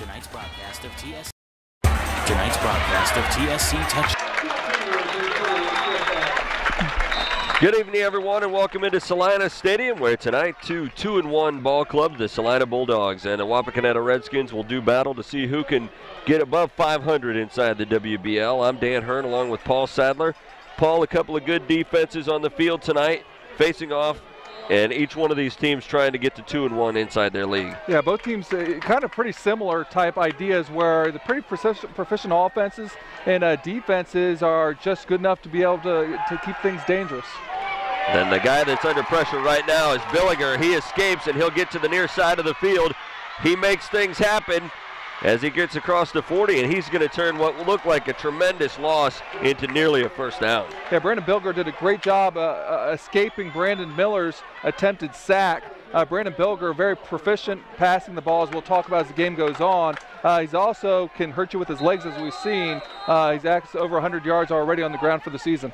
Tonight's broadcast of TSC Touch. Good evening, everyone, and welcome into Celina Stadium, where tonight 2-2-1 ball clubs, the Celina Bulldogs and the Wapakoneta Redskins, will do battle to see who can get above 500 inside the WBL. I'm Dan Hirn along with Paul Sadler. Paul, a couple of good defenses on the field tonight, facing off, and each one of these teams trying to get to 2-1 inside their league. Yeah, both teams kind of pretty similar type ideas where the pretty proficient offenses and defenses are just good enough to be able to keep things dangerous. Then the guy that's under pressure right now is Billiger. He escapes and he'll get to the near side of the field. He makes things happen as he gets across the 40, and he's going to turn what will look like a tremendous loss into nearly a first down. Yeah, Brandon Bilger did a great job escaping Brandon Miller's attempted sack. Brandon Bilger, very proficient passing the ball, as we'll talk about as the game goes on. He's also can hurt you with his legs, as we've seen. He's actually over 100 yards already on the ground for the season.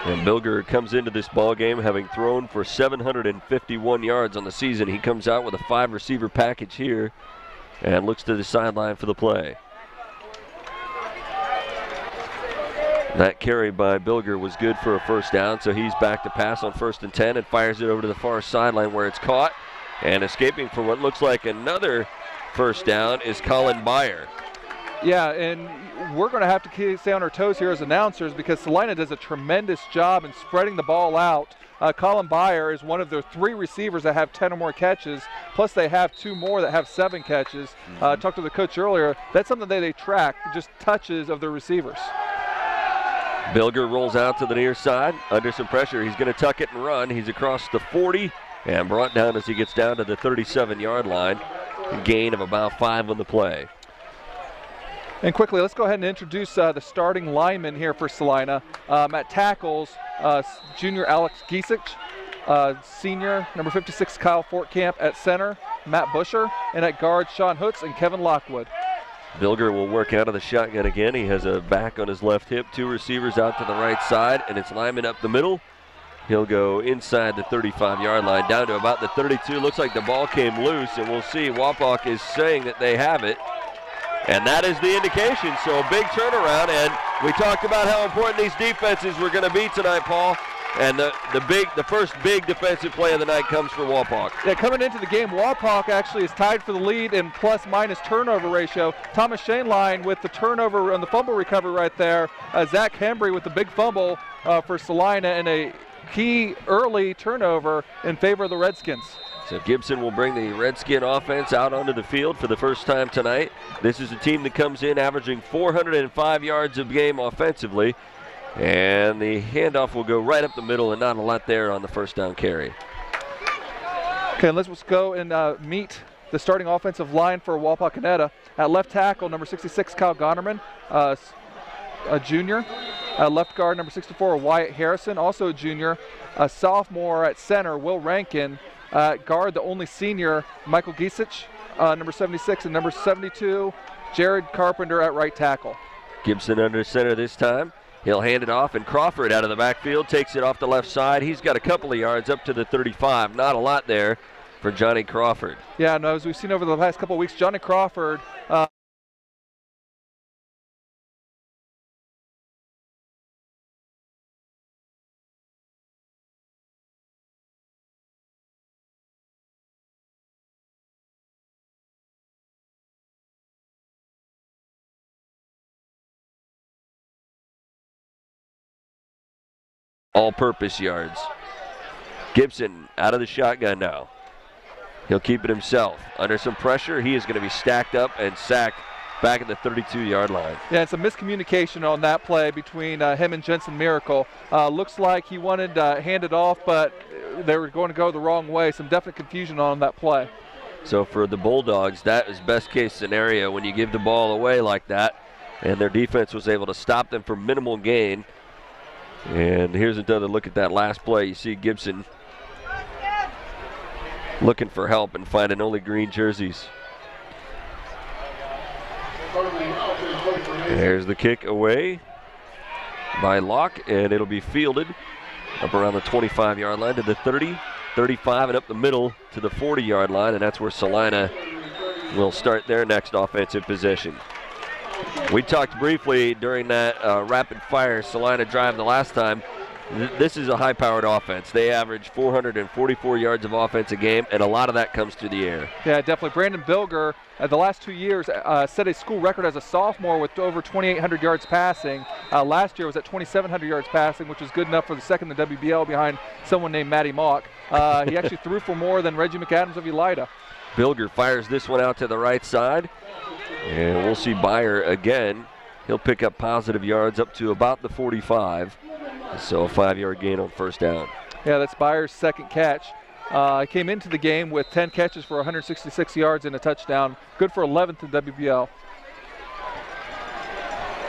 And Bilger comes into this ball game having thrown for 751 yards on the season. He comes out with a 5-receiver package here and looks to the sideline for the play. That carry by Bilger was good for a first down, so he's back to pass on 1st and 10 and fires it over to the far sideline where it's caught. And escaping for what looks like another first down is Colin Byer. Yeah, and we're going to have to stay on our toes here as announcers because Celina does a tremendous job in spreading the ball out. Colin Byer is one of their 3 receivers that have 10 or more catches, plus they have 2 more that have 7 catches. Talked to the coach earlier. That's something that they track, just touches of their receivers. Bilger rolls out to the near side. Under some pressure, he's going to tuck it and run. He's across the 40 and brought down as he gets down to the 37-yard line. A gain of about 5 on the play. And quickly, let's go ahead and introduce the starting linemen here for Celina. At tackles, junior Alex Giesich, senior number 56 Kyle Fortcamp. At center, Matt Busher, and at guard, Sean Hoots and Kevin Lockwood. Bilger will work out of the shotgun again. He has a back on his left hip, 2 receivers out to the right side, and it's lineman up the middle. He'll go inside the 35-yard line down to about the 32. Looks like the ball came loose, and we'll see. Wapak is saying that they have it. And that is the indication, so a big turnaround, and we talked about how important these defenses were going to be tonight, Paul, and the first big defensive play of the night comes for Wapak. Yeah, coming into the game, Wapak actually is tied for the lead in plus-minus turnover ratio. Thomas Shaneline with the turnover on the fumble recovery right there. Zach Hembry with the big fumble for Celina and a key early turnover in favor of the Redskins. So Gibson will bring the Redskin offense out onto the field for the first time tonight. This is a team that comes in averaging 405 yards a game offensively. And the handoff will go right up the middle and not a lot there on the first down carry. Okay, let's go and meet the starting offensive line for Wapakoneta. At left tackle, number 66, Kyle Gonerman, a junior. Left guard, number 64, Wyatt Harrison, also a junior. A sophomore at center, Will Rankin. Guard, the only senior, Michael Giesich, number 76, and number 72, Jared Carpenter at right tackle. Gibson under center this time. He'll hand it off, and Crawford out of the backfield takes it off the left side. He's got a couple of yards up to the 35. Not a lot there for Johnny Crawford. Yeah, no, as we've seen over the past couple of weeks, Johnny Crawford all-purpose yards. Gibson out of the shotgun now. He'll keep it himself. Under some pressure, he is going to be stacked up and sacked back at the 32-yard line. Yeah, it's a miscommunication on that play between him and Jensen Miracle. Looks like he wanted to hand it off, but they were going to go the wrong way. Some definite confusion on that play. So for the Bulldogs, that is best-case scenario when you give the ball away like that, and their defense was able to stop them for minimal gain. And here's another look at that last play. You see Gibson looking for help and finding only green jerseys. There's the kick away by Locke, and it'll be fielded up around the 25-yard line to the 30, 35, and up the middle to the 40-yard line, and that's where Celina will start their next offensive possession. We talked briefly during that rapid-fire Celina drive the last time. This is a high-powered offense. They average 444 yards of offense a game, and a lot of that comes through the air. Yeah, definitely. Brandon Bilger, the last 2 years, set a school record as a sophomore with over 2,800 yards passing. Last year was at 2,700 yards passing, which is good enough for the second in the WBL behind someone named Matty Mock. He actually threw for more than Reggie McAdams of Elida. Bilger fires this one out to the right side, and we'll see Byer again. He'll pick up positive yards up to about the 45. So a 5-yard gain on first down. Yeah, that's Byer's second catch. He came into the game with 10 catches for 166 yards and a touchdown. Good for 11th in WBL.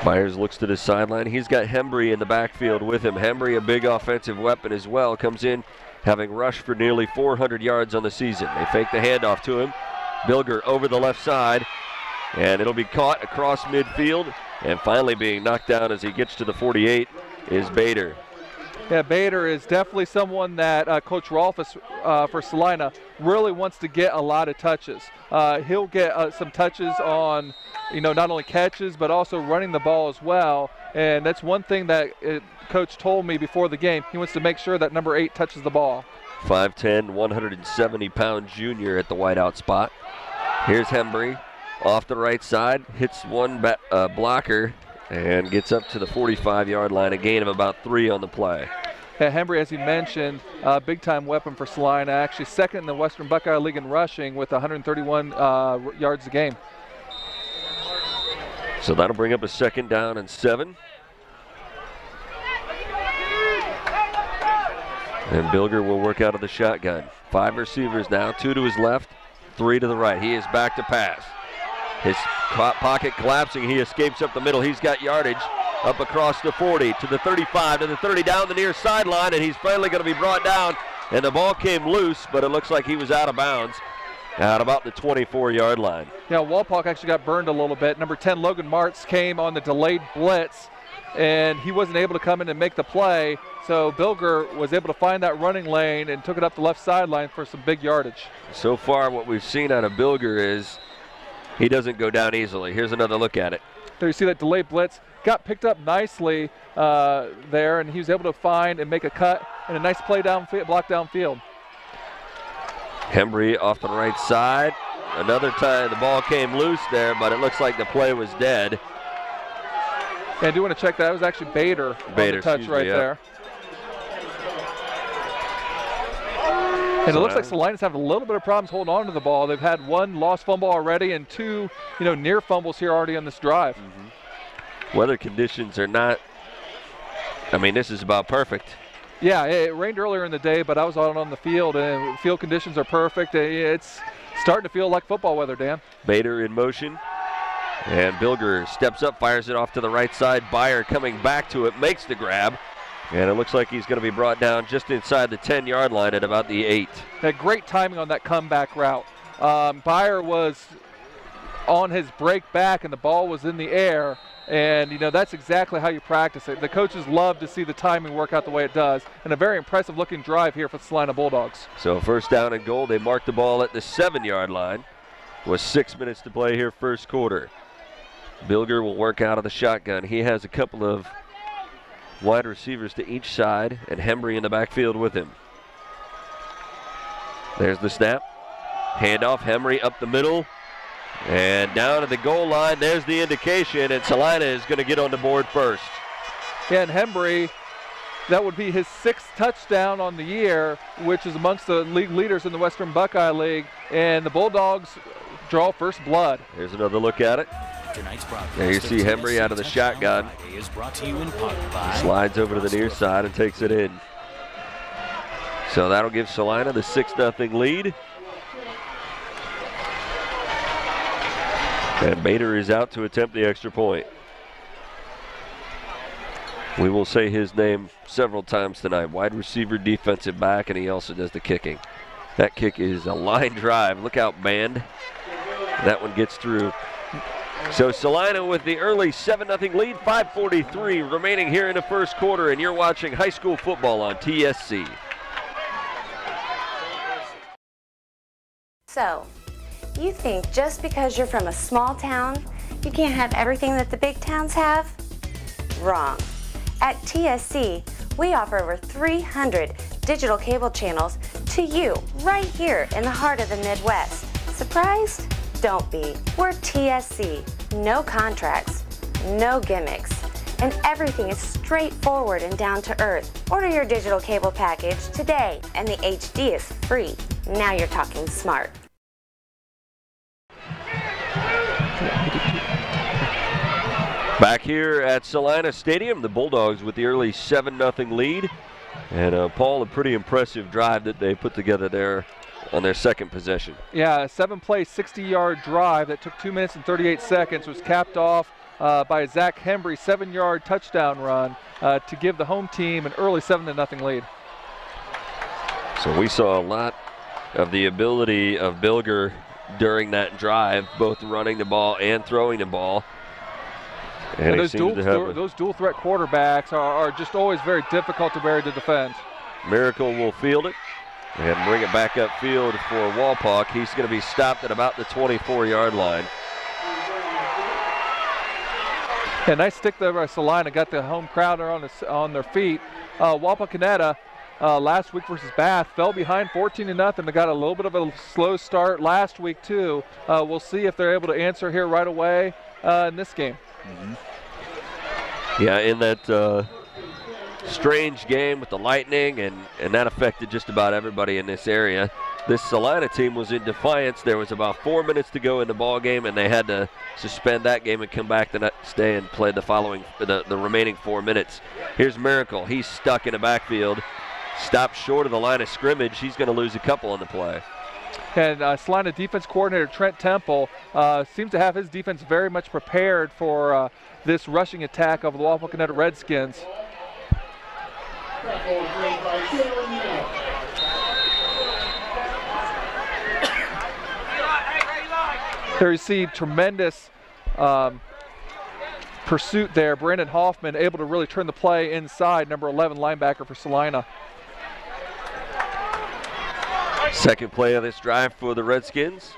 Byers looks to the sideline. He's got Hembry in the backfield with him. Hembry, a big offensive weapon as well, comes in having rushed for nearly 400 yards on the season. They fake the handoff to him. Bilger over the left side, and it'll be caught across midfield, and finally being knocked down as he gets to the 48 is Bader. Yeah, Bader is definitely someone that Coach Rolfus for Celina really wants to get a lot of touches. He'll get some touches on, not only catches but also running the ball as well. And that's one thing that Coach told me before the game. He wants to make sure that number 8 touches the ball. 5'10", 170-pound junior at the wideout spot. Here's Hembry off the right side, hits one blocker, and gets up to the 45-yard line, a gain of about 3 on the play. Yeah, Hembry, as you mentioned, big-time weapon for Celina, actually second in the Western Buckeye League in rushing with 131 yards a game. So that'll bring up a 2nd down and 7. And Bilger will work out of the shotgun. 5 receivers now, 2 to his left, 3 to the right. He is back to pass. His pocket collapsing, he escapes up the middle. He's got yardage up across the 40 to the 35 to the 30 down the near sideline, and he's finally going to be brought down. And the ball came loose, but it looks like he was out of bounds at about the 24-yard line. Yeah, Walpock actually got burned a little bit. Number 10, Logan Martz, came on the delayed blitz, and he wasn't able to come in and make the play. So Bilger was able to find that running lane and took it up the left sideline for some big yardage. So far, what we've seen out of Bilger is he doesn't go down easily. Here's another look at it. There you see that delayed blitz. Got picked up nicely there, and he was able to find and make a cut and a nice play downfield, block downfield. Hembry off the right side. Another time the ball came loose there, but it looks like the play was dead. And I do want to check that. It was actually Bader on the touch right there. And it looks like Celina's having a little bit of problems holding on to the ball. They've had 1 lost fumble already and 2, near fumbles here already on this drive. Weather conditions are not, this is about perfect. Yeah, it rained earlier in the day, but I was out on the field, and field conditions are perfect. It's starting to feel like football weather, Dan. Bader in motion, and Bilger steps up, fires it off to the right side. Byer coming back to it, makes the grab. And it looks like he's going to be brought down just inside the 10-yard line at about the 8. Had great timing on that comeback route. Byer was on his break back, and the ball was in the air. And, that's exactly how you practice it. The coaches love to see the timing work out the way it does. And a very impressive-looking drive here for the Celina Bulldogs. So 1st down and goal. They mark the ball at the 7-yard line with 6 minutes to play here, first quarter. Bilger will work out of the shotgun. He has a couple of wide receivers to each side, and Hembry in the backfield with him. There's the snap. Handoff, Hembry up the middle, and down to the goal line. There's the indication, and Celina is going to get on the board first. Yeah, and Hembry, that would be his 6th touchdown on the year, which is amongst the league leaders in the Western Buckeye League, and the Bulldogs draw first blood. Here's another look at it. There you see Hembry out of the shotgun. Slides over to the near side and takes it in. So that'll give Celina the 6-0 lead. And Bader is out to attempt the extra point. We will say his name several times tonight. Wide receiver, defensive back, and he also does the kicking. That kick is a line drive. Look out, band. That one gets through. So Celina with the early 7-0 lead, 5:43 remaining here in the first quarter, and you're watching high school football on TSC. So, You think just because you're from a small town, you can't have everything that the big towns have? Wrong. At TSC, we offer over 300 digital cable channels to you right here in the heart of the Midwest. Surprised? Don't be. We're TSC. No contracts, no gimmicks, and everything is straightforward and down to earth. Order your digital cable package today, and the HD is free. Now you're talking smart. Back here at Celina Stadium, the Bulldogs with the early 7-0 lead. And Paul, a pretty impressive drive that they put together there on their second possession. Yeah, a 7-play, 60-yard drive that took 2 minutes and 38 seconds was capped off by Zach Hembry, 7-yard touchdown run to give the home team an early 7-0 lead. So we saw a lot of the ability of Bilger during that drive, both running the ball and throwing the ball. And those dual threat quarterbacks are just always very difficult to defend. Miracle will field it and bring it back upfield for Wapak. He's going to be stopped at about the 24-yard line. Yeah, nice stick there by Celina. Got the home crowd on their feet. Wapakoneta last week versus Bath fell behind 14-0. They got a little bit of a slow start last week too. We'll see if they're able to answer here right away in this game. Yeah, in that strange game with the lightning, and that affected just about everybody in this area. This Celina team was in defiance. There was about 4 minutes to go in the ball game, and they had to suspend that game and come back the next day and play the remaining 4 minutes. Here's Miracle. He's stuck in the backfield, stopped short of the line of scrimmage. He's going to lose a couple on the play. And Celina defense coordinator Trent Temple seems to have his defense very much prepared for this rushing attack of the Wapakoneta Redskins. Here you see tremendous pursuit there. Brandon Hoffman able to really turn the play inside, number 11 linebacker for Celina. Second play of this drive for the Redskins.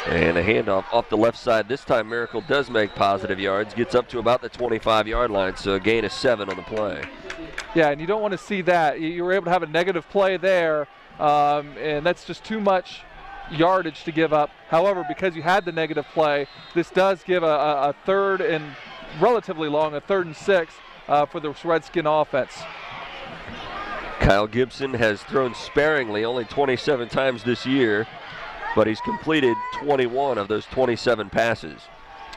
And a handoff off the left side. This time Miracle does make positive yards, gets up to about the 25-yard line, so a gain of 7 on the play. Yeah, and you don't want to see that. You were able to have a negative play there, and that's just too much yardage to give up. However, because you had the negative play, this does give a third and relatively long, a 3rd and 6 for the Redskin offense. Kyle Gibson has thrown sparingly, only 27 times this year, but he's completed 21 of those 27 passes.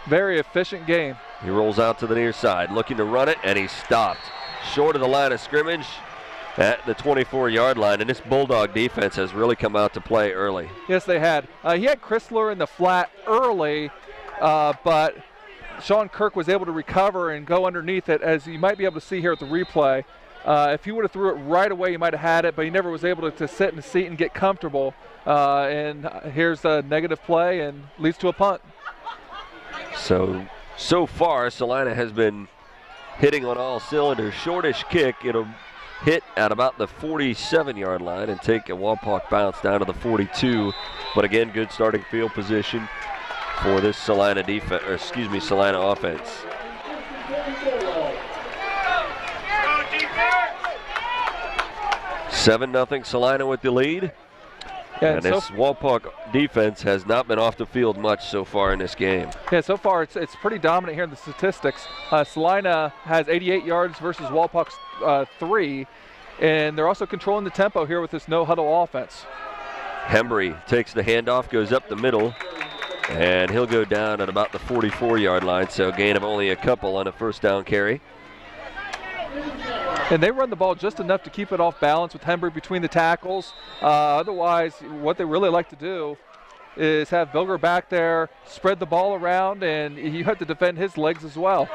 Very efficient game. He rolls out to the near side, looking to run it, and he's stopped short of the line of scrimmage at the 24-yard line, and this Bulldog defense has really come out to play early. Yes, they had. He had Chrysler in the flat early, but Sean Kirk was able to recover and go underneath it, as you might be able to see here at the replay. If he would have threw it right away, he might have had it, but he never was able to sit in the seat and get comfortable. And here's a negative play and leads to a punt. So far, Celina has been hitting on all cylinders. Shortish kick, it'll hit at about the 47-yard line and take a Wapak bounce down to the 42. But again, good starting field position for this Celina defense, or excuse me, Celina offense. Seven 0 Celina with the lead. Yeah, and this Wapak defense has not been off the field much so far in this game. Yeah, so far it's pretty dominant here in the statistics. Celina has 88 yards versus Wapak's 3, and they're also controlling the tempo here with this no-huddle offense. Hembry takes the handoff, goes up the middle, and he'll go down at about the 44-yard line, so gain of only a couple on a first down carry. And they run the ball just enough to keep it off balance with Hembry between the tackles. Otherwise, what they really like to do is have Bilger back there, spread the ball around, and you have to defend his legs as well.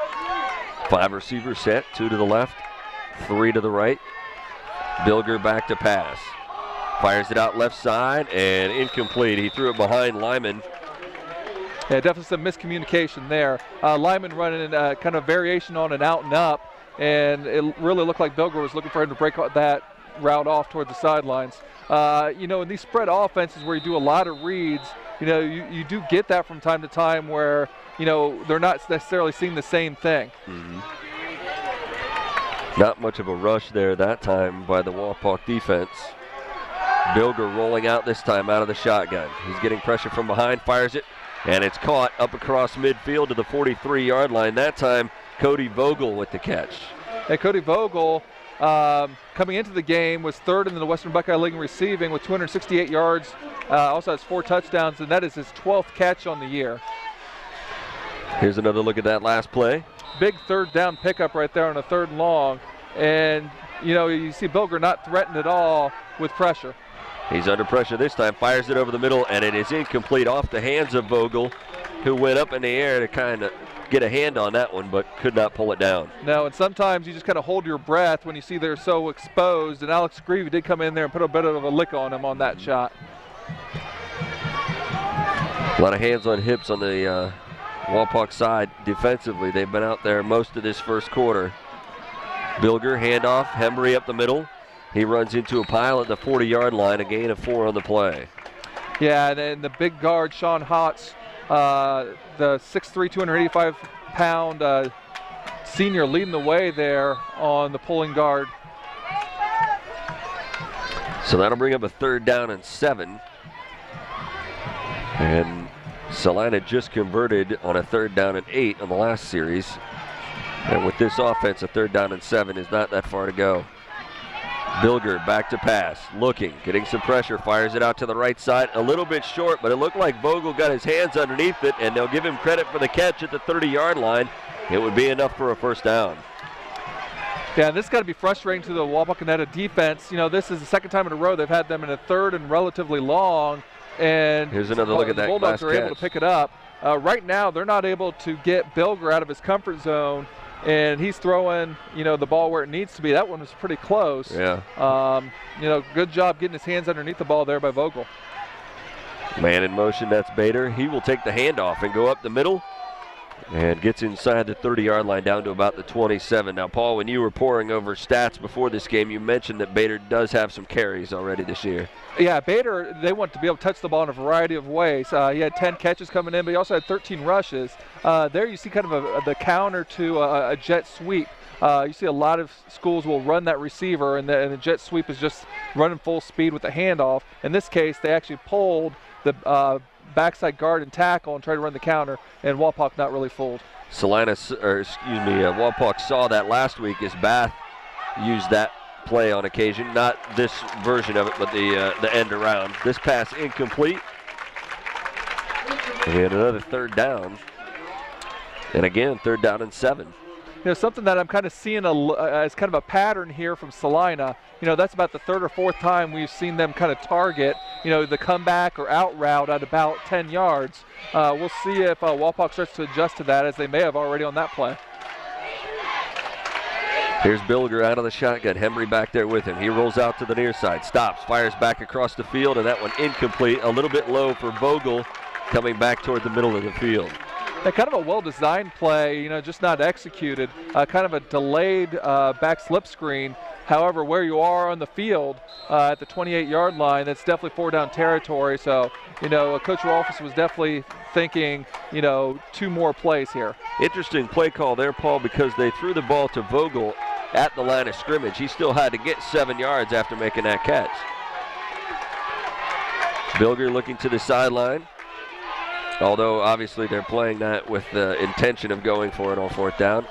5 receivers set, 2 to the left, 3 to the right. Bilger back to pass. Fires it out left side and incomplete. He threw it behind Lyman. Yeah, definitely some miscommunication there. Lyman running kind of variation on an out and up, and it really looked like Bilger was looking for him to break that route off toward the sidelines. You know, in these spread offenses where you do a lot of reads, you know, you do get that from time to time where, you know, they're not necessarily seeing the same thing. Not much of a rush there that time by the Wapak defense. Bilger rolling out this time out of the shotgun. He's getting pressure from behind, fires it, and it's caught up across midfield to the 43-yard line. That time, Cody Vogel with the catch. Hey, Cody Vogel, coming into the game, was third in the Western Buckeye League in receiving with 268 yards. Also has 4 touchdowns, and that is his 12th catch on the year. Here's another look at that last play. Big third down pickup right there on a 3rd and long. And, you know, you see Bilger not threatened at all with pressure. He's under pressure this time, fires it over the middle, and it is incomplete off the hands of Vogel, who went up in the air to kind of get a hand on that one, but could not pull it down. No, and sometimes you just kind of hold your breath when you see they're so exposed, and Alex Greavy did come in there and put a bit of a lick on him on that shot. A lot of hands on hips on the Wapak side defensively. They've been out there most of this first quarter. Bilger, handoff, Hembry up the middle. He runs into a pile at the 40-yard line, a gain of 4 on the play. Yeah, and then the big guard, Sean Hotz, the 6'3", 285-pound senior leading the way there on the pulling guard. So that'll bring up a 3rd down and 7. And Celina just converted on a 3rd down and 8 on the last series. And with this offense, a 3rd down and 7 is not that far to go. Bilger back to pass, looking, getting some pressure, fires it out to the right side, a little bit short, but it looked like Vogel got his hands underneath it, and they'll give him credit for the catch at the 30-yard line. It would be enough for a 1st down. Yeah, this got to be frustrating to the Wapakoneta defense. You know, this is the 2nd time in a row they've had them in a 3rd and relatively long, and here's another look at that Bulldogs last are able catch. to pick it up. Right now, they're not able to get Bilger out of his comfort zone, and he's throwing, you know, the ball where it needs to be. That one was pretty close. Yeah. You know, good job getting his hands underneath the ball there by Vogel. Man in motion, that's Bader. He will take the handoff and go up the middle and gets inside the 30-yard line down to about the 27. Now, Paul, when you were pouring over stats before this game, you mentioned that Bader does have some carries already this year. Yeah, Bader, they want to be able to touch the ball in a variety of ways. He had 10 catches coming in, but he also had 13 rushes. There you see kind of the counter to a jet sweep. You see a lot of schools will run that receiver, and the jet sweep is just running full speed with the handoff. In this case, they actually pulled the backside guard and tackle and tried to run the counter, and Wapak not really fooled. Wapak saw that last week as Bath used that play on occasion. Not this version of it, but the end around. This pass incomplete. And another 3rd down. And again, 3rd down and 7. You know, something that I'm kind of seeing as kind of a pattern here from Celina. You know, that's about the 3rd or 4th time we've seen them kind of target, you know, the comeback or out route at about 10 yards. We'll see if Wapak starts to adjust to that, as they may have already on that play. Here's Bilger out of the shotgun. Hembry back there with him. He rolls out to the near side, stops, fires back across the field, and that one incomplete. A little bit low for Vogel, coming back toward the middle of the field. Yeah, kind of a well-designed play, you know, just not executed. Kind of a delayed back slip screen. However, where you are on the field at the 28-yard line, that's definitely 4-down territory. So, you know, Coach Rolfes was definitely thinking, you know, 2 more plays here. Interesting play call there, Paul, because they threw the ball to Vogel at the line of scrimmage. He still had to get 7 yards after making that catch. Bilger looking to the sideline. Although, obviously, they're playing that with the intention of going for it on 4th down.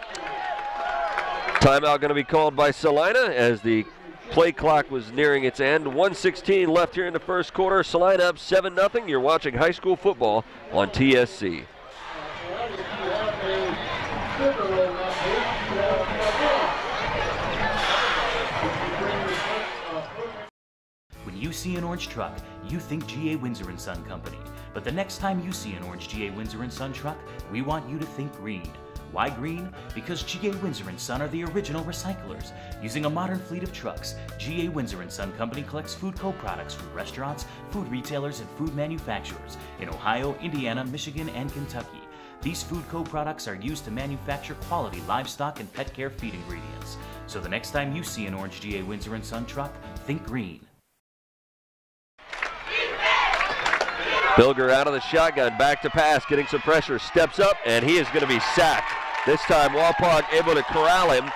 Timeout going to be called by Celina as the play clock was nearing its end. 1:16 left here in the first quarter. Celina up 7-0. You're watching high school football on TSC. When you see an orange truck, you think G.A. Windsor & Son Company. But the next time you see an orange G.A. Windsor & Son truck, we want you to think green. Why green? Because G.A. Windsor & Son are the original recyclers. Using a modern fleet of trucks, G.A. Windsor & Son Company collects food co-products from restaurants, food retailers, and food manufacturers in Ohio, Indiana, Michigan, and Kentucky. These food co-products are used to manufacture quality livestock and pet care feed ingredients. So the next time you see an orange G.A. Windsor & Son truck, think green. Bilger out of the shotgun, back to pass, getting some pressure, steps up, and he is going to be sacked. This time Wapak able to corral him.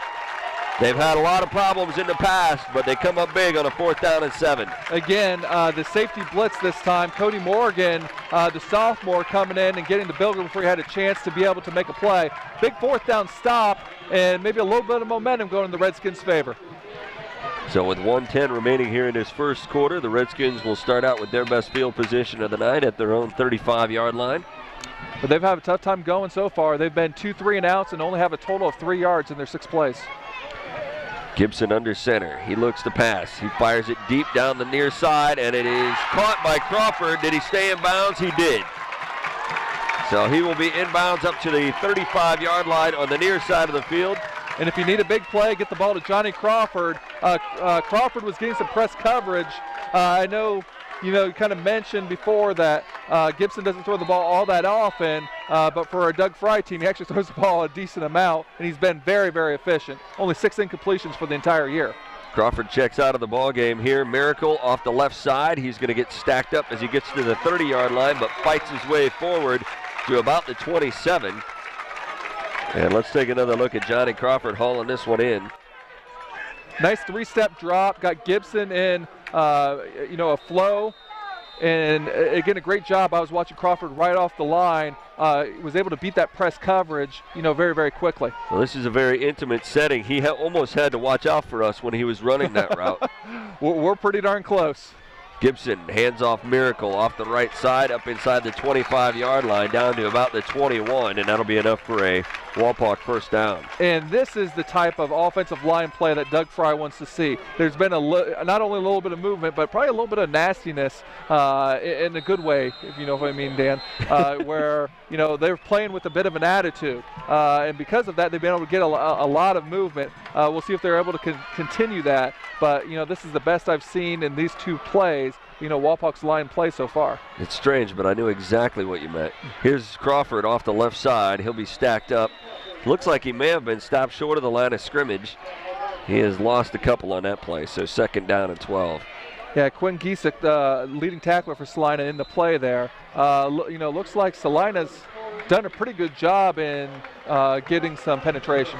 They've had a lot of problems in the past, but they come up big on a 4th down and 7. Again, the safety blitz this time. Cody Morgan, the sophomore, coming in and getting the Bilger before he had a chance to be able to make a play. Big 4th down stop, and maybe a little bit of momentum going in the Redskins' favor. So with 1:10 remaining here in this first quarter, the Redskins will start out with their best field position of the night at their own 35-yard line. But they've had a tough time going so far. They've been 2 3 and outs and only have a total of 3 yards in their 6 plays. Gibson under center. He looks to pass. He fires it deep down the near side, and it is caught by Crawford. Did he stay in bounds? He did. So he will be inbounds up to the 35-yard line on the near side of the field. And if you need a big play, get the ball to Johnny Crawford. Crawford was getting some press coverage. I know, you kind of mentioned before that Gibson doesn't throw the ball all that often, but for a Doug Fry team, he actually throws the ball a decent amount, and he's been very, very efficient. Only 6 incompletions for the entire year. Crawford checks out of the ball game here. Miracle off the left side. He's going to get stacked up as he gets to the 30-yard line, but fights his way forward to about the 27. And let's take another look at Johnny Crawford hauling this one in. Nice 3-step drop. Got Gibson in, a flow. And again, a great job. I was watching Crawford right off the line. Was able to beat that press coverage, very, very quickly. Well, this is a very intimate setting. He almost had to watch out for us when he was running that route. We're pretty darn close. Gibson hands off Miracle off the right side, up inside the 25-yard line, down to about the 21, and that'll be enough for a Wapak 1st down. And this is the type of offensive line play that Doug Fry wants to see. There's been not only a little bit of movement, but probably a little bit of nastiness in a good way, if you know what I mean, Dan, where, they're playing with a bit of an attitude. And because of that, they've been able to get a lot of movement. We'll see if they're able to continue that. But, this is the best I've seen in these 2 plays, Wapak's line play so far. It's strange, but I knew exactly what you meant. Here's Crawford off the left side. He'll be stacked up. Looks like he may have been stopped short of the line of scrimmage. He has lost a couple on that play, so 2nd down and 12. Yeah, Quinn Giesick, the leading tackler for Celina, in the play there. Looks like Celina's done a pretty good job in getting some penetration.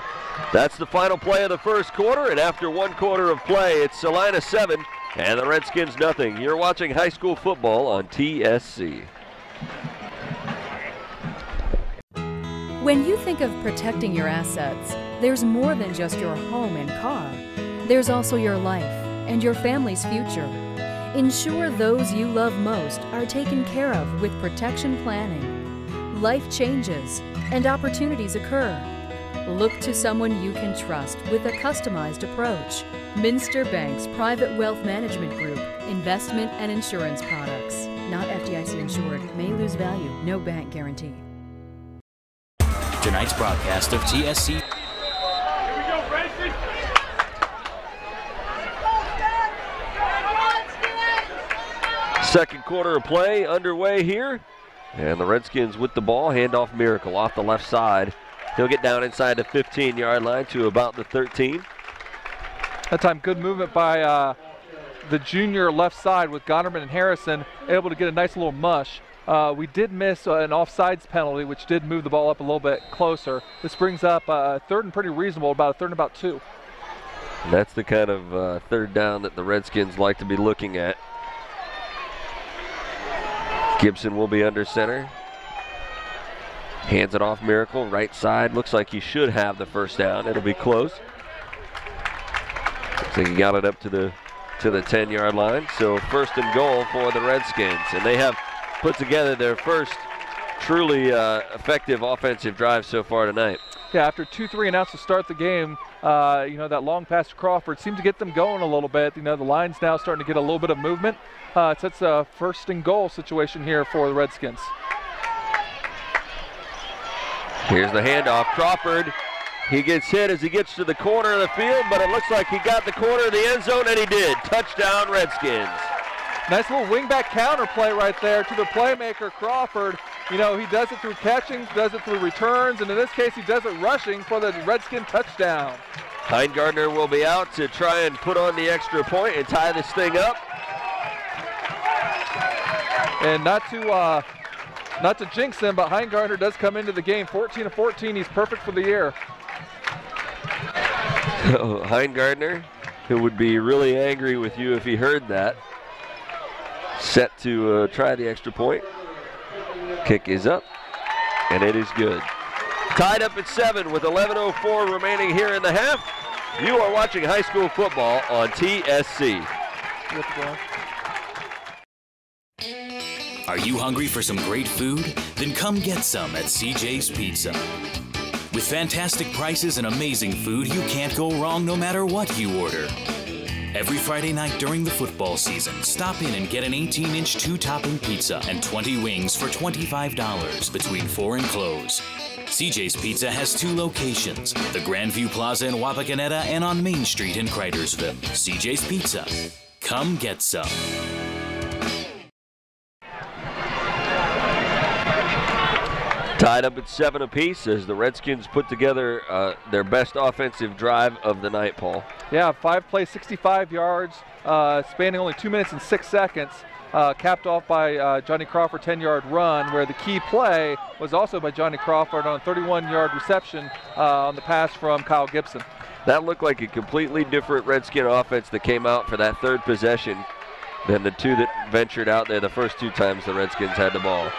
That's the final play of the first quarter, and after 1 quarter of play, it's Celina 7 and the Redskins nothing. You're watching high school football on TSC. When you think of protecting your assets, there's more than just your home and car. There's also your life and your family's future. Ensure those you love most are taken care of with protection planning. Life changes and opportunities occur. Look to someone you can trust with a customized approach. Minster Bank's Private Wealth Management Group, investment and insurance products. Not FDIC insured, may lose value, no bank guarantee. Tonight's broadcast of TSC. Second quarter of play underway here. And the Redskins with the ball, handoff Miracle off the left side. He'll get down inside the 15-yard line to about the 13. That time, good movement by the junior left side with Gonerman and Harrison, able to get a nice little mush. We did miss an offsides penalty, which did move the ball up a little bit closer. This brings up 3rd and pretty reasonable, about a 3rd and about 2. And that's the kind of 3rd down that the Redskins like to be looking at. Gibson will be under center. Hands it off Miracle, right side. Looks like he should have the 1st down. It'll be close. Looks like he got it up to the 10-yard line. So 1st and goal for the Redskins. And they have put together their first truly effective offensive drive so far tonight. Yeah, after 2 3 and outs to start the game, that long pass to Crawford seemed to get them going a little bit. The line's now starting to get a little bit of movement. It's a 1st and goal situation here for the Redskins. Here's the handoff. Crawford, he gets hit as he gets to the corner of the field, but it looks like he got the corner of the end zone, and he did. Touchdown, Redskins. Nice little wingback counter play right there to the playmaker, Crawford. He does it through catching, does it through returns, and in this case, he does it rushing for the Redskin touchdown. Heingardner will be out to try and put on the extra point and tie this thing up. And not to jinx him, but Heingardner does come into the game 14 of 14. He's perfect for the year. Heingardner, who would be really angry with you if he heard that, set to try the extra point. Kick is up, and it is good. Tied up at 7 with 11:04 remaining here in the half. You are watching high school football on TSC. Are you hungry for some great food? Then come get some at CJ's Pizza. With fantastic prices and amazing food, you can't go wrong no matter what you order. Every Friday night during the football season, stop in and get an 18-inch 2-topping pizza and 20 wings for $25 between 4 and close. CJ's Pizza has 2 locations, the Grandview Plaza in Wapakoneta and on Main Street in Cridersville. CJ's Pizza. Come get some. Tied up at 7 apiece as the Redskins put together their best offensive drive of the night, Paul. Yeah, 5 plays, 65 yards, spanning only 2 minutes and 6 seconds. Capped off by Johnny Crawford 10-yard run, where the key play was also by Johnny Crawford on a 31-yard reception on the pass from Kyle Gibson. That looked like a completely different Redskin offense that came out for that third possession than the 2 that ventured out there the first 2 times the Redskins had the ball.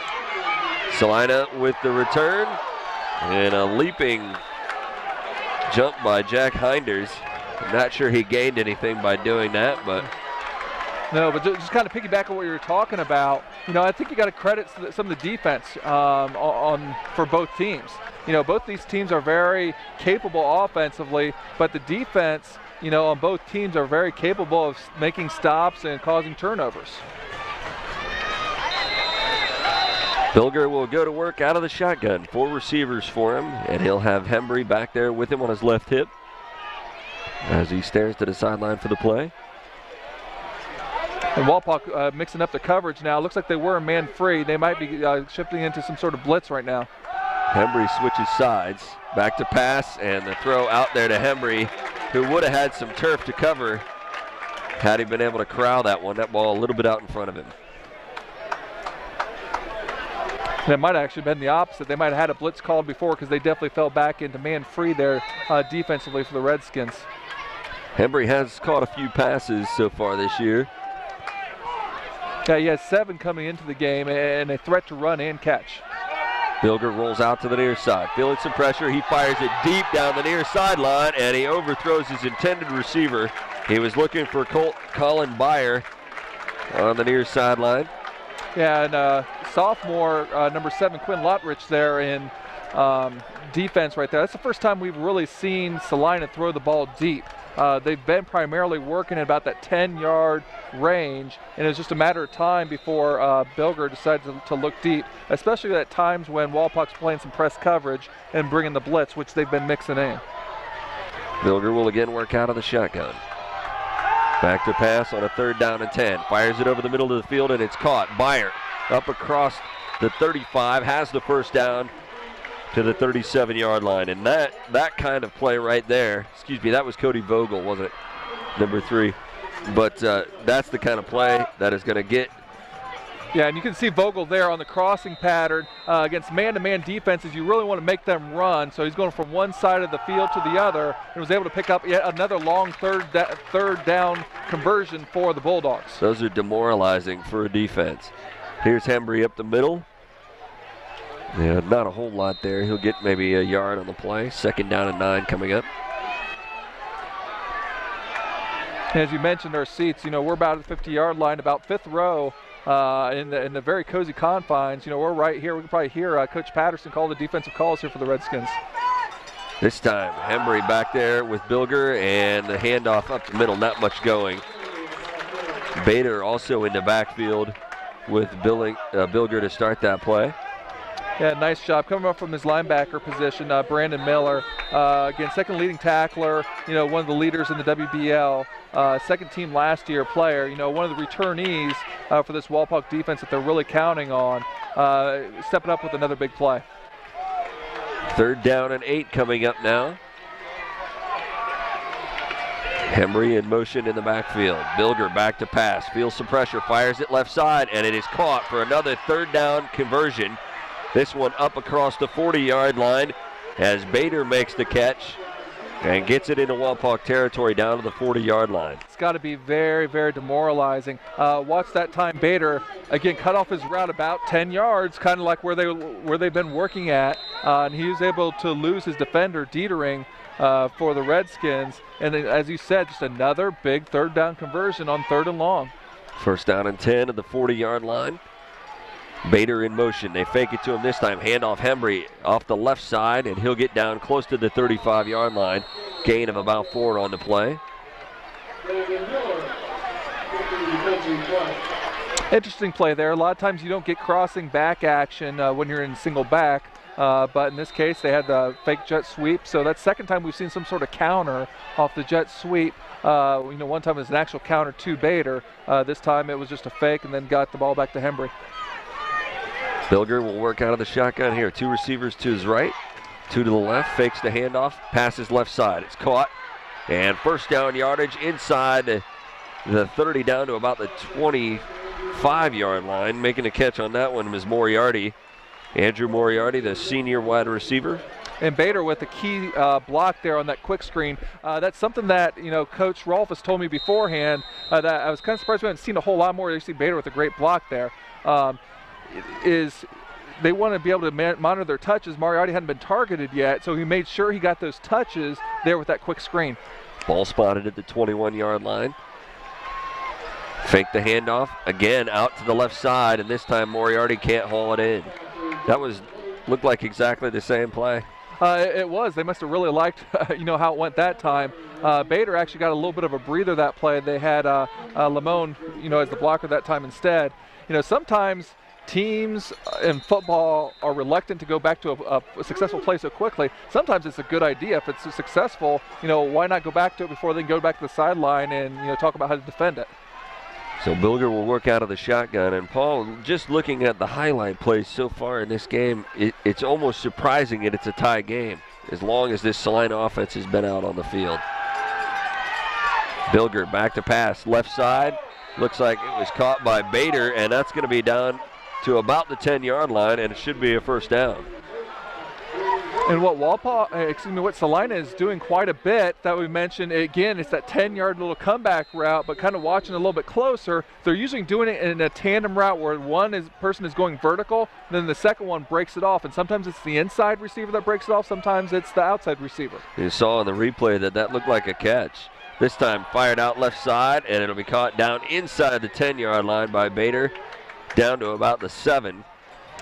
Celina with the return, and a leaping jump by Jack Heinders. I'm not sure he gained anything by doing that, but... No, but just kind of piggyback on what you were talking about, I think you got to credit some of the defense for both teams. Both these teams are very capable offensively, but the defense, on both teams are very capable of making stops and causing turnovers. Bilger will go to work out of the shotgun. 4 receivers for him, and he'll have Hembry back there with him on his left hip as he stares to the sideline for the play. And Walpock mixing up the coverage now. Looks like they were man-free. They might be shifting into some sort of blitz right now. Hembry switches sides. Back to pass, and the throw out there to Hembry, who would have had some turf to cover had he been able to corral that one. That ball a little bit out in front of him. That might have actually been the opposite. They might have had a blitz called before because they definitely fell back into man-free there defensively for the Redskins. Hembry has caught a few passes so far this year. Yeah, he has 7 coming into the game and a threat to run and catch. Bilger rolls out to the near side, feeling some pressure. He fires it deep down the near sideline, and he overthrows his intended receiver. He was looking for Colin Byer on the near sideline. Yeah, and sophomore number 7, Quinn Lotrich there in defense right there. That's the first time we've really seen Celina throw the ball deep. They've been primarily working at about that 10-yard range, and it was just a matter of time before Bilger decided to look deep, especially at times when Walpock's playing some press coverage and bringing the blitz, which they've been mixing in. Bilger will again work out of the shotgun. Back to pass on a 3rd down and 10. Fires it over the middle of the field, and it's caught. Byer up across the 35, has the first down to the 37-yard line. And that kind of play right there, excuse me, that was Cody Vogel, wasn't it? Number 3. But that's the kind of play that is going to get. Yeah, and you can see Vogel there on the crossing pattern against man-to-man defenses. You really want to make them run. So he's going from one side of the field to the other and was able to pick up yet another long third down conversion for the Bulldogs. Those are demoralizing for a defense. Here's Hembry up the middle. Yeah, not a whole lot there. He'll get maybe a yard on the play. 2nd down and 9 coming up. As you mentioned, our seats, we're about at the 50-yard line, about 5th row in the very cozy confines. We're right here. We can probably hear Coach Patterson call the defensive calls here for the Redskins. This time, Hembry back there with Bilger, and the handoff up the middle, not much going. Bader also in the backfield with Bilger to start that play. Yeah, nice job coming up from his linebacker position. Brandon Miller, again, 2nd leading tackler, one of the leaders in the WBL, 2nd team last year player, one of the returnees for this Walpock defense that they're really counting on, stepping up with another big play. 3rd down and 8 coming up now. Hembry in motion in the backfield. Bilger back to pass, feels some pressure, fires it left side, and it is caught for another third down conversion. This one up across the 40-yard line as Bader makes the catch and gets it into Wapak territory down to the 40-yard line. It's got to be very, very demoralizing. Watch that time Bader, again, cut off his route about 10 yards, kind of like where they've been working at, and he was able to lose his defender, Dietering, for the Redskins. And then, as you said, just another big third down conversion on 3rd and long. First down and 10 at the 40-yard line. Bader in motion. They fake it to him this time. Handoff Hembry off the left side, and he'll get down close to the 35-yard line. Gain of about 4 on the play. Interesting play there. A lot of times you don't get crossing back action when you're in single back. But in this case, they had the fake jet sweep. So that's the second time we've seen some sort of counter off the jet sweep. One time it was an actual counter to Bader. This time it was just a fake and then got the ball back to Hembry. Bilger will work out of the shotgun here. 2 receivers to his right, 2 to the left. Fakes the handoff, passes left side. It's caught, and first down yardage inside the 30 down to about the 25-yard line. Making a catch on that one was Moriarty. Andrew Moriarty, the senior wide receiver. And Bader with the key block there on that quick screen. That's something that, Coach Rolfe has told me beforehand that I was kind of surprised we haven't seen a whole lot more. You see Bader with a great block there. Is they want to be able to monitor their touches. Moriarty hadn't been targeted yet, so he made sure he got those touches there with that quick screen. Ball Spotted at the 21-yard line. Fake the handoff, again out to the left side, and this time Moriarty can't haul it in. That looked like exactly the same play. It was. They must have really liked, how it went that time. Bader actually got a little bit of a breather that play. They had Lamone, as the blocker that time instead. Sometimes teams in football are reluctant to go back to a successful play so quickly. Sometimes it's a good idea. If it's successful, why not go back to it before they go back to the sideline and, talk about how to defend it. So Bilger will work out of the shotgun. And Paul, just looking at the highlight plays so far in this game, it's almost surprising that it's a tie game as long as this Celina offense has been out on the field. Bilger back to pass, left side. Looks like it was caught by Bader, and that's going to be down to about the 10-yard line, and it should be a first down. And what Celina is doing quite a bit that we mentioned, again, it's that 10-yard little comeback route, but kind of watching a little bit closer. They're usually doing it in a tandem route where person is going vertical, then the second one breaks it off. And sometimes it's the inside receiver that breaks it off, sometimes it's the outside receiver. You saw in the replay that looked like a catch. This time fired out left side, and it'll be caught down inside the 10-yard line by Bader, down to about the 7.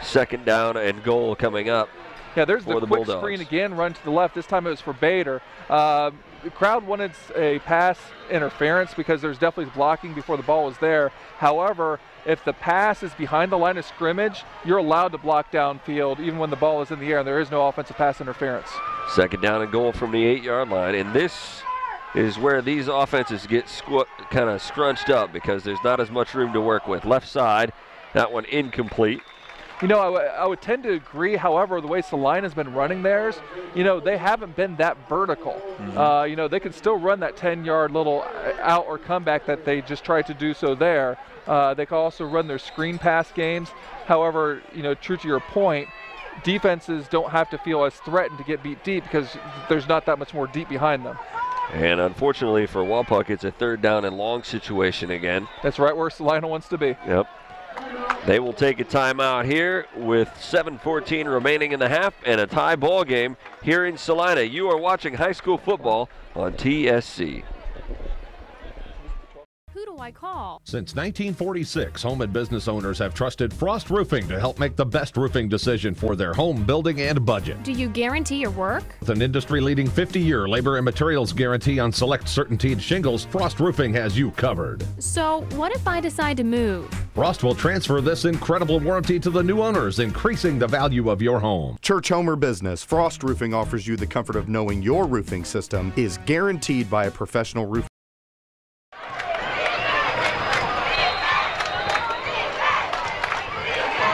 Second down and goal coming up. Yeah, there's the quick Bulldogs. screen again, run to the left. This time it was for Bader. The crowd wanted a pass interference because there's definitely blocking before the ball was there. However, if the pass is behind the line of scrimmage, you're allowed to block downfield even when the ball is in the air, and there is no offensive pass interference. Second down and goal from the 8-yard line, and this is where these offenses get kind of scrunched up because there's not as much room to work with. Left side, that one incomplete. I would tend to agree. However, the way Celina's been running theirs, they haven't been that vertical. Mm-hmm. They can still run that 10-yard little out or comeback that they just tried to do so there. They can also run their screen pass games. However, true to your point, defenses don't have to feel as threatened to get beat deep because there's not that much more deep behind them. And unfortunately for Wapak, it's a third down and long situation again. That's right where Celina wants to be. Yep. They will take a timeout here with 7:14 remaining in the half and a tie ball game here in Celina. You are watching high school football on TSC. Who do I call? Since 1946, home and business owners have trusted Frost Roofing to help make the best roofing decision for their home, building, and budget. Do you guarantee your work? With an industry-leading 50-year labor and materials guarantee on select CertainTeed shingles, Frost Roofing has you covered. So, what if I decide to move? Frost will transfer this incredible warranty to the new owners, increasing the value of your home. Church, home, or business, Frost Roofing offers you the comfort of knowing your roofing system is guaranteed by a professional roofer.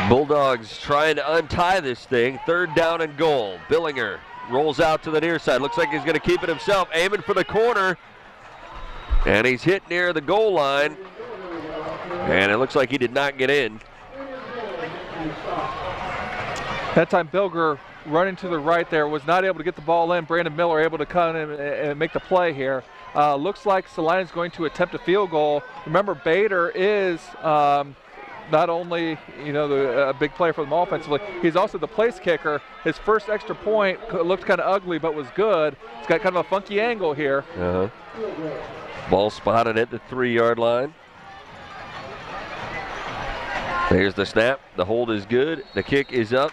Bulldogs trying to untie this thing. Third down and goal. Billinger rolls out to the near side. Looks like he's going to keep it himself. Aiming for the corner. And he's hit near the goal line. And it looks like he did not get in. That time Bilger running to the right there was not able to get the ball in. Brandon Miller able to come in and make the play here. Looks like Celina is going to attempt a field goal. Remember, Bader is not only a big player for them offensively, he's also the place kicker. His first extra point looked kind of ugly but was good. It's got kind of a funky angle here. Ball spotted at the 3-yard line. There's the snap. The hold is good. The kick is up.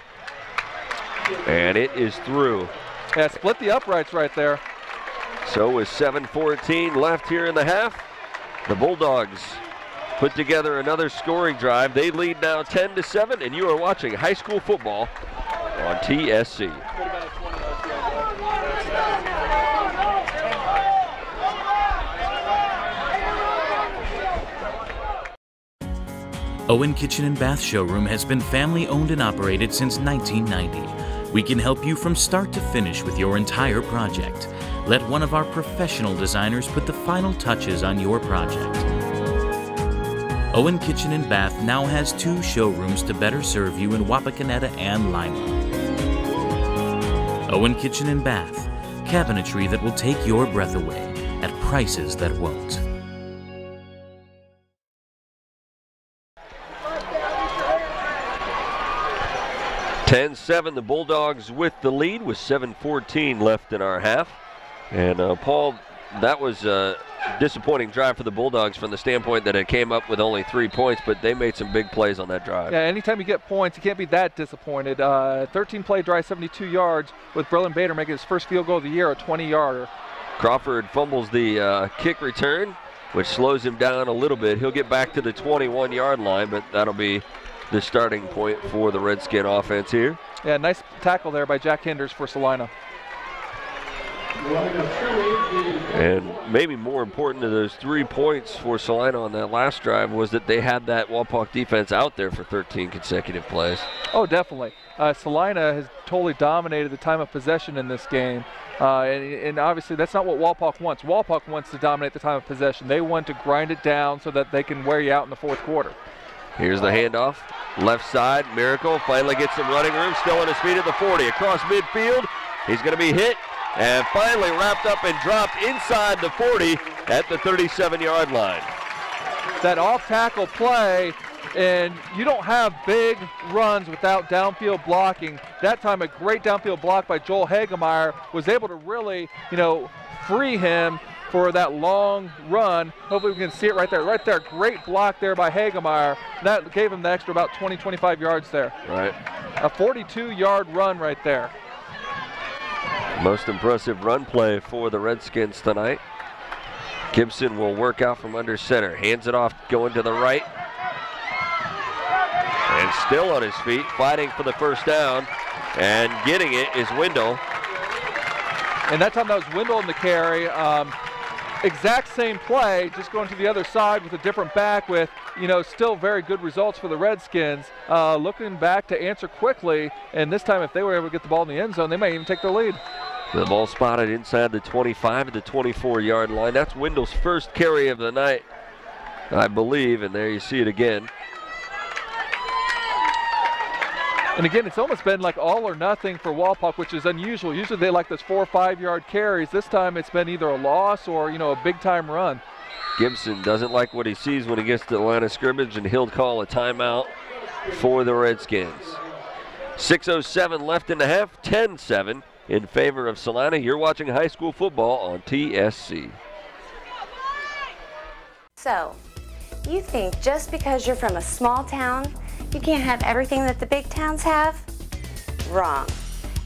And it is through. Yeah, split the uprights right there. So with 7:14 left here in the half, the Bulldogs put together another scoring drive. They lead now 10-7, and you are watching high school football on TSC. Owen Kitchen and Bath Showroom has been family owned and operated since 1990. We can help you from start to finish with your entire project. Let one of our professional designers put the final touches on your project. Owen Kitchen and Bath now has 2 showrooms to better serve you in Wapakoneta and Lima. Owen Kitchen and Bath, cabinetry that will take your breath away at prices that won't. The Bulldogs with the lead with 7:14 left in our half. And Paul, that was a disappointing drive for the Bulldogs from the standpoint that it came up with only 3 points, but they made some big plays on that drive. Yeah, anytime you get points, you can't be that disappointed. 13-play drive, 72 yards, with Berlin Bader making his first field goal of the year, a 20-yarder. Crawford fumbles the kick return, which slows him down a little bit. He'll get back to the 21-yard line, but that'll be the starting point for the Redskin offense here. Yeah, nice tackle there by Jack Hinders for Celina. And maybe more important to those 3 points for Celina on that last drive was that they had that Wapak defense out there for 13 consecutive plays. Oh, definitely. Celina has totally dominated the time of possession in this game. And obviously that's not what Wapak wants. Wapak wants to dominate the time of possession. They want to grind it down so that they can wear you out in the 4th quarter. Here's the handoff. Left side, Miracle finally gets some running room. Still on his feet at the 40. Across midfield. He's going to be hit and finally wrapped up and dropped inside the 40 at the 37-yard line. That off-tackle play, and you don't have big runs without downfield blocking. That time a great downfield block by Joel Hagemeyer was able to really, free him for that long run. Hopefully we can see it right there. Right there, great block there by Hagemeyer. That gave him the extra about 20, 25 yards there. Right. A 42-yard run right there. Most impressive run play for the Redskins tonight. Gibson will work out from under center. Hands it off, going to the right. And still on his feet, fighting for the first down. And getting it is Wendell. And that time that was Wendell in the carry. Exact same play, just going to the other side with a different back with, still very good results for the Redskins. Looking back to answer quickly, and this time if they were able to get the ball in the end zone, they might even take their lead. The ball spotted inside the 25 at the 24-yard line. That's Wendell's first carry of the night, I believe, and there you see it again. And again, it's almost been like all or nothing for Wapak, which is unusual. Usually they like those 4 or 5-yard carries. This time it's been either a loss or, a big-time run. Gibson doesn't like what he sees when he gets to the line of scrimmage, and he'll call a timeout for the Redskins. 6:07 left in the half, 10-7 in favor of Celina. You're watching high school football on TSC. So, you think just because you're from a small town, you can't have everything that the big towns have? Wrong.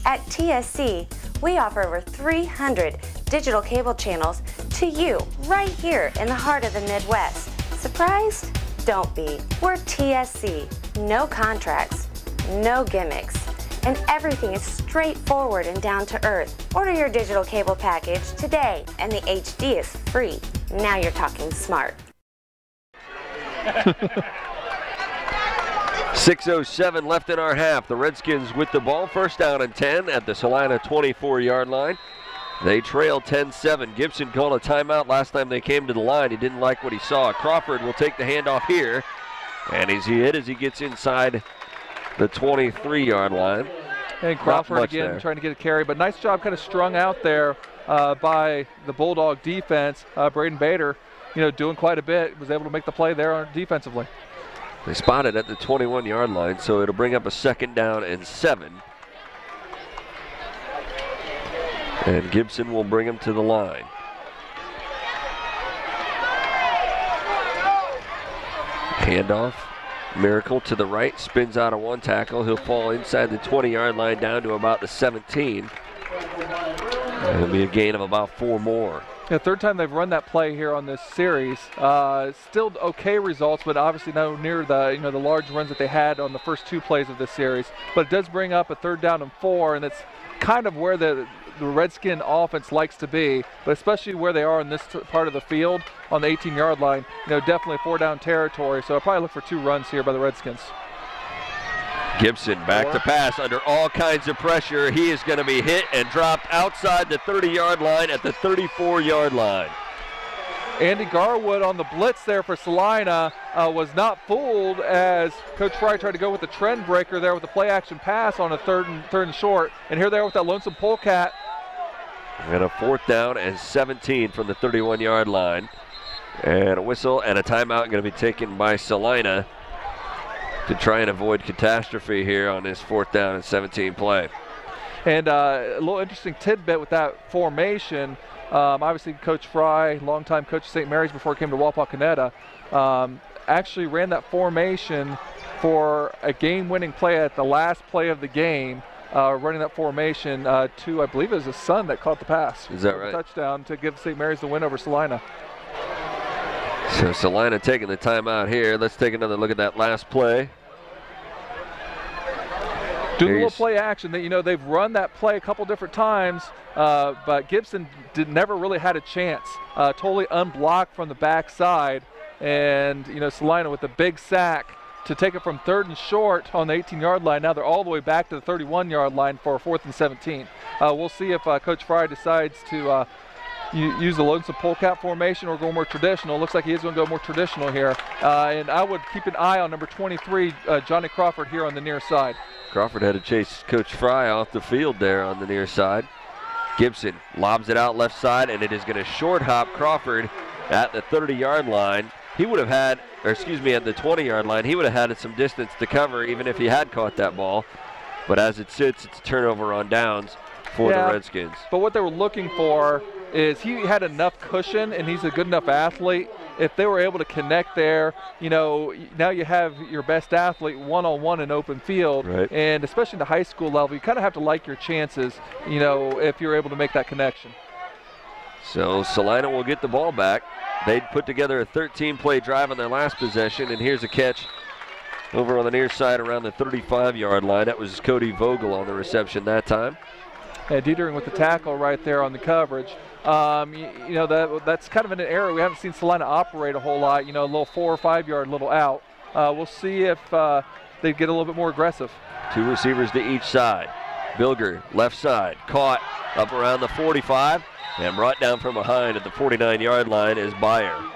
At TSC, we offer over 300 digital cable channels to you right here in the heart of the Midwest. Surprised? Don't be. We're TSC. No contracts, no gimmicks, and everything is straightforward and down to earth. Order your digital cable package today, and the HD is free. Now you're talking smart. 6:07 left in our half. The Redskins with the ball, first down and 10 at the Celina 24-yard line. They trail 10-7. Gibson called a timeout last time they came to the line. He didn't like what he saw. Crawford will take the handoff here. And he's hit as he gets inside the 23-yard line. And Crawford again trying to get a carry, but nice job kind of strung out there by the Bulldog defense. Braden Bader, doing quite a bit, was able to make the play there defensively. They spotted at the 21-yard line, so it'll bring up a 2nd down and 7. And Gibson will bring him to the line. Handoff. Miracle to the right, spins out of one tackle. He'll fall inside the 20-yard line down to about the 17. It'll be a gain of about 4 more. Yeah, 3rd time they've run that play here on this series. Still okay results, but obviously no near the the large runs that they had on the first 2 plays of this series. But it does bring up a 3rd down and 4, and it's kind of where the Redskin offense likes to be, but especially where they are in this part of the field on the 18-yard line, definitely 4-down territory. So I'll probably look for 2 runs here by the Redskins. Gibson back to pass under all kinds of pressure. He is going to be hit and dropped outside the 30-yard line at the 34-yard line. Andy Garwood on the blitz there for Celina was not fooled as Coach Fry tried to go with the trend breaker there with the play action pass on a third and short. And here they are with that lonesome polecat. And a 4th down and 17 from the 31-yard line. And a whistle and a timeout going to be taken by Celina to try and avoid catastrophe here on this 4th down and 17 play. And a little interesting tidbit with that formation. Obviously, Coach Fry, longtime coach of St. Mary's before he came to Wapakoneta, actually ran that formation for a game-winning play at the last play of the game, running that formation to, I believe it was his son that caught the pass. Is that right? Touchdown to give St. Mary's the win over Celina. So Celina taking the timeout here. Let's take another look at that last play. Doing a little play action. They've run that play a couple different times, but Gibson never really had a chance. Totally unblocked from the backside, and Celina with a big sack to take it from 3rd and short on the 18-yard line. Now they're all the way back to the 31-yard line for a 4th and 17. We'll see if Coach Fry decides to use the lonesome polecat formation or go more traditional. Looks like he is going to go more traditional here. And I would keep an eye on number 23, Johnny Crawford, here on the near side. Crawford had to chase Coach Fry off the field there on the near side. Gibson lobs it out left side, and it is going to short hop Crawford at the 30-yard line. He would have had, at the 20-yard line, he would have had some distance to cover even if he had caught that ball. But as it sits, it's a turnover on downs for the Redskins. But what they were looking for is he had enough cushion, and he's a good enough athlete. If they were able to connect there, now you have your best athlete one-on-one in open field. Right. And especially at the high school level, you kind of have to like your chances, if you're able to make that connection. So Celina will get the ball back. They'd put together a 13-play drive on their last possession, and here's a catch over on the near side around the 35-yard line. That was Cody Vogel on the reception that time. And Dietering with the tackle right there on the coverage. That's kind of an area we haven't seen Celina operate a whole lot. A little 4 or 5 yard little out. We'll see if they get a little bit more aggressive. 2 receivers to each side. Bilger left side, caught up around the 45 and brought down from behind at the 49-yard line is Byer.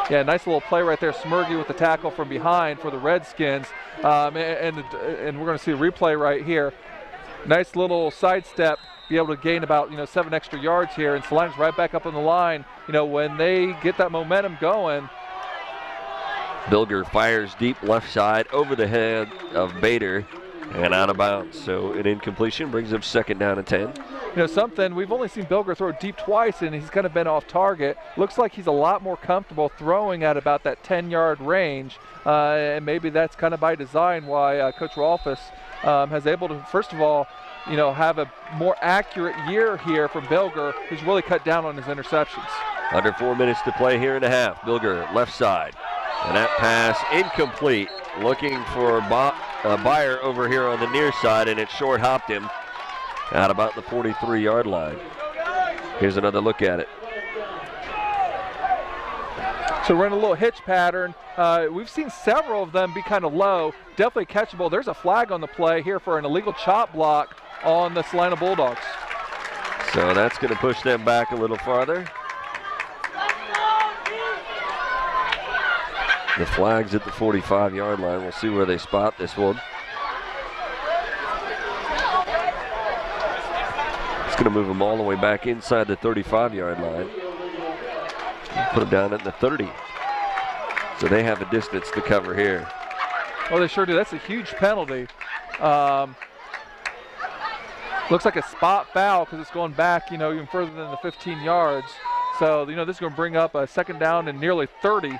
Yeah, nice little play right there. Smirgy with the tackle from behind for the Redskins. And we're going to see a replay right here. Nice little sidestep, be able to gain about 7 extra yards here, and Celina's right back up on the line. When they get that momentum going. Bilger fires deep left side over the head of Bader and out of bounds. So an incompletion brings up 2nd down and 10. Something we've only seen Bilger throw deep twice, and he's kind of been off target. Looks like he's a lot more comfortable throwing at about that 10-yard range, and maybe that's kind of by design why Coach Rolfus has able to, first of all, have a more accurate year here from Bilger, who's really cut down on his interceptions. Under 4 minutes to play here in a half. Bilger left side, and that pass incomplete. Looking for Byer over here on the near side, and it short hopped him out about the 43-yard line. Here's another look at it. So we're in a little hitch pattern. We've seen several of them be kind of low, definitely catchable. There's a flag on the play here for an illegal chop block on the Celina Bulldogs. So that's going to push them back a little farther. The flag's at the 45-yard line. We'll see where they spot this one. It's going to move them all the way back inside the 35-yard line. Put them down at the 30. So they have a distance to cover here. Well, they sure do. That's a huge penalty. Looks like a spot foul because it's going back, even further than the 15 yards. So, this is going to bring up a second down and nearly 30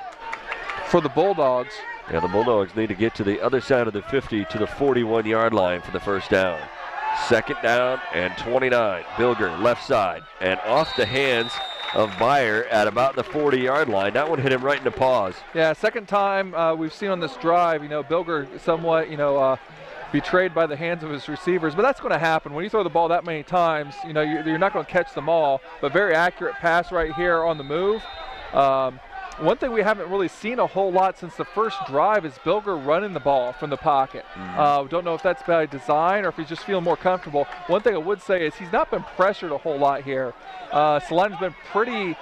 for the Bulldogs. Yeah, the Bulldogs need to get to the other side of the 50 to the 41-yard line for the first down. Second down and 29. Bilger left side and off the hands of Beyer at about the 40-yard line. That one hit him right in the paws. Yeah, second time we've seen on this drive, Bilger somewhat, betrayed by the hands of his receivers, but that's going to happen. When you throw the ball that many times, you're not going to catch them all, but very accurate pass right here on the move. One thing we haven't really seen a whole lot since the first drive is Bilger running the ball from the pocket. Don't know if that's by design or if he's just feeling more comfortable. One thing I would say is he's not been pressured a whole lot here. Celina's been pretty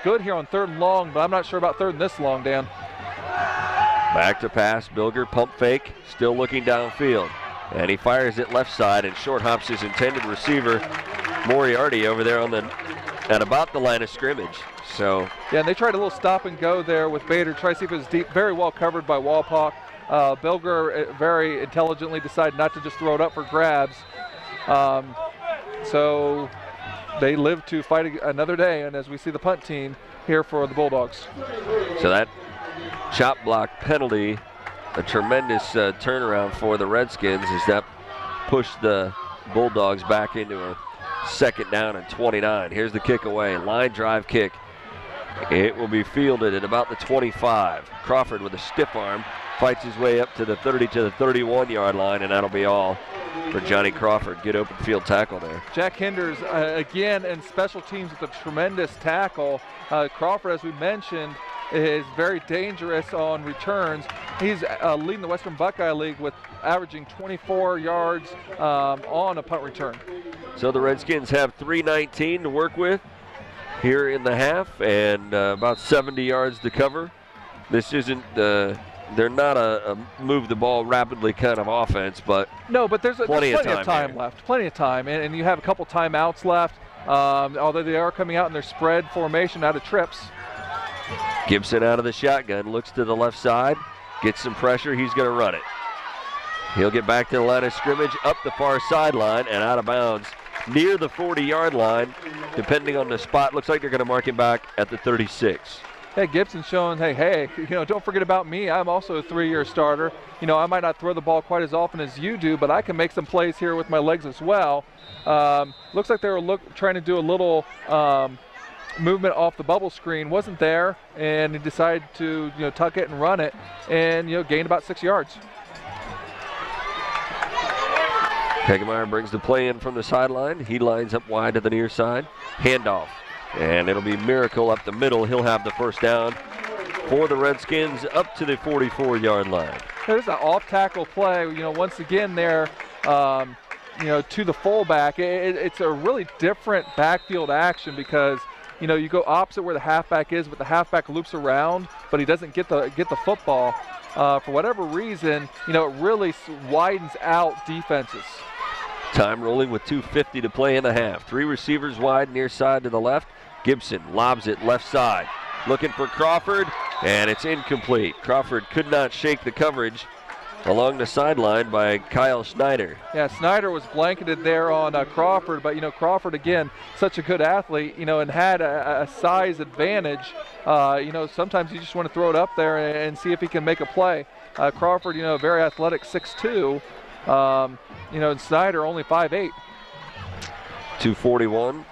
good here on 3rd and long, but I'm not sure about 3rd and this long, Dan. Back to pass, Bilger, pump fake, still looking downfield. And he fires it left side and short hops his intended receiver, Moriarty, over there at about the line of scrimmage. So yeah, and they tried a little stop and go there with Bader, try to see if it was deep, very well covered by Wapak. Bilger very intelligently decided not to just throw it up for grabs. So they live to fight another day, and as we see the punt team here for the Bulldogs. So that chop block penalty, a tremendous turnaround for the Redskins as that pushed the Bulldogs back into a second down and 29. Here's the kick away, line drive kick. It will be fielded at about the 25. Crawford with a stiff arm fights his way up to the 30 to the 31-yard line, and that'll be all for Johnny Crawford. Good open field tackle there. Jack Hinders again in special teams with a tremendous tackle. Crawford, as we mentioned, is very dangerous on returns. He's leading the Western Buckeye League with averaging 24 yards on a punt return. So the Redskins have 3:19 to work with here in the half and about 70 yards to cover. This isn't, they're not a move the ball rapidly kind of offense, but no, but there's plenty of time here. left, plenty of time, and you have a couple timeouts left, although they are coming out in their spread formation out of trips. Gibson out of the shotgun, looks to the left side, gets some pressure, he's going to run it. He'll get back to the line of scrimmage, up the far sideline, and out of bounds near the 40-yard line, depending on the spot. Looks like they're going to mark him back at the 36. Hey, Gibson's showing, hey, don't forget about me. I'm also a 3-year starter. I might not throw the ball quite as often as you do, but I can make some plays here with my legs as well. Looks like they were trying to do a little movement off the bubble screen, wasn't there, and he decided to tuck it and run it, and gained about 6 yards. Hegemeyer brings the play in from the sideline. He lines up wide to the near side. Handoff, and it'll be Miracle up the middle. He'll have the first down for the Redskins up to the 44-yard line. There's an off-tackle play. Once again there, to the fullback. It's a really different backfield action because you go opposite where the halfback is, but the halfback loops around, but he doesn't get the football. For whatever reason, it really widens out defenses. Time rolling with 2:50 to play in the half. 3 receivers wide, near side to the left. Gibson lobs it left side. Looking for Crawford, and it's incomplete. Crawford could not shake the coverage along the sideline by Kyle Snyder. Yeah, Snyder was blanketed there on Crawford, but Crawford, again, such a good athlete, and had a size advantage. Sometimes you just want to throw it up there and see if he can make a play. Crawford, very athletic, 6'2", and Snyder only 5'8". 2:41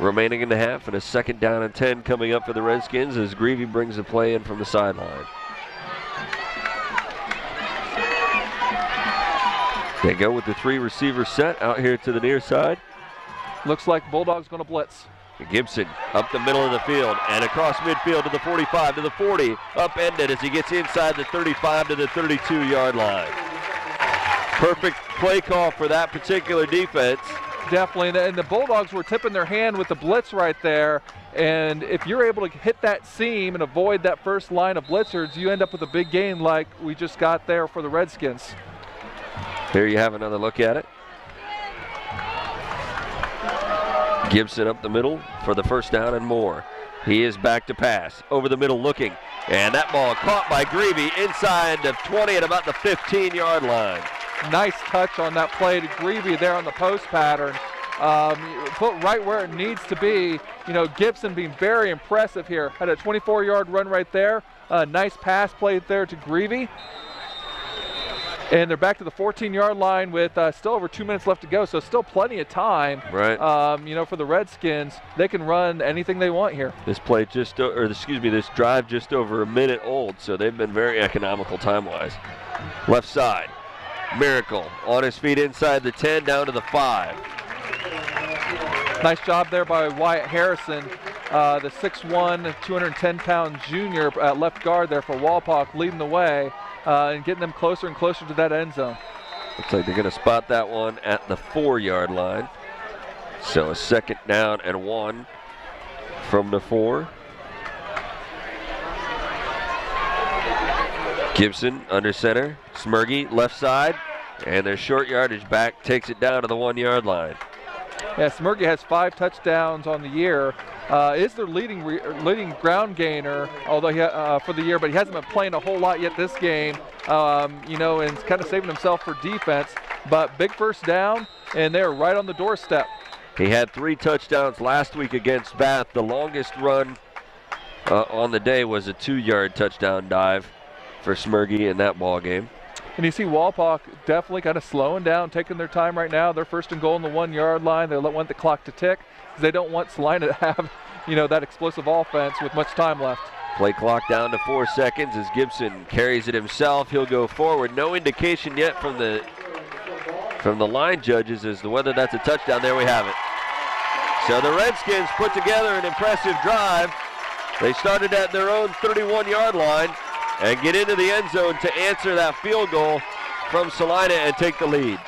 remaining in the half, and a second down and 10 coming up for the Redskins as Greavy brings the play in from the sideline. They go with the 3 receiver set out here to the near side. Looks like Bulldogs going to blitz. Gibson up the middle of the field and across midfield to the 45 to the 40, upended as he gets inside the 35 to the 32-yard line. perfect play call for that particular defense. Definitely, and the Bulldogs were tipping their hand with the blitz right there. And if you're able to hit that seam and avoid that first line of blitzers, you end up with a big gain like we just got there for the Redskins. Here you have another look at it. Gibson up the middle for the first down and more. He is back to pass. Over the middle looking. And that ball caught by Greavy inside the 20 at about the 15-yard line. Nice touch on that play to Greavy there on the post pattern. Put right where it needs to be. You know, Gibson being very impressive here. Had a 24-yard run right there. Nice pass played there to Greavy. And they're back to the 14-yard line with still over 2 minutes left to go, so still plenty of time. Right. You know, for the Redskins, they can run anything they want here. This play this drive just over a minute old, so they've been very economical time-wise. Left side, Miracle on his feet inside the 10, down to the 5. Nice job there by Wyatt Harrison, the 6'1", 210-pound junior at left guard there for Wapak, leading the way. And getting them closer and closer to that end zone. Looks like they're going to spot that one at the 4-yard line. So a 2nd down and 1 from the 4. Gibson under center. Smurgy left side. And their short yardage back takes it down to the 1-yard line. Yeah, Smurgy has 5 touchdowns on the year. Is their leading ground gainer, although for the year, but he hasn't been playing a whole lot yet this game. You know, and kind of saving himself for defense. But big first down, and they're right on the doorstep. He had 3 touchdowns last week against Bath. The longest run on the day was a 2-yard touchdown dive for Smurgy in that ball game. And you see Wapak definitely kind of slowing down, taking their time right now. They're first and goal on the 1-yard line. They want the clock to tick. They don't want Celina to have, you know, that explosive offense with much time left. Play clock down to 4 seconds as Gibson carries it himself. He'll go forward. No indication yet from the line judges as to whether that's a touchdown. There we have it. So the Redskins put together an impressive drive. They started at their own 31-yard line and get into the end zone to answer that field goal from Celina and take the lead.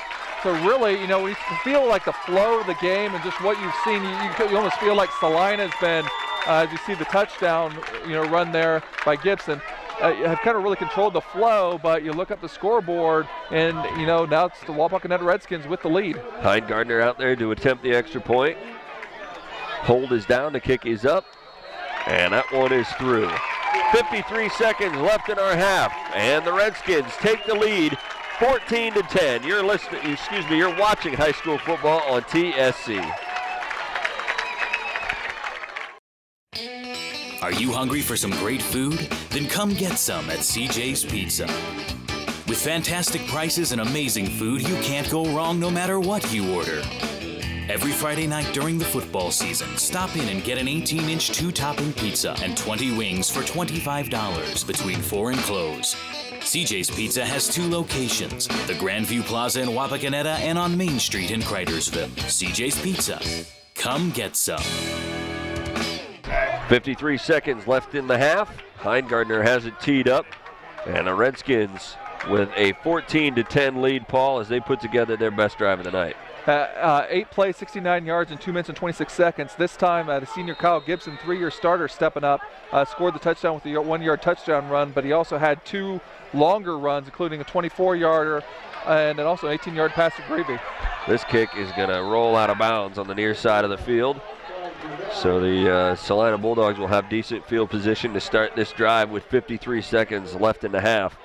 So really, you know, when you feel like the flow of the game and just what you've seen, you almost feel like Celina's been, as you see the touchdown, you know, run there by Gibson, have kind of really controlled the flow, but you look at the scoreboard and, you know, now it's the Wapakoneta Redskins with the lead. Heingardner out there to attempt the extra point. Hold is down, the kick is up, and that one is through. 53 seconds left in our half, and the Redskins take the lead 14-10. You're watching high school football on TSC. Are you hungry for some great food? Then come get some at CJ's Pizza. With fantastic prices and amazing food, you can't go wrong no matter what you order. Every Friday night during the football season, stop in and get an 18-inch 2-topping pizza and 20 wings for $25 between 4 and close. CJ's Pizza has 2 locations, the Grandview Plaza in Wapakoneta and on Main Street in Cridersville. CJ's Pizza. Come get some. 53 seconds left in the half. Heingardner has it teed up, and the Redskins with a 14-10 lead, Paul, as they put together their best drive of the night. 8 plays, 69 yards in 2 minutes and 26 seconds. This time, the senior Kyle Gibson, 3-year starter, stepping up, scored the touchdown with a 1-yard touchdown run, but he also had 2 longer runs, including a 24-yarder and then also an 18-yard pass to Greavy. This kick is going to roll out of bounds on the near side of the field. So the Celina Bulldogs will have decent field position to start this drive with 53 seconds left in the half.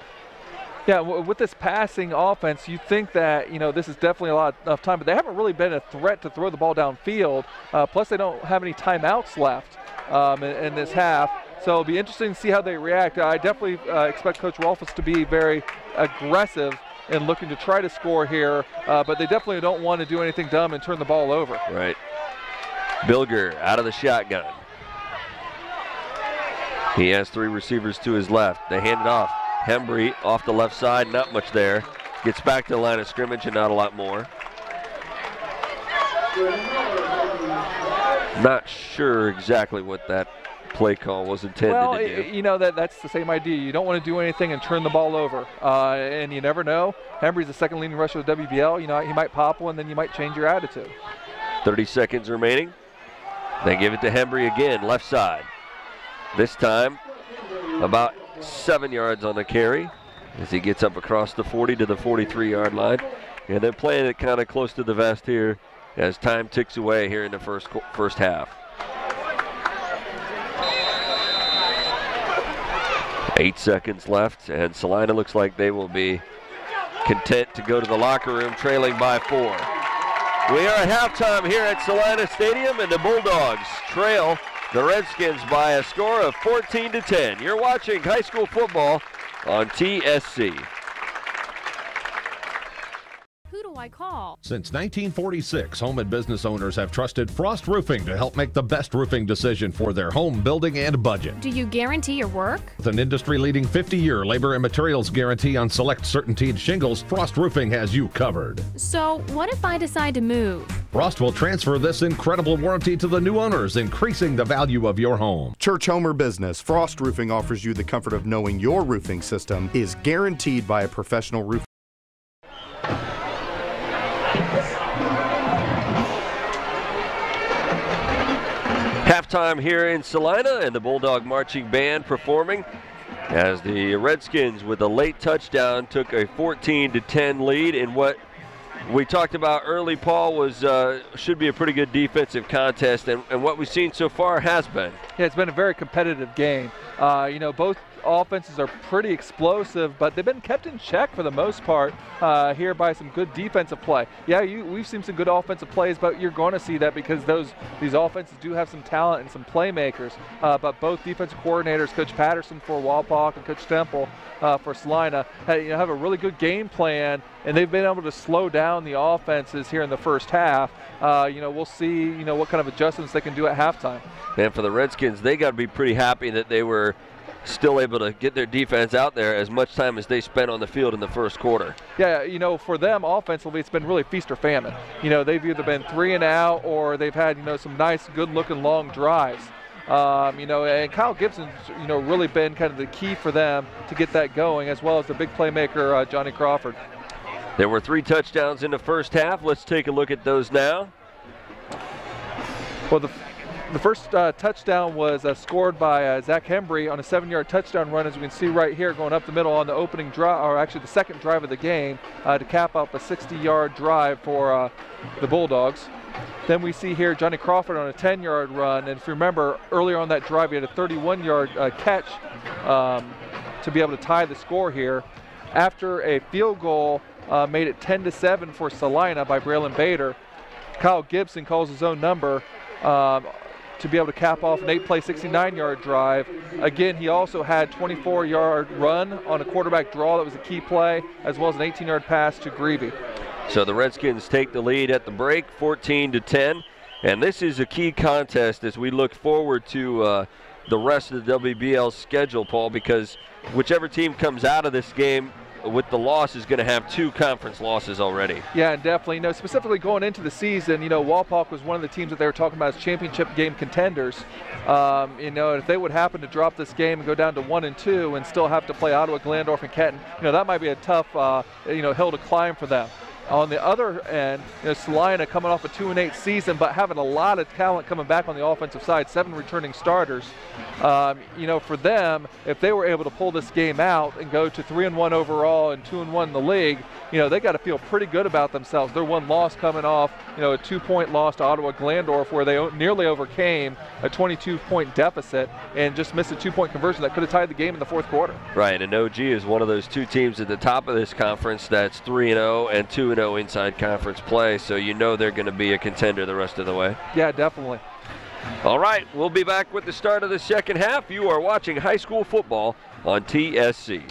Yeah, with this passing offense, you think that, you know, this is definitely a lot of time, but they haven't really been a threat to throw the ball downfield. Plus, they don't have any timeouts left in this half. So it'll be interesting to see how they react. I definitely expect Coach Rolfes to be very aggressive in looking to try to score here, but they definitely don't want to do anything dumb and turn the ball over. Right. Bilger out of the shotgun. He has 3 receivers to his left. They hand it off. Hembry off the left side, not much there. Gets back to the line of scrimmage and not a lot more. Not sure exactly what that play call was intended to do. You know, that's the same idea. You don't want to do anything and turn the ball over. And you never know. Hembry's the second leading rusher of the WBL. You know, he might pop one, then you might change your attitude. 30 seconds remaining. They give it to Hembry again, left side. This time, about 7 yards on the carry as he gets up across the 40 to the 43-yard line. And they're playing it kind of close to the vest here as time ticks away here in the first half. 8 seconds left, and Celina looks like they will be content to go to the locker room trailing by 4. We are at halftime here at Celina Stadium, and the Bulldogs trail the Redskins by a score of 14-10. You're watching high school football on TSC. Who do I call? Since 1946, home and business owners have trusted Frost Roofing to help make the best roofing decision for their home building and budget. Do you guarantee your work? With an industry-leading 50-year labor and materials guarantee on select CertainTeed shingles, Frost Roofing has you covered. So, what if I decide to move? Frost will transfer this incredible warranty to the new owners, increasing the value of your home. Church, home, or business, Frost Roofing offers you the comfort of knowing your roofing system is guaranteed by a professional roofer. Halftime here in Celina, and the Bulldog Marching Band performing as the Redskins, with a late touchdown, took a 14-10 lead in what we talked about early, Paul, was should be a pretty good defensive contest, and what we've seen so far has been. Yeah, it's been a very competitive game. You know, both offenses are pretty explosive, but they've been kept in check for the most part here by some good defensive play. Yeah, we've seen some good offensive plays, but you're going to see that because these offenses do have some talent and some playmakers. But both defensive coordinators, Coach Patterson for Wapak and Coach Temple for Celina, have a really good game plan, and they've been able to slow down the offenses here in the first half. We'll see what kind of adjustments they can do at halftime. And for the Redskins, they got to be pretty happy that they were still able to get their defense out there as much time as they spent on the field in the first quarter. Yeah, for them offensively, it's been really feast or famine. They've either been 3 and out, or they've had some nice, good-looking long drives. And Kyle Gibson's really been kind of the key for them to get that going, as well as the big playmaker Johnny Crawford. There were 3 touchdowns in the first half. Let's take a look at those now. Well, the first touchdown was scored by Zach Hembry on a 7-yard touchdown run, as we can see right here, going up the middle on the opening drive, or actually the second drive of the game, to cap up a 60-yard drive for the Bulldogs. Then we see here Johnny Crawford on a 10-yard run, and if you remember earlier on that drive, he had a 31-yard catch to be able to tie the score here. After a field goal made it 10-7 for Celina by Braylon Bader, Kyle Gibson calls his own number to be able to cap off an 8-play, 69-yard drive. Again, he also had 24-yard run on a quarterback draw. That was a key play, as well as an 18-yard pass to Greavy. So the Redskins take the lead at the break, 14-10. And this is a key contest as we look forward to the rest of the WBL schedule, Paul, because whichever team comes out of this game with the loss is going to have 2 conference losses already. Yeah, and definitely. Specifically going into the season, Wapak was one of the teams that they were talking about as championship game contenders. If they would happen to drop this game and go down to 1-2 and still have to play Ottawa, Glandorf, and Kenton, that might be a tough, hill to climb for them. On the other end, Celina coming off a 2-8 season, but having a lot of talent coming back on the offensive side, 7 returning starters. For them, if they were able to pull this game out and go to 3-1 overall and 2-1 in the league, they got to feel pretty good about themselves. Their one loss coming off, a 2-point loss to Ottawa Glandorf, where they nearly overcame a 22-point deficit and just missed a 2-point conversion that could have tied the game in the fourth quarter. Right, and OG is one of those 2 teams at the top of this conference that's 3-0 and 2-0 inside conference play, so they're going to be a contender the rest of the way. Yeah, definitely. All right, we'll be back with the start of the second half. You are watching high school football on TSC.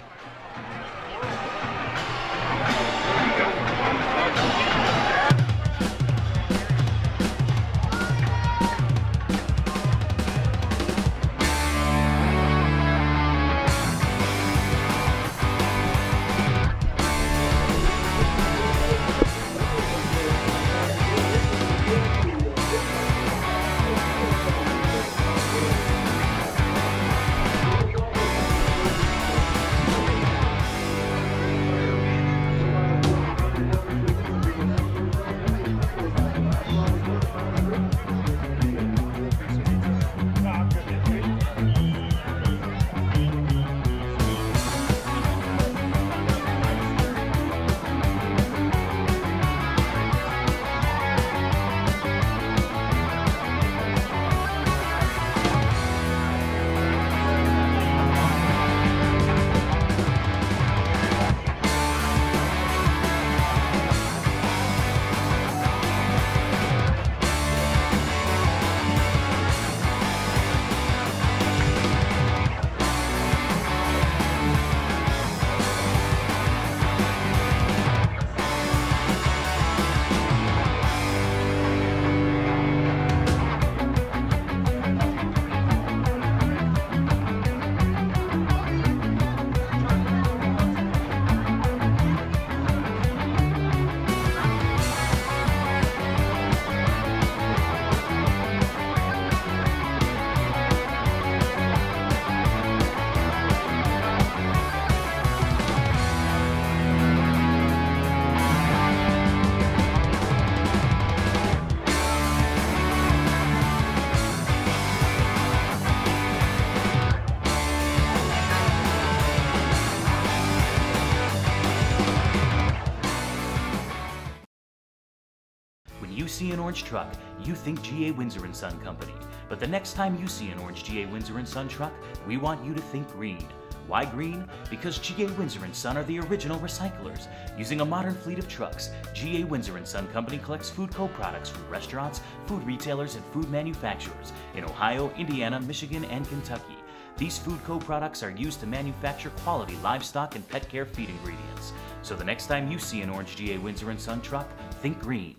see an orange truck, you think GA Windsor and Son Company. But the next time you see an orange GA Windsor and Son truck, we want you to think green. Why green? Because GA Windsor and Son are the original recyclers. Using a modern fleet of trucks, GA Windsor and Son Company collects food co-products from restaurants, food retailers, and food manufacturers in Ohio, Indiana, Michigan, and Kentucky. These food co-products are used to manufacture quality livestock and pet care feed ingredients. So the next time you see an orange GA Windsor and Son truck, think green.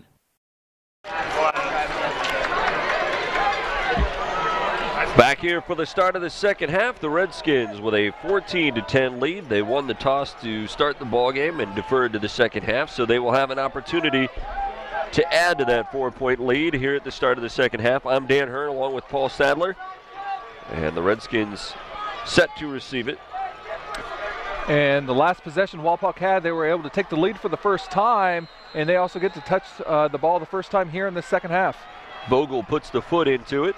Back here for the start of the second half, the Redskins with a 14-10 lead. They won the toss to start the ball game and deferred to the second half, so they will have an opportunity to add to that 4-point lead here at the start of the second half. I'm Dan Hirn along with Paul Sadler, and the Redskins set to receive it. And the last possession Wapak had, they were able to take the lead for the first time, and they also get to touch the ball the first time here in the second half. Vogel puts the foot into it.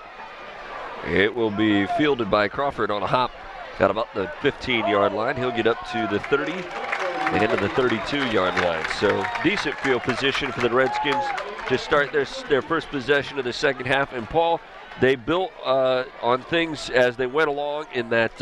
It will be fielded by Crawford on a hop at about the 15-yard line. He'll get up to the 30 and into the 32-yard line. So decent field position for the Redskins to start their first possession of the second half. And Paul, they built on things as they went along in that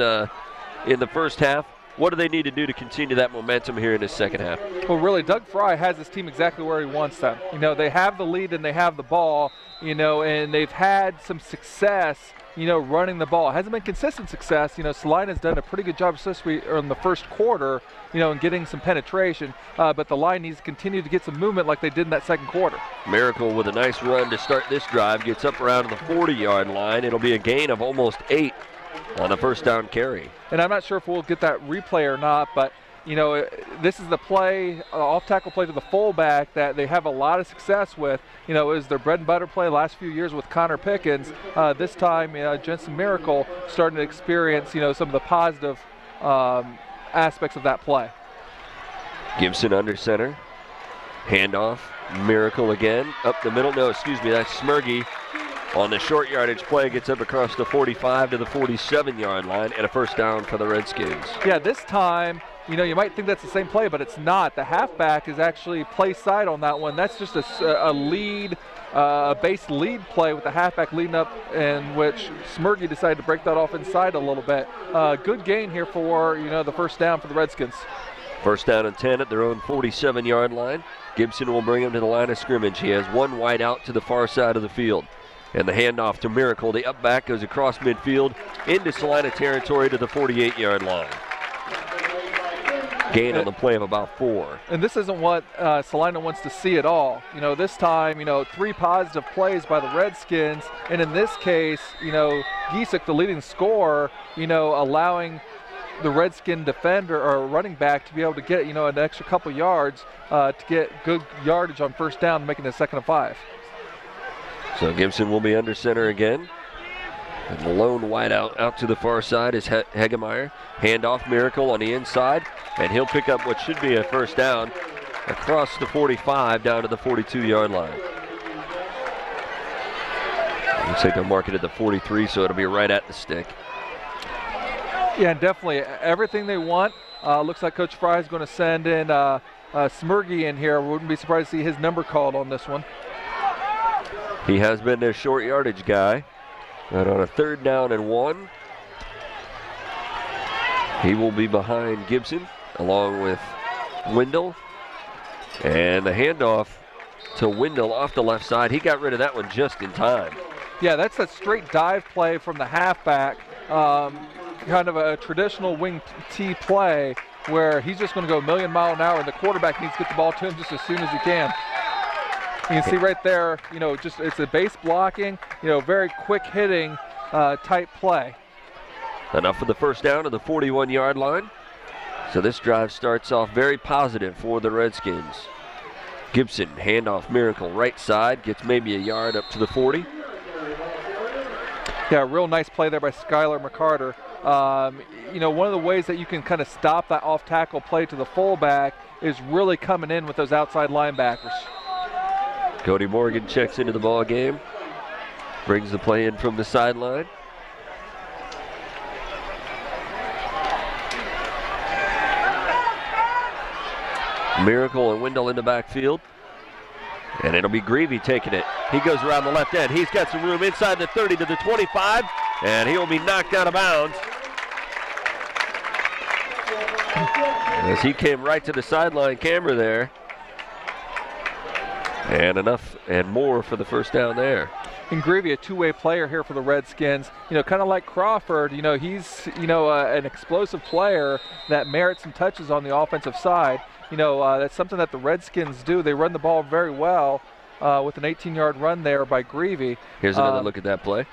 in the first half. What do they need to do to continue that momentum here in the second half? Well, really, Doug Fry has his team exactly where he wants them. You know, they have the lead and they have the ball, you know, and they've had some success, you know, running the ball. It hasn't been consistent success. You know, Celina's done a pretty good job in the first quarter, you know, and getting some penetration, but the line needs to continue to get some movement like they did in that second quarter. Miracle with a nice run to start this drive, gets up around the 40-yard line. It'll be a gain of almost 8 on a first down carry. And I'm not sure if we'll get that replay or not, but you know, this is the play, off-tackle play to the fullback that they have a lot of success with. You know, it was their bread and butter play last few years with Connor Pickens. This time, Jensen Miracle starting to experience, you know, some of the positive aspects of that play. Gibson under center. Handoff. Miracle again. Up the middle. No, excuse me, that's Smirgy. On the short yardage play, gets up across the 45 to the 47-yard line, and a first down for the Redskins. Yeah, this time, you know, you might think that's the same play, but it's not. The halfback is actually play side on that one. That's just a lead, base lead play with the halfback leading up, in which Smirgy decided to break that off inside a little bit. Good gain here for, you know, the first down for the Redskins. First down and 10 at their own 47-yard line. Gibson will bring him to the line of scrimmage. He has one wide out to the far side of the field. And the handoff to Miracle. The up back goes across midfield into Celina territory to the 48-yard line. Gain on the play of about 4. And this isn't what Celina wants to see at all. You know, this time, you know, 3 positive plays by the Redskins. And in this case, you know, Giesek, the leading scorer, you know, allowing the Redskin defender or running back to be able to get, you know, an extra couple yards to get good yardage on first down, making it 2nd and 5. So Gibson will be under center again. And the lone wide out to the far side is Hegemeyer. Handoff Miracle on the inside, and he'll pick up what should be a first down across the 45 down to the 42-yard line. Looks like they're marking at the 43, so it'll be right at the stick. Yeah, definitely everything they want. Looks like Coach Fry is going to send in Smirgy in here. Wouldn't be surprised to see his number called on this one. He has been their short yardage guy. And on a 3rd down and 1, he will be behind Gibson along with Wendell. And the handoff to Wendell off the left side. He got rid of that one just in time. Yeah, that's a straight dive play from the halfback. Kind of a traditional wing T play where he's just going to go a million mile an hour, and the quarterback needs to get the ball to him just as soon as he can. You can see right there, you know, just it's a base blocking, you know, very quick hitting type play. Enough for the first down to the 41-yard line. So this drive starts off very positive for the Redskins. Gibson, handoff Miracle, right side, gets maybe a yard up to the 40. Yeah, real nice play there by Skylar McCarter. You know, one of the ways that you can kind of stop that off-tackle play to the fullback is really coming in with those outside linebackers. Cody Morgan checks into the ball game, brings the play in from the sideline. Miracle and Wendell in the backfield. And it'll be Greavy taking it. He goes around the left end. He's got some room inside the 30 to the 25, and he'll be knocked out of bounds. As he came right to the sideline camera there. And enough and more for the first down there. And Greavy, a two-way player here for the Redskins. You know, kind of like Crawford, you know, he's, you know, an explosive player that merits some touches on the offensive side. You know, that's something that the Redskins do. They run the ball very well with an 18-yard run there by Greavy. Here's another look at that play.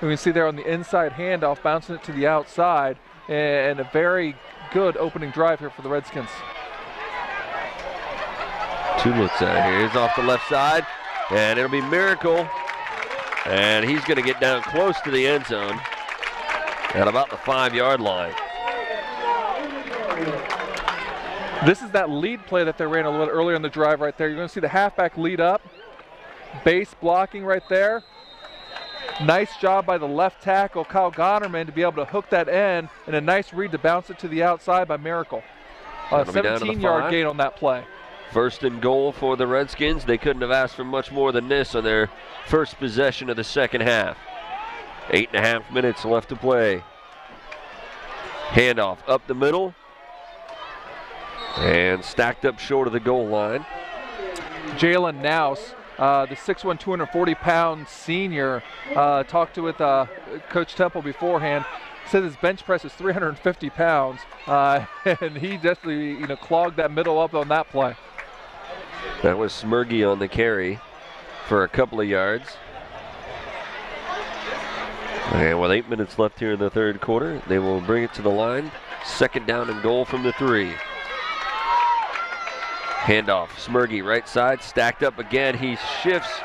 We can see there on the inside handoff, bouncing it to the outside, and a very good opening drive here for the Redskins. Two looks at it here. He's off the left side, and it'll be Miracle. And he's going to get down close to the end zone at about the 5-yard line. This is that lead play that they ran a little bit earlier in the drive right there. You're going to see the halfback lead up, base blocking right there. Nice job by the left tackle, Kyle Gonerman, to be able to hook that end, and a nice read to bounce it to the outside by Miracle. A 17-yard gain on that play. First and goal for the Redskins. They couldn't have asked for much more than this on their first possession of the second half. 8.5 minutes left to play. Handoff up the middle. And stacked up short of the goal line. Jalen Nouse, the 6'1", 240-pound senior, talked to with Coach Temple beforehand. Said his bench press is 350 pounds, and he definitely, you know, clogged that middle up on that play. That was Smirgy on the carry for a couple of yards. And with 8 minutes left here in the third quarter, they will bring it to the line. Second down and goal from the 3. Handoff, Smirgy right side, stacked up again. He shifts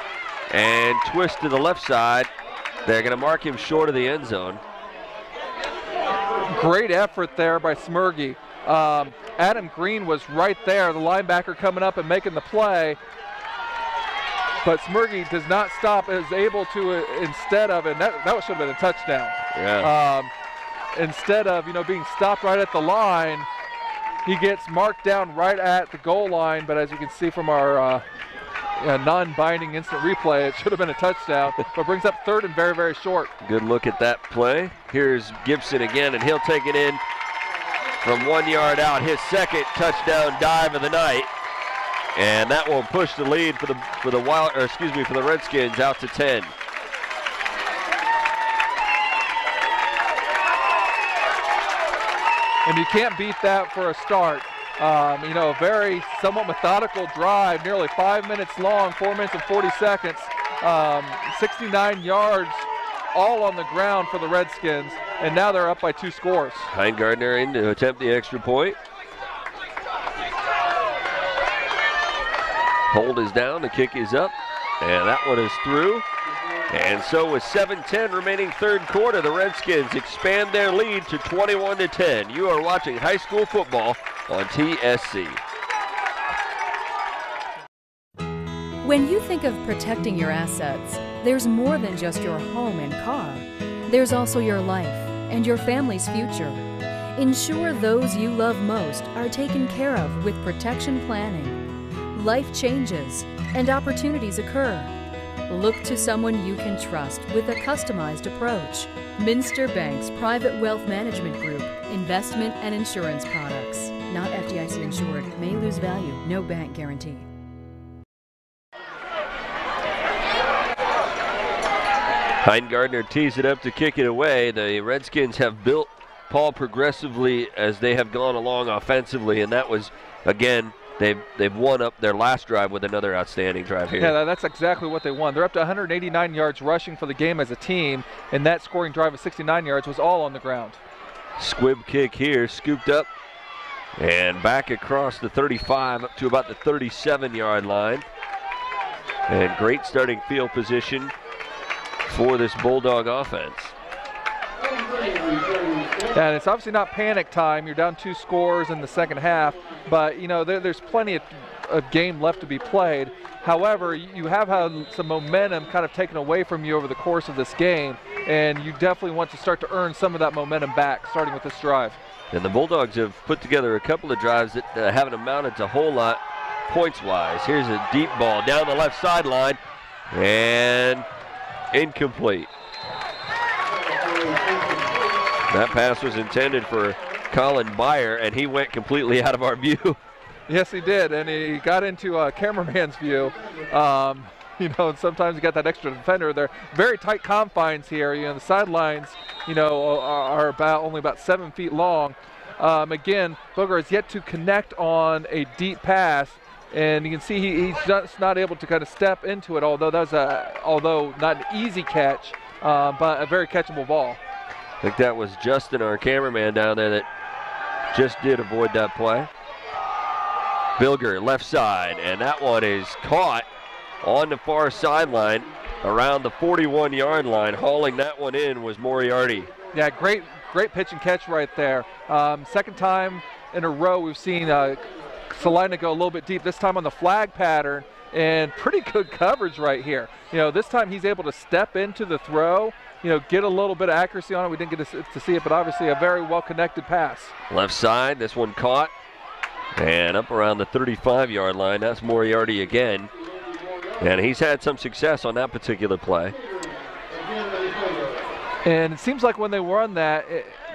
and twists to the left side. They're going to mark him short of the end zone. Great effort there by Smirgy. Adam Green was right there, the linebacker coming up and making the play. But Smirgy does not stop, is able to, instead of, and that should have been a touchdown. Yeah. Instead of, you know, being stopped right at the line, he gets marked down right at the goal line. But as you can see from our non-binding instant replay, it should have been a touchdown, but brings up third and very, very short. Good look at that play. Here's Gibson again, and he'll take it in from 1 yard out. His second touchdown dive of the night, and that will push the lead for the Redskins out to 10. And you can't beat that for a start. You know, a very somewhat methodical drive, nearly 5 minutes long, 4 minutes and 40 seconds, 69 yards, all on the ground for the Redskins, and now they're up by 2 scores. Heingardner in to attempt the extra point. Hold is down, the kick is up, and that one is through. And so with 7:10 remaining third quarter, the Redskins expand their lead to 21-10. You are watching high school football on TSC. When you think of protecting your assets, there's more than just your home and car. There's also your life and your family's future. Ensure those you love most are taken care of with protection planning. Life changes and opportunities occur. Look to someone you can trust with a customized approach. Minster Bank's Private Wealth Management Group, investment and insurance products. Not FDIC insured, may lose value, no bank guarantee. Heingardner tees it up to kick it away. The Redskins have built Paul progressively as they have gone along offensively, and that was, again, they've won up their last drive with another outstanding drive here. Yeah, that's exactly what they won. They're up to 189 yards rushing for the game as a team, and that scoring drive of 69 yards was all on the ground. Squib kick here, scooped up and back across the 35 up to about the 37-yard line. And great starting field position for this Bulldog offense. And it's obviously not panic time. You're down 2 scores in the second half, but you know there's plenty of game left to be played. However, you have had some momentum kind of taken away from you over the course of this game, and you definitely want to start to earn some of that momentum back, starting with this drive. And the Bulldogs have put together a couple of drives that haven't amounted to a whole lot points-wise. Here's a deep ball down the left sideline, and incomplete. That pass was intended for Colin Byer, and he went completely out of our view. Yes, he did, and he got into a cameraman's view. You know, and sometimes you got that extra defender. They're very tight confines here. You know, the sidelines, you know, are only about 7 feet long. Again, Bilger has yet to connect on a deep pass, and you can see he's just not able to kind of step into it. Although that was although not an easy catch, but a very catchable ball. I think that was Justin, our cameraman down there, that just did avoid that play. Bilger left side, and that one is caught on the far sideline around the 41-yard line. Hauling that one in was Moriarty. Yeah, great pitch and catch right there. Second time in a row we've seen Celina go a little bit deep, this time on the flag pattern, and pretty good coverage right here. You know, this time he's able to step into the throw, you know, get a little bit of accuracy on it. We didn't get to see it, but obviously a very well-connected pass. Left side, this one caught, and up around the 35-yard line. That's Moriarty again. And he's had some success on that particular play. And it seems like when they run that,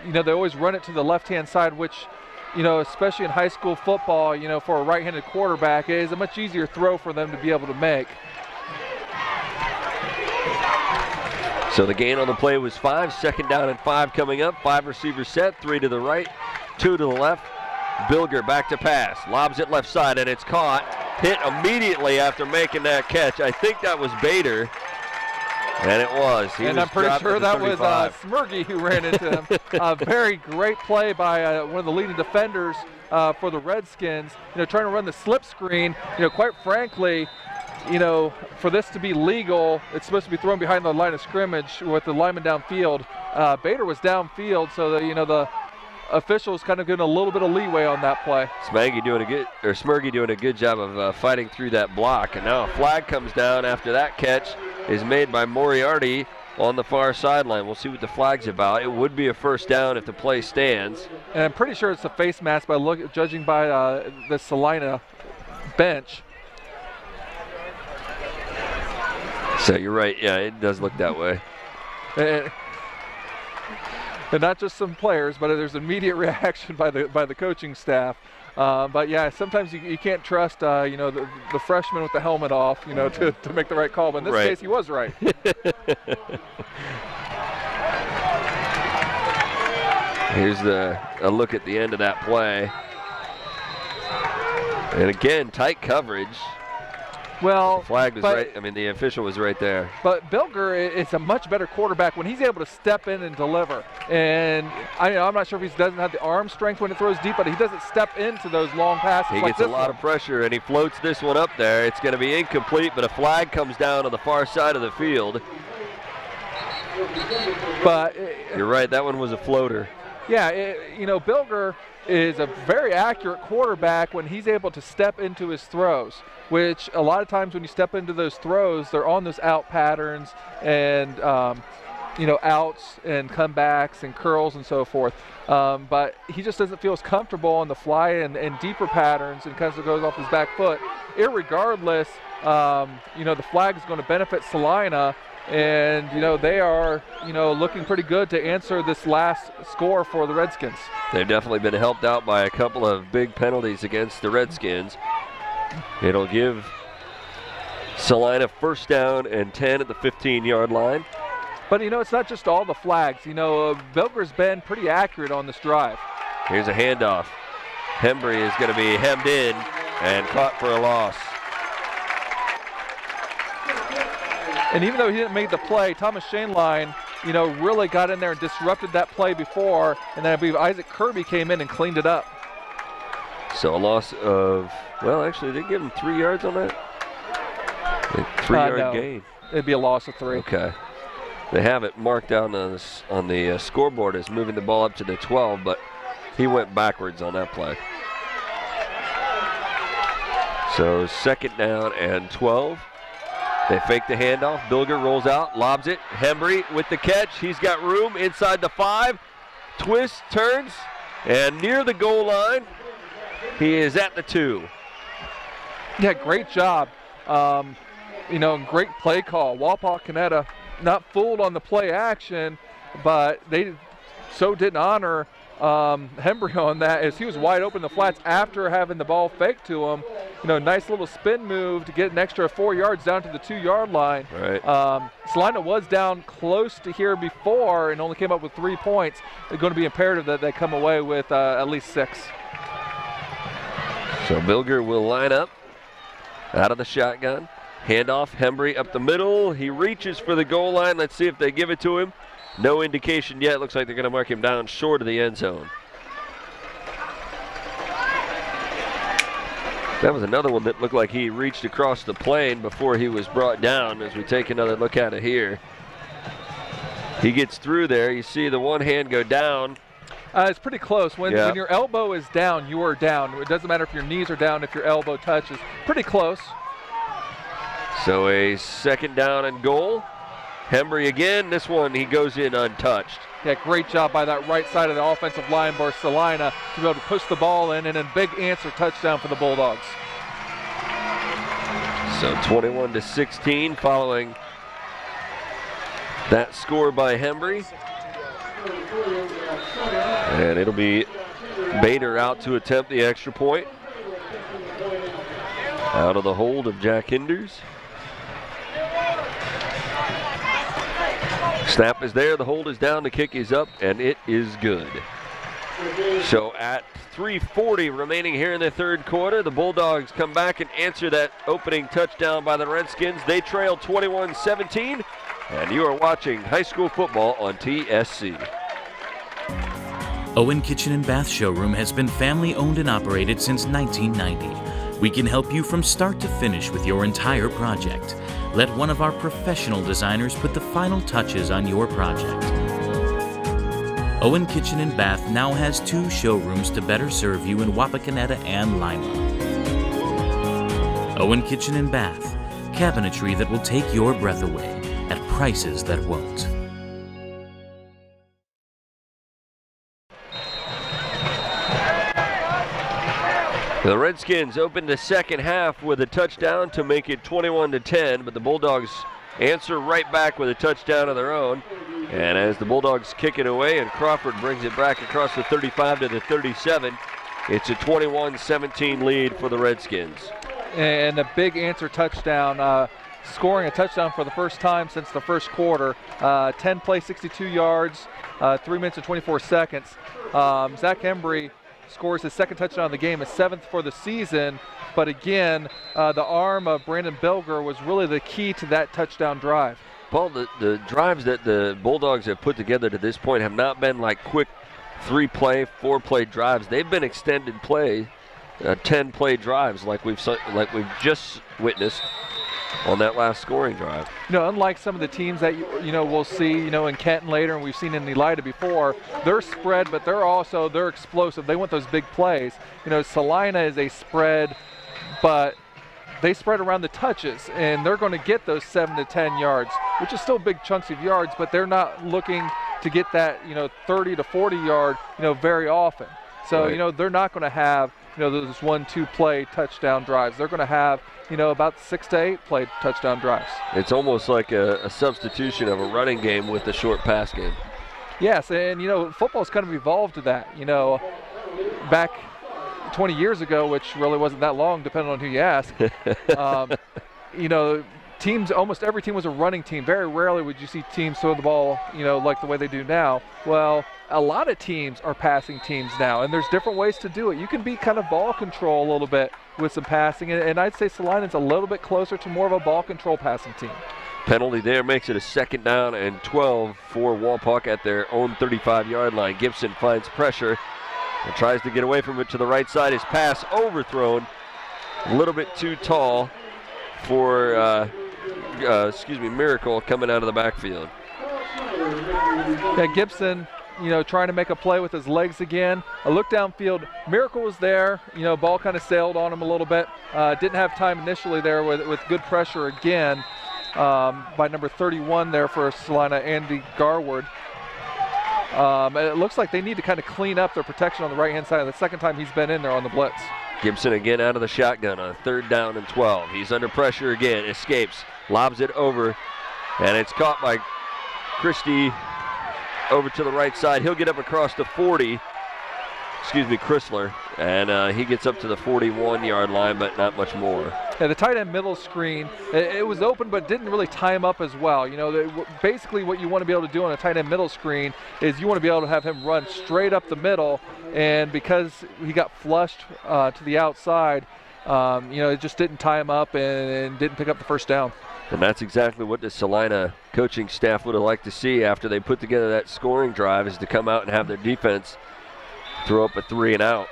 you know, they always run it to the left-hand side, which, you know, especially in high school football, you know, for a right-handed quarterback, it is a much easier throw for them to be able to make. So the gain on the play was 5. Second down and 5 coming up. 5 receivers set, 3 to the right, 2 to the left. Bilger back to pass, lobs it left side, and it's caught. Hit immediately after making that catch. I think that was Bader, and it was. And I'm pretty sure that was Smirgy who ran into him. A very great play by one of the leading defenders for the Redskins. You know, trying to run the slip screen. You know, quite frankly, you know, for this to be legal, it's supposed to be thrown behind the line of scrimmage with the lineman downfield. Bader was downfield, so that, you know, the officials kind of getting a little bit of leeway on that play. Smirgy doing a good job of fighting through that block, and now a flag comes down after that catch is made by Moriarty on the far sideline. We'll see what the flag's about. It would be a first down if the play stands. And I'm pretty sure it's a face mask judging by the Celina bench. So you're right. Yeah, it does look that way. And not just some players, but there's immediate reaction by the coaching staff. But yeah, sometimes you can't trust you know, the freshman with the helmet off, you know, to make the right call. But in this case, he was right. Here's a look at the end of that play. And again, tight coverage. Well, the flag was right. I mean, the official was right there. But Bilger is a much better quarterback when he's able to step in and deliver. And I'm not sure if he doesn't have the arm strength when it throws deep, but he doesn't step into those long passes. He gets a lot of pressure, and he floats this one up there. It's going to be incomplete, but a flag comes down on the far side of the field. But you're right, that one was a floater. Yeah, you know, Bilger is a very accurate quarterback when he's able to step into his throws, which a lot of times when you step into those throws, they're on those out patterns and, you know, outs and comebacks and curls and so forth. But he just doesn't feel as comfortable on the fly and deeper patterns, and kind of goes off his back foot. Irregardless, you know, the flag is going to benefit Celina. And, you know, they are, you know, looking pretty good to answer this last score for the Redskins. They've definitely been helped out by a couple of big penalties against the Redskins. It'll give Celina first down and 10 at the 15-yard line. But, you know, it's not just all the flags. You know, Bilger's been pretty accurate on this drive. Here's a handoff. Hembry is going to be hemmed in and caught for a loss. And even though he didn't make the play, Thomas Shaneline, you know, really got in there and disrupted that play before. And then I believe Isaac Kirby came in and cleaned it up. So a loss of, well, actually, they give him 3 yards on that? A 3-yard gain. It'd be a loss of 3. Okay. They have it marked down on the scoreboard as moving the ball up to the 12, but he went backwards on that play. So second down and 12. They fake the handoff. Bilger rolls out, lobs it. Hembry with the catch. He's got room inside the 5. Twists, turns, and near the goal line, he is at the 2. Yeah, great job. You know, great play call. Wapakoneta not fooled on the play action, but they so didn't honor Hembry on that, as he was wide open in the flats after having the ball faked to him. You know, nice little spin move to get an extra 4 yards down to the 2-yard line. Right. Celina was down close to here before and only came up with 3 points. It's going to be imperative that they come away with at least 6. So Bilger will line up out of the shotgun. Handoff, Hembry up the middle. He reaches for the goal line. Let's see if they give it to him. No indication yet. Looks like they're going to mark him down short of the end zone. That was another one that looked like he reached across the plane before he was brought down, as we take another look at it here. He gets through there. You see the one hand go down. It's pretty close. When your elbow is down, you are down. It doesn't matter if your knees are down, if your elbow touches. Pretty close. So a second down and goal. Hembry again. This one he goes in untouched. Yeah, great job by that right side of the offensive line bar, Celina, to be able to push the ball in, and a big answer touchdown for the Bulldogs. So 21-16 following that score by Hembry. And it'll be Bader out to attempt the extra point. Out of the hold of Jack Hinders. Snap is there, the hold is down, the kick is up, and it is good. So at 3:40 remaining here in the third quarter, the Bulldogs come back and answer that opening touchdown by the Redskins. They trail 21-17, and you are watching high school football on TSC. Owen Kitchen and Bath Showroom has been family owned and operated since 1990. We can help you from start to finish with your entire project. Let one of our professional designers put the final touches on your project. Owen Kitchen and Bath now has 2 showrooms to better serve you in Wapakoneta and Lima. Owen Kitchen and Bath, cabinetry that will take your breath away at prices that won't. The Redskins opened the second half with a touchdown to make it 21-10, but the Bulldogs answer right back with a touchdown of their own. And as the Bulldogs kick it away and Crawford brings it back across the 35 to the 37, it's a 21-17 lead for the Redskins. And a big answer touchdown, scoring a touchdown for the first time since the first quarter. 10 plays, 62 yards, 3 minutes and 24 seconds. Zach Hembry scores his second touchdown of the game, his 7th for the season. But again, the arm of Brandon Bilger was really the key to that touchdown drive. Paul, the drives that the Bulldogs have put together to this point have not been like quick 3-play, 4-play drives. They've been extended play, 10-play drives like we've just witnessed on that last scoring drive. You know, unlike some of the teams that we'll see, in Kenton later, and we've seen in Elida before, they're spread, but they're explosive. They want those big plays. Celina is a spread, but they spread around the touches, and they're going to get those 7 to 10 yards, which is still big chunks of yards, but they're not looking to get that 30 to 40 yard very often. So right. They're not going to have those 1-2 play touchdown drives. They're going to have about 6 to 8 play touchdown drives. It's almost like a substitution of a running game with a short pass game. Yes, and football's kind of evolved to that. Back 20 years ago, which really wasn't that long, depending on who you ask. Teams, almost every team was a running team. Very rarely would you see teams throw the ball, like the way they do now. Well, a lot of teams are passing teams now, and there's different ways to do it. You can be kind of ball control a little bit with some passing, and I'd say Celina's a little bit closer to more of a ball control passing team. Penalty there makes it a 2nd down and 12 for Wapak at their own 35-yard line. Gibson finds pressure and tries to get away from it to the right side. His pass overthrown, a little bit too tall for Miracle coming out of the backfield. Yeah, Gibson, trying to make a play with his legs again. A look downfield. Miracle was there. Ball kind of sailed on him a little bit. Didn't have time initially there with good pressure again by number 31 there for Celina, Andy Garwood. It looks like they need to kind of clean up their protection on the right-hand side. The second time he's been in there on the blitz. Gibson again out of the shotgun on 3rd down and 12. He's under pressure again, escapes, lobs it over, and it's caught by Christie over to the right side. He'll get up across the 40, Chrysler, and he gets up to the 41-yard line, but not much more. Yeah, the tight end middle screen, it was open but didn't really tie him up as well. You know, basically what you want to be able to do on a tight end middle screen is you want to be able to have him run straight up the middle, and because he got flushed to the outside, you know, it just didn't tie him up and didn't pick up the first down. And that's exactly what the Celina coaching staff would have liked to see after they put together that scoring drive, is to come out and have their defense throw up a 3 and out.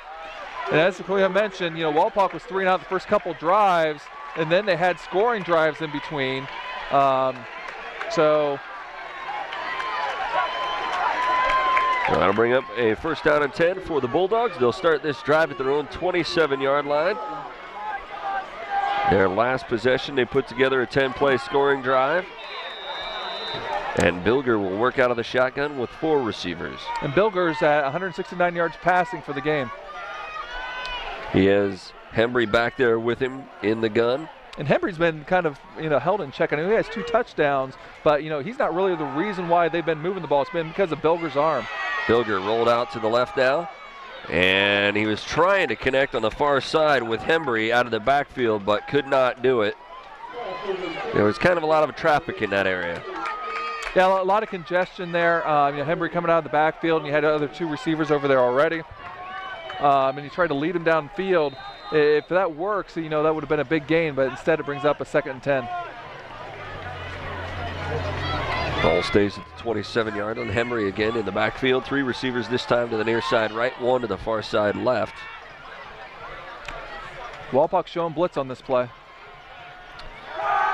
And as we mentioned, you know, Walpock was 3 and out the first couple drives, and then they had scoring drives in between. So that'll bring up a 1st down and 10 for the Bulldogs. They'll start this drive at their own 27-yard line. Their last possession, they put together a 10-play scoring drive. And Bilger will work out of the shotgun with 4 receivers. And Bilger's at 169 yards passing for the game. He has Hembry back there with him in the gun. And Hembry's been kind of, you know, held in check. I mean, he has 2 touchdowns, but, you know, he's not really the reason why they've been moving the ball. It's been because of Bilger's arm. Bilger rolled out to the left now, and he was trying to connect on the far side with Hembry out of the backfield, but could not do it. There was kind of a lot of traffic in that area. Yeah, a lot of congestion there. You know, Hembry coming out of the backfield, and you had other 2 receivers over there already. And he tried to lead him downfield. If that works, you know, that would have been a big gain, but instead it brings up a 2nd and 10. Ball stays at the 27-yard line. Hembry again in the backfield. 3 receivers this time to the near side right, 1 to the far side left. Walpock showing blitz on this play.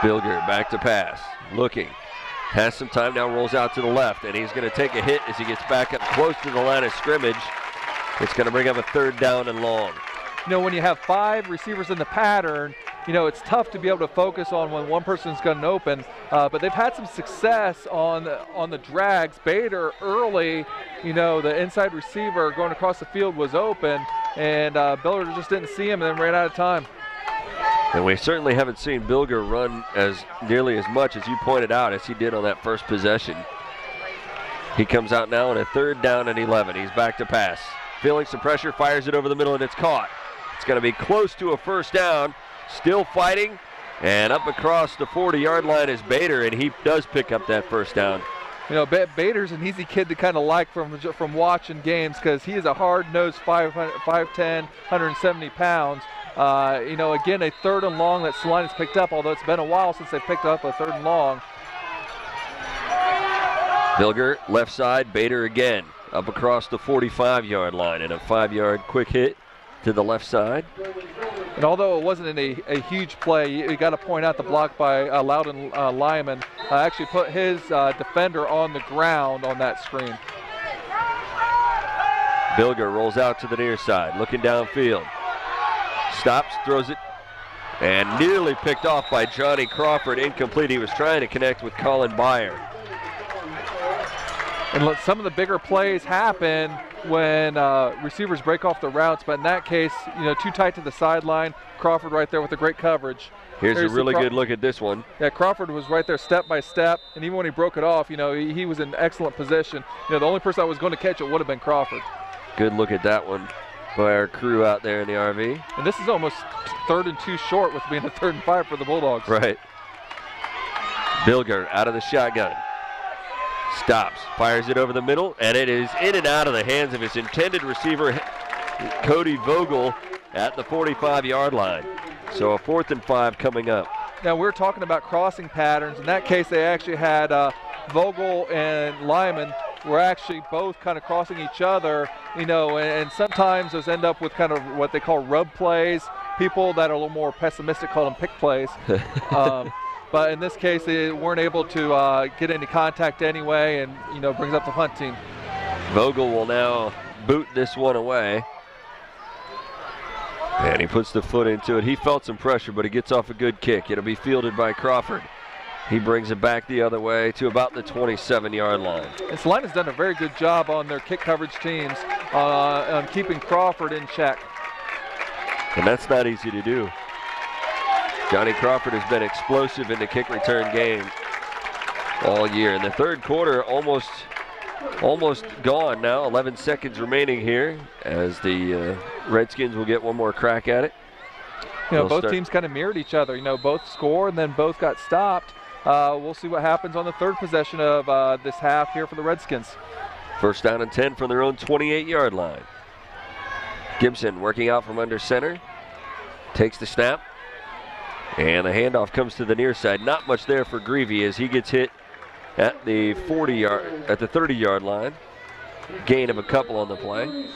Bilger back to pass, looking. Has some time now, rolls out to the left, and he's going to take a hit as he gets back up close to the line of scrimmage. It's going to bring up a 3rd down and long. You know, when you have 5 receivers in the pattern, you know, it's tough to be able to focus on when one person's going to open. But they've had some success on the drags. Bader early, you know, the inside receiver going across the field was open, and Bilger just didn't see him and then ran out of time. And we certainly haven't seen Bilger run as nearly as much as you pointed out as he did on that first possession. He comes out now on a 3rd down and 11. He's back to pass. Feeling some pressure, fires it over the middle, and it's caught. It's going to be close to a 1st down. Still fighting, and up across the 40-yard line is Bader, and he does pick up that 1st down. You know, Bader's an easy kid to kind of like from watching games, because he is a hard-nosed 5'10", 170 pounds. You know, again, a 3rd and long that Celina's picked up, although it's been a while since they picked up a 3rd and long. Bilger, left side, Bader again, up across the 45-yard line, and a 5-yard quick hit to the left side. And although it wasn't a huge play, you got to point out the block by Loudon Lyman actually put his defender on the ground on that screen. Bilger rolls out to the near side, looking downfield. Stops, throws it, and nearly picked off by Johnny Crawford. Incomplete. He was trying to connect with Colin Byer. And look, some of the bigger plays happen when receivers break off the routes, but in that case, you know, too tight to the sideline. Crawford right there with the great coverage. Here's a really good look at this one. Yeah, Crawford was right there step by step, and even when he broke it off, you know, he was in excellent position. You know, the only person that was going to catch it would have been Crawford. Good look at that one by our crew out there in the RV. And this is almost 3rd and 2 short with being a 3rd and 5 for the Bulldogs. Right. Bilger out of the shotgun. Stops, fires it over the middle, and it is in and out of the hands of his intended receiver, Cody Vogel, at the 45-yard line. So a 4th and 5 coming up. Now, we're talking about crossing patterns. In that case, they actually had Vogel and Lyman were actually both kind of crossing each other, you know, and sometimes those end up with kind of what they call rub plays. People that are a little more pessimistic call them pick plays. But in this case, they weren't able to get any contact anyway, and, you know, brings up the punt team. Vogel will now boot this one away. And he puts the foot into it. He felt some pressure, but he gets off a good kick. It'll be fielded by Crawford. He brings it back the other way to about the 27-yard line. And Celina's done a very good job on their kick coverage teams on keeping Crawford in check. And that's not easy to do. Johnny Crawford has been explosive in the kick return game all year. In the third quarter, almost gone now. 11 seconds remaining here as the Redskins will get one more crack at it. You know, both teams kind of mirrored each other. You know, both scored and then both got stopped. We'll see what happens on the third possession of this half here for the Redskins. First down and 10 from their own 28-yard line. Gibson working out from under center. Takes the snap. And the handoff comes to the near side. Not much there for Greavy as he gets hit at the 30-yard line. Gain of a couple on the play.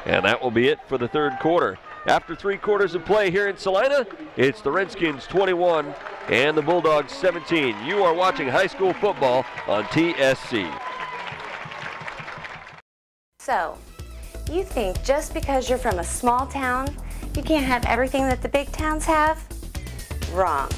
And that will be it for the third quarter. After 3 quarters of play here in Celina, it's the Redskins 21 and the Bulldogs 17. You are watching high school football on TSC. So, you think just because you're from a small town, you can't have everything that the big towns have? Wrong.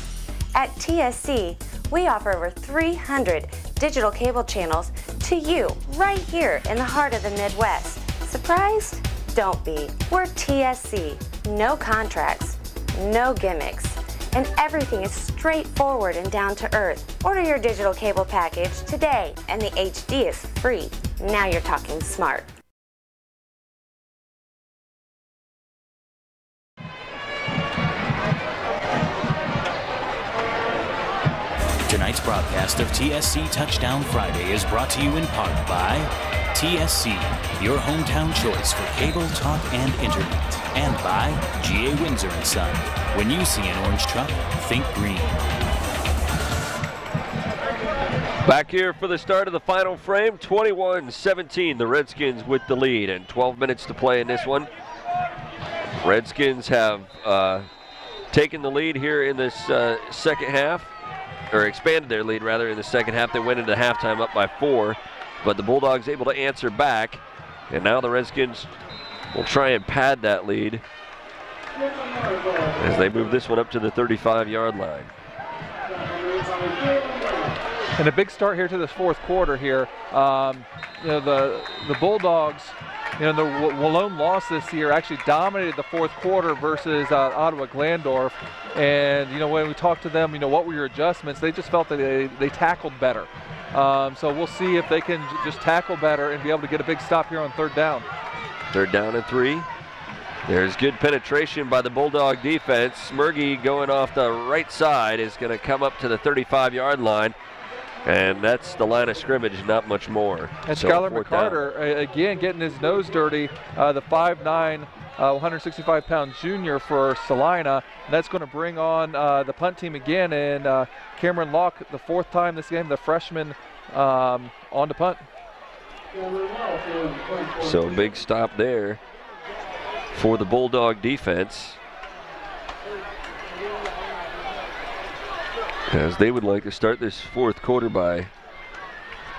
At TSC, we offer over 300 digital cable channels to you right here in the heart of the Midwest. Surprised? Don't be. We're TSC. No contracts, no gimmicks, and everything is straightforward and down to earth. Order your digital cable package today, and the HD is free. Now you're talking smart. Tonight's broadcast of TSC Touchdown Friday is brought to you in part by TSC, your hometown choice for cable, talk, and internet. And by G.A. Windsor & Son. When you see an orange truck, think green. Back here for the start of the final frame, 21-17, the Redskins with the lead, and 12 minutes to play in this one. Redskins have taken the lead here in this second half, or expanded their lead rather in the second half. They went into halftime up by 4, but the Bulldogs able to answer back, and now the Redskins will try and pad that lead as they move this one up to the 35-yard line. And a big start here to this fourth quarter here. You know, the Bulldogs, you know, the Walloon loss this year actually dominated the fourth quarter versus Ottawa Glandorf. And, you know, when we talked to them, you know, what were your adjustments? They just felt that they tackled better. So we'll see if they can just tackle better and be able to get a big stop here on third down. Third down and 3. There's good penetration by the Bulldog defense. Smergy going off the right side is going to come up to the 35-yard line. And that's the line of scrimmage, not much more. And so Skylar McCarter, again, getting his nose dirty, the 5'9", 165-pound junior for Celina. And that's going to bring on the punt team again. And Cameron Locke, the 4th time this game, the freshman, on to punt. So big stop there for the Bulldog defense, as they would like to start this fourth quarter by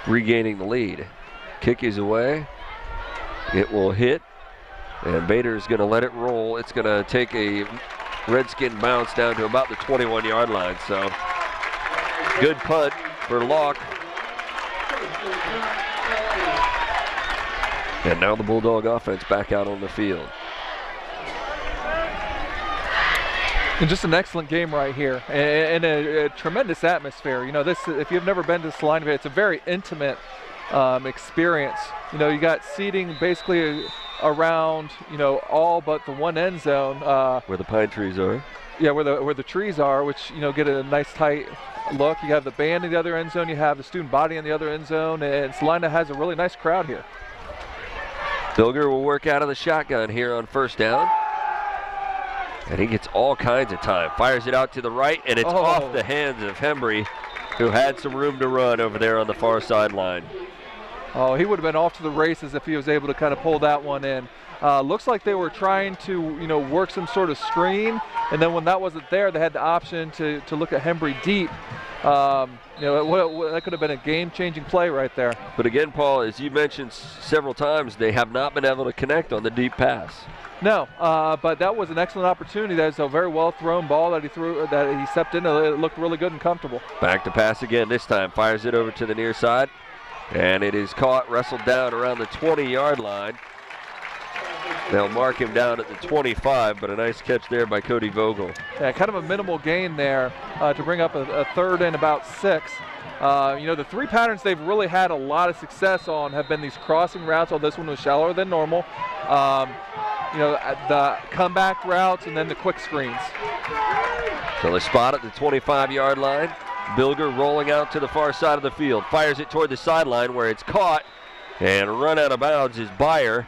regaining the lead. Kick is away. It will hit, and Bader is going to let it roll. It's going to take a Redskin bounce down to about the 21-yard line. So good punt for Locke. And now the Bulldog offense back out on the field. And just an excellent game right here, and a tremendous atmosphere. You know, this, if you've never been to Celina, it's a very intimate experience. You know, you got seating basically around, you know, all but the one end zone. Where the pine trees are. Yeah, where the trees are, which, you know, get a nice tight look. You have the band in the other end zone, you have the student body in the other end zone, and Celina has a really nice crowd here. Bilger will work out of the shotgun here on first down. And he gets all kinds of time. Fires it out to the right, and it's off the hands of Hembry, who had some room to run over there on the far sideline. Oh, he would have been off to the races if he was able to kind of pull that one in. Looks like they were trying to, you know, work some sort of screen, and then when that wasn't there, they had the option to look at Hembry deep. You know, that could have been a game-changing play right there. But again, Paul, as you mentioned several times, they have not been able to connect on the deep pass. No, but that was an excellent opportunity. That was a very well-thrown ball that he threw, that he stepped into. It looked really good and comfortable. Back to pass again this time. Fires it over to the near side, and it is caught, wrestled down around the 20-yard line. They'll mark him down at the 25, but a nice catch there by Cody Vogel. Yeah, kind of a minimal gain there to bring up a third and about 6. You know, the 3 patterns they've really had a lot of success on have been these crossing routes. Although this one was shallower than normal. You know, the comeback routes and then the quick screens. So they spot at the 25-yard line. Bilger rolling out to the far side of the field. Fires it toward the sideline where it's caught and run out of bounds is Byer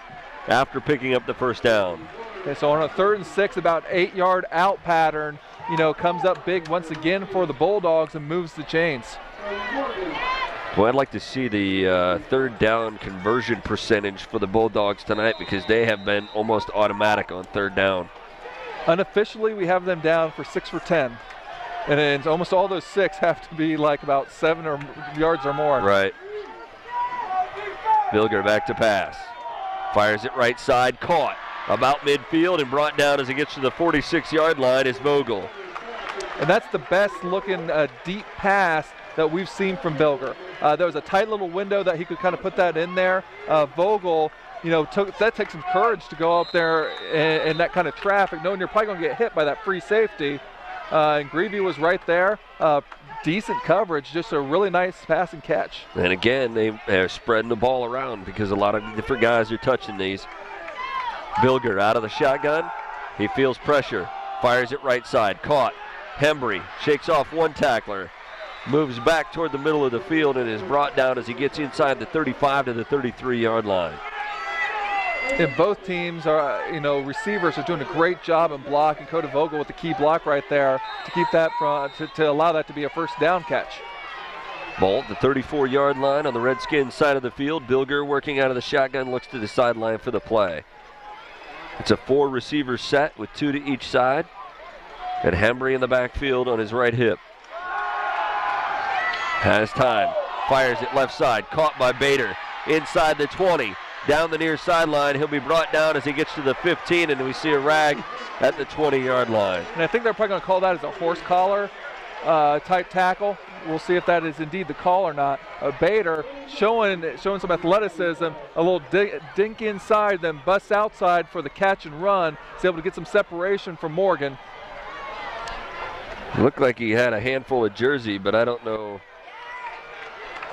after picking up the first down. Okay, so on a 3rd and 6, about 8-yard out pattern, you know, comes up big once again for the Bulldogs and moves the chains. Well, I'd like to see the 3rd down conversion percentage for the Bulldogs tonight because they have been almost automatic on 3rd down. Unofficially, we have them down for 6 for 10. And then almost all those 6 have to be like about 7 yards or more. Right. Bilger back to pass. Fires it right side, caught about midfield and brought down as it gets to the 46-yard line is Vogel. And that's the best looking deep pass that we've seen from Bilger. There was a tight little window that he could kind of put that in there. Vogel, you know, that takes some courage to go up there in that kind of traffic, knowing you're probably going to get hit by that free safety. And Greavy was right there. Decent coverage, just a really nice pass and catch. And again, they're spreading the ball around because a lot of different guys are touching these. Bilger out of the shotgun. He feels pressure. Fires it right side. Caught. Hembry shakes off one tackler. Moves back toward the middle of the field and is brought down as he gets inside the 35 to the 33-yard line. And both teams are, you know, receivers are doing a great job in blocking. Cody Vogel with the key block right there to keep that to allow that to be a first down catch. Ball at the 34-yard line on the Redskins side of the field. Bilger working out of the shotgun, looks to the sideline for the play. It's a 4-receiver set with 2 to each side. And Hembry in the backfield on his right hip. Has time. Fires it left side. Caught by Bader. Inside the 20. Down the near sideline. He'll be brought down as he gets to the 15, and we see a rag at the 20-yard line. And I think they're probably going to call that as a horse collar type tackle. We'll see if that is indeed the call or not. Bader showing some athleticism, a little dink inside, then busts outside for the catch and run. He's able to get some separation from Morgan. It looked like he had a handful of jersey, but I don't know.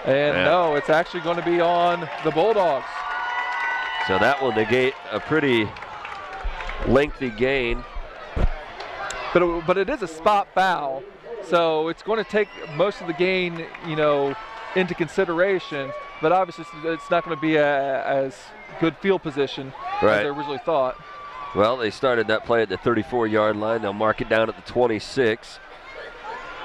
And no, it's actually going to be on the Bulldogs. So that will negate a pretty lengthy gain. But it is a spot foul, so it's going to take most of the gain, you know, into consideration. But obviously, it's not going to be as good field position as they originally thought. Well, they started that play at the 34-yard line. They'll mark it down at the 26.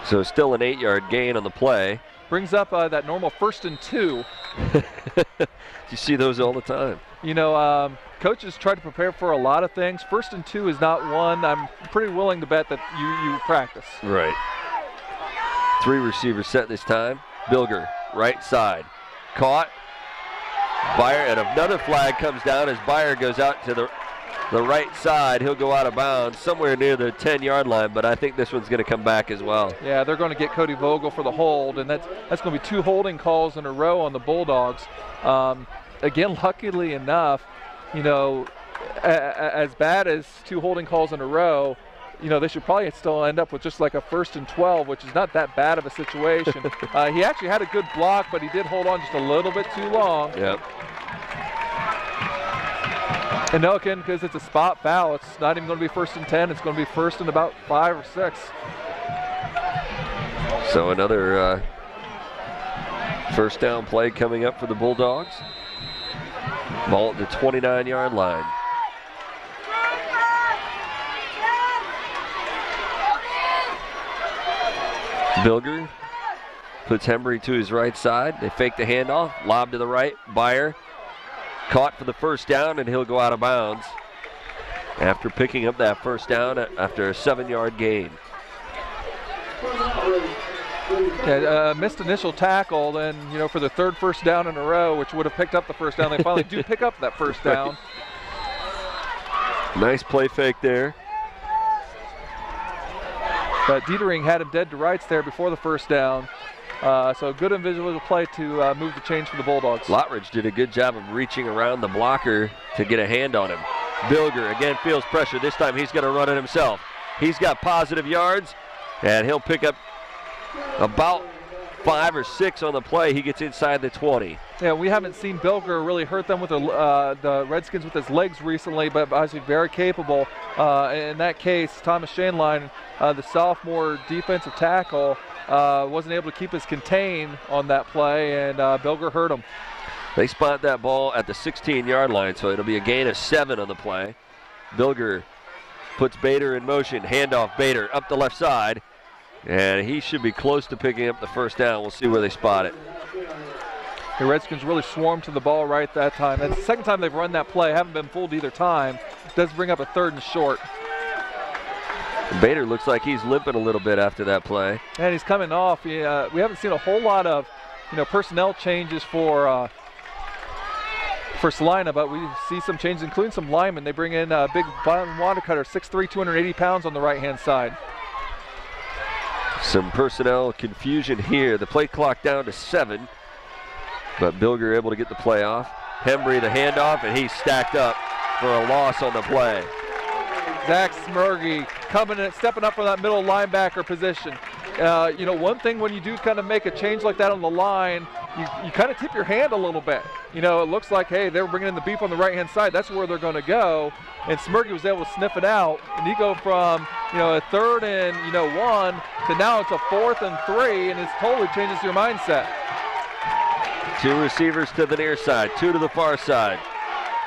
So still an 8-yard gain on the play. Brings up that normal 1st and 2. You see those all the time. You know, coaches try to prepare for a lot of things. 1st and 2 is not one I'm pretty willing to bet that you practice. Right. 3 receivers set this time. Bilger, right side. Caught. Byer, and another flag comes down as Byer goes out to the right side. He'll go out of bounds somewhere near the 10-yard line, but I think this one's going to come back as well. Yeah, they're going to get Cody Vogel for the hold, and that's going to be 2 holding calls in a row on the Bulldogs. Again, luckily enough, you know, as bad as 2 holding calls in a row, you know, they should probably still end up with just like a 1st and 12, which is not that bad of a situation. He actually had a good block, but he did hold on just a little bit too long. Yep. And no, again, because it's a spot foul, it's not even going to be 1st and 10. It's going to be 1st and about 5 or 6. So another first down play coming up for the Bulldogs. Ball at the 29-yard line. Bilger puts Hembry to his right side. They fake the handoff, lob to the right. Byer caught for the first down, and he'll go out of bounds after picking up that first down after a 7-yard gain. Yeah, missed initial tackle, then, you know, for the 3rd first down in a row, which would have picked up the first down. They finally do pick up that first down. Nice play fake there. But Dietering had him dead to rights there before the first down. So good individual play to move the chains for the Bulldogs. Lottridge did a good job of reaching around the blocker to get a hand on him. Bilger again feels pressure. This time he's going to run it himself. He's got positive yards, and he'll pick up about 5 or 6 on the play. He gets inside the 20. Yeah, we haven't seen Bilger really hurt them with the Redskins with his legs recently, but obviously very capable. In that case, Thomas Shainline, the sophomore defensive tackle, wasn't able to keep his contain on that play, and Bilger hurt him. They spot that ball at the 16-yard line, so it'll be a gain of 7 on the play. Bilger puts Bader in motion. Handoff, Bader up the left side, and he should be close to picking up the first down. We'll see where they spot it. The Redskins really swarmed to the ball right that time. That's the second time they've run that play. Haven't been fooled either time. It does bring up a 3rd and short. Bader looks like he's limping a little bit after that play. And he's coming off. We haven't seen a whole lot of personnel changes for Celina, but we see some changes, including some linemen. They bring in big Wapakoneta, 6'3", 280 pounds on the right-hand side. Some personnel confusion here. The play clock down to 7, but Bilger able to get the play off. Hembry the handoff, and he's stacked up for a loss on the play. Zach Smergy coming in, stepping up for that middle linebacker position. One thing when you do kind of make a change like that on the line, you kind of tip your hand a little bit. It looks like, hey, they're bringing in the beef on the right-hand side. That's where they're going to go. And Smergy was able to sniff it out. And you go from, a 3rd and, 1 to now it's a 4th and 3, and it totally changes your mindset. 2 receivers to the near side, 2 to the far side.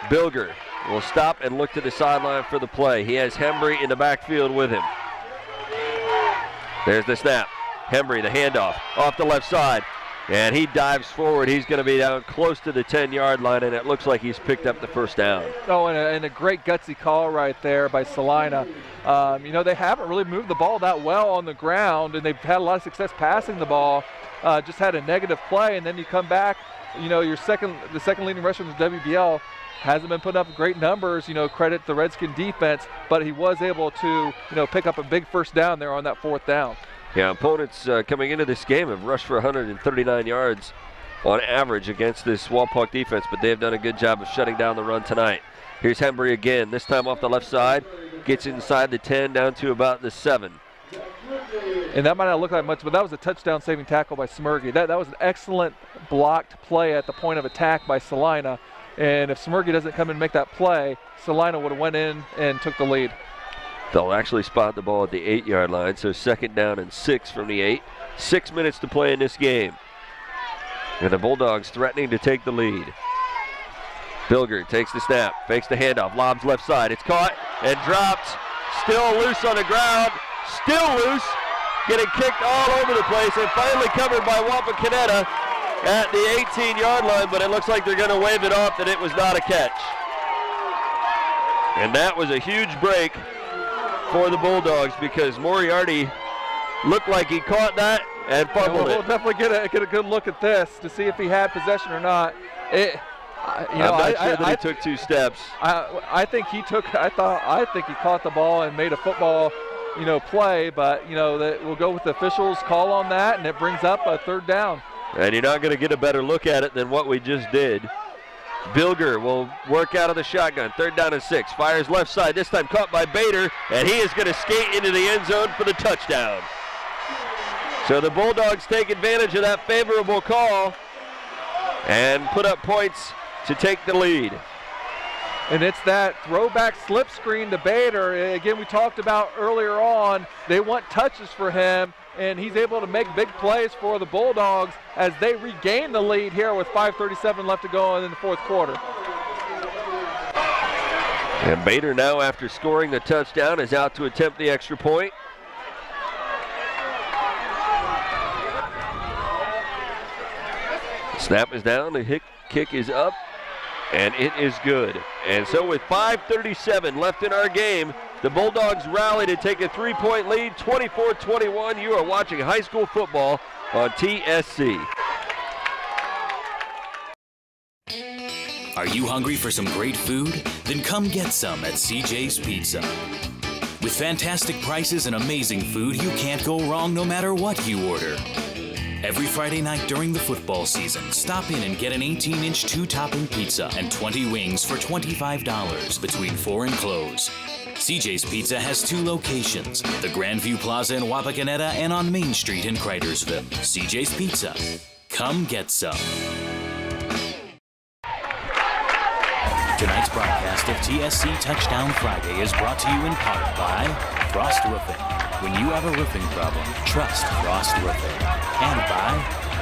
Bilger will stop and look to the sideline for the play. He has Hembry in the backfield with him. There's the snap. Hembry, the handoff, off the left side. And he dives forward. He's going to be down close to the 10-yard line, and it looks like he's picked up the first down. Oh, and a great gutsy call right there by Celina. They haven't really moved the ball that well on the ground, and they've had a lot of success passing the ball. Just had a negative play, and then you come back. The second leading rusher in the WBL hasn't been putting up great numbers. Credit the Redskin defense, but he was able to pick up a big first down there on that 4th down. Yeah, opponents coming into this game have rushed for 139 yards on average against this Wapak defense, but they've done a good job of shutting down the run tonight. Here's Hembry again, this time off the left side, gets inside the 10 down to about the 7. And that might not look like much, but that was a touchdown saving tackle by Smergy. That was an excellent blocked play at the point of attack by Celina. And if Smergy doesn't come and make that play, Celina would have went in and took the lead. They'll actually spot the ball at the 8-yard line, so 2nd down and 6 from the 8. 6 minutes to play in this game. And the Bulldogs threatening to take the lead. Bilger takes the snap, fakes the handoff, lobs left side. It's caught and dropped. Still loose on the ground. Still loose. Getting kicked all over the place and finally covered by Wapakoneta at the 18-yard line, but it looks like they're going to wave it off that it was not a catch. And that was a huge break for the Bulldogs because Moriarty looked like he caught that and fumbled We'll it. definitely get a good look at this to see if he had possession or not. I'm not sure that he took 2 steps. I think he caught the ball and made a football play, but that we'll go with the officials' call on that, and it brings up a 3rd down. And you're not going to get a better look at it than what we just did. Bilger will work out of the shotgun. 3rd down and 6. Fires left side. This time caught by Bader, and he is going to skate into the end zone for the touchdown. So the Bulldogs take advantage of that favorable call and put up points to take the lead. And it's that throwback slip screen to Bader. Again, we talked about earlier on, they want touches for him, and he's able to make big plays for the Bulldogs as they regain the lead here with 5:37 left to go in the 4th quarter. And Bader now, after scoring the touchdown, is out to attempt the extra point. Snap is down, the kick is up, and it is good. And so with 5:37 left in our game, the Bulldogs rally to take a 3-point lead, 24-21. You are watching high school football on TSC. Are you hungry for some great food? Then come get some at CJ's Pizza. With fantastic prices and amazing food, you can't go wrong no matter what you order. Every Friday night during the football season, stop in and get an 18-inch 2-topping pizza and 20 wings for $25 between 4 and close. CJ's Pizza has 2 locations, the Grandview Plaza in Wapakoneta and on Main Street in Cridersville. CJ's Pizza. Come get some. Tonight's broadcast of TSC Touchdown Friday is brought to you in part by Frost Roofing. When you have a roofing problem, trust Frost Roofing. And by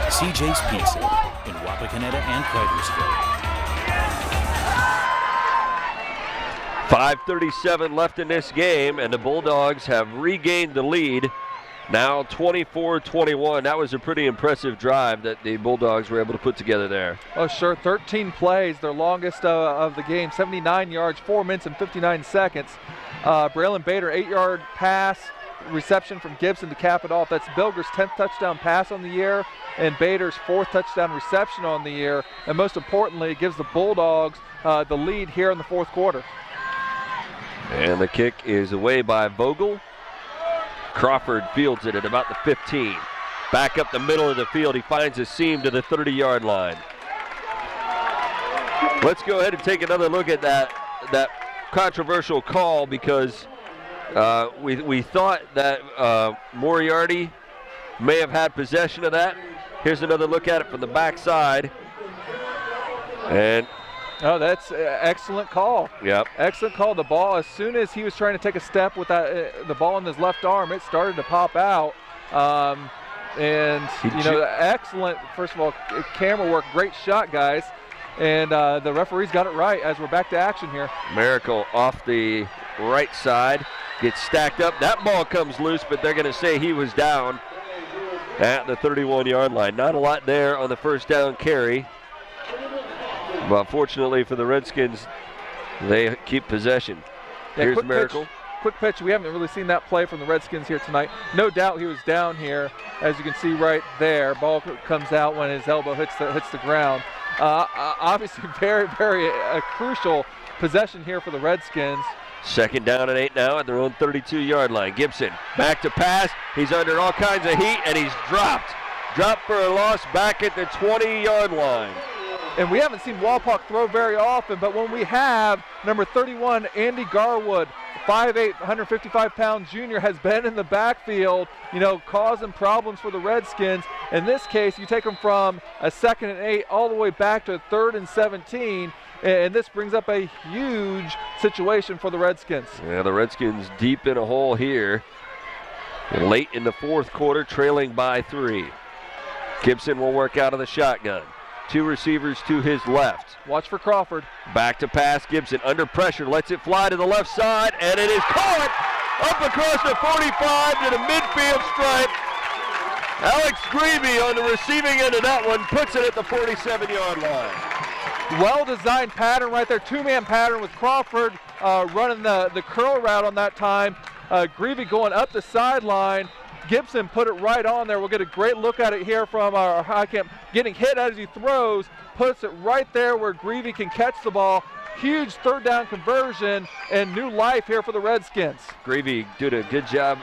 CJ's Pizza in Wapakoneta and Cridersville. 5:37 left in this game, and the Bulldogs have regained the lead. Now 24-21. That was a pretty impressive drive that the Bulldogs were able to put together there. Oh, sure. 13 plays, their longest of the game. 79 yards, 4 minutes and 59 seconds. Braylon Bader, 8-yard pass, reception from Gibson to cap it off. That's Bilger's 10th touchdown pass on the year and Bader's 4th touchdown reception on the year. And most importantly, it gives the Bulldogs the lead here in the 4th quarter. And the kick is away by Vogel. Crawford fields it at about the 15. Back up the middle of the field, he finds a seam to the 30-yard line. Let's go ahead and take another look at that controversial call, because we thought that Moriarty may have had possession of that. Here's another look at it from the backside. And oh, that's an excellent call. Yep. Excellent call. The ball, as soon as he was trying to take a step with that, the ball in his left arm, it started to pop out. Excellent, first of all, camera work. Great shot, guys. And the referees got it right as we're back to action here. Miracle off the right side, gets stacked up. That ball comes loose, but they're going to say he was down at the 31-yard line. Not a lot there on the first down carry. But fortunately for the Redskins, they keep possession. Yeah, here's Miracle. Quick pitch. We haven't really seen that play from the Redskins here tonight. No doubt he was down here, as you can see right there. Ball comes out when his elbow hits the ground. Obviously, very, very crucial possession here for the Redskins. Second down and 8 now at their own 32-yard line. Gibson back to pass. He's under all kinds of heat, and he's dropped. Dropped for a loss back at the 20-yard line. And we haven't seen Wapak throw very often, but when we have, number 31, Andy Garwood, 5'8", 155-pound junior, has been in the backfield, causing problems for the Redskins. In this case, you take them from a 2nd and 8 all the way back to a 3rd and 17, and this brings up a huge situation for the Redskins. Yeah, the Redskins deep in a hole here. Late in the 4th quarter, trailing by 3. Gibson will work out of the shotgun. 2 receivers to his left. Watch for Crawford. Back to pass. Gibson under pressure, lets it fly to the left side, and it is caught up across the 45 to the midfield stripe. Alex Greavy on the receiving end of that one puts it at the 47-yard line. Well-designed pattern right there. 2-man pattern with Crawford running the curl route on that time. Greavy going up the sideline. Gibson put it right on there. We'll get a great look at it here from our high camp. Getting hit as he throws, puts it right there where Greavy can catch the ball. Huge 3rd down conversion and new life here for the Redskins. Greavy did a good job,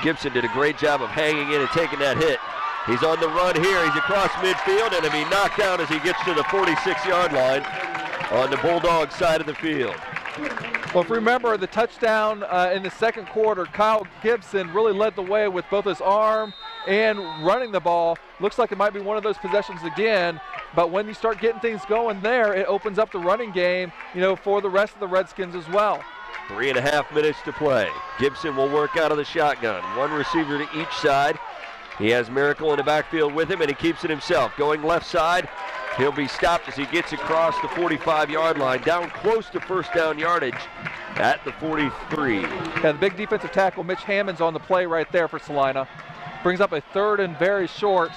Gibson did a great job of hanging in and taking that hit. He's on the run here. He's across midfield, and he'll be knocked down as he gets to the 46-yard line on the Bulldog side of the field. Well, if you remember the touchdown in the 2nd quarter, Kyle Gibson really led the way with both his arm and running the ball. Looks like it might be one of those possessions again, but when you start getting things going there, it opens up the running game, for the rest of the Redskins as well. 3.5 minutes to play. Gibson will work out of the shotgun. 1 receiver to each side. He has Miracle in the backfield with him, and he keeps it himself. Going left side. He'll be stopped as he gets across the 45-yard line, down close to first down yardage at the 43. Yeah, the big defensive tackle, Mitch Hammond's on the play right there for Celina. Brings up a 3rd and very short.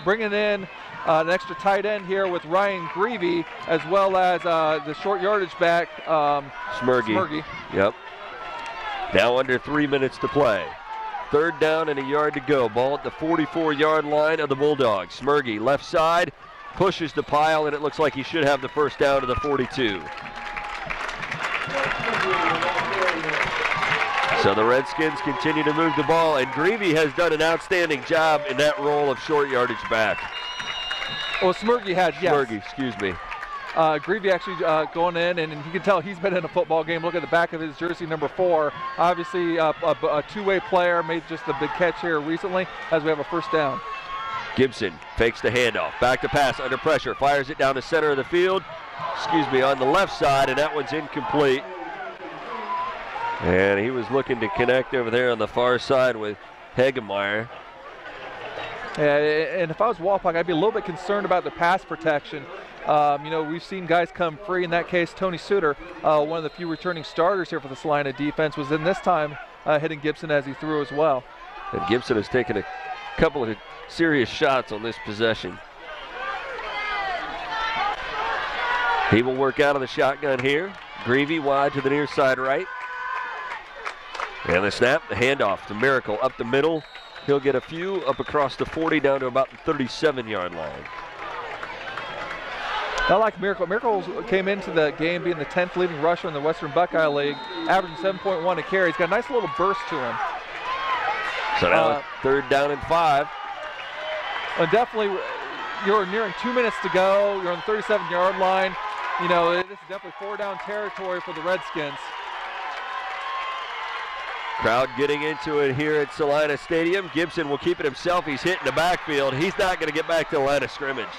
Bringing in an extra tight end here with Ryan Greavy, as well as the short yardage back, Smurgy. Yep. Now under 3 minutes to play. 3rd down and a yard to go. Ball at the 44-yard line of the Bulldogs. Smurgy left side. Pushes the pile, and it looks like he should have the first down to the 42. So the Redskins continue to move the ball, and Greavy has done an outstanding job in that role of short yardage back. Well, Smirgy had, yes. Smirgy, excuse me. Greavy actually going in, and you can tell he's been in a football game. Look at the back of his jersey, number 4. Obviously, a two-way player, made just a big catch here recently as we have a first down. Gibson fakes the handoff, back to pass under pressure, fires it down the center of the field, on the left side, and that one's incomplete. And he was looking to connect over there on the far side with Hegemeyer. Yeah, and if I was Wapak, I'd be a little bit concerned about the pass protection. We've seen guys come free. In that case, Tony Suter, one of the few returning starters here for the Celina defense, was in this time hitting Gibson as he threw as well. And Gibson has taken a couple of serious shots on this possession. He will work out of the shotgun here. Greavy wide to the near side right. And the snap, the handoff to Miracle up the middle. He'll get a few up across the 40 down to about the 37-yard line. I like Miracle. Miracle came into the game being the 10th leading rusher in the Western Buckeye League, averaging 7.1 a carry. He's got a nice little burst to him. So now 3rd down and 5. And definitely, you're nearing 2 minutes to go. You're on the 37-yard line. This is definitely 4-down territory for the Redskins. Crowd getting into it here at Celina Stadium. Gibson will keep it himself. He's hitting the backfield. He's not going to get back to the line of scrimmage.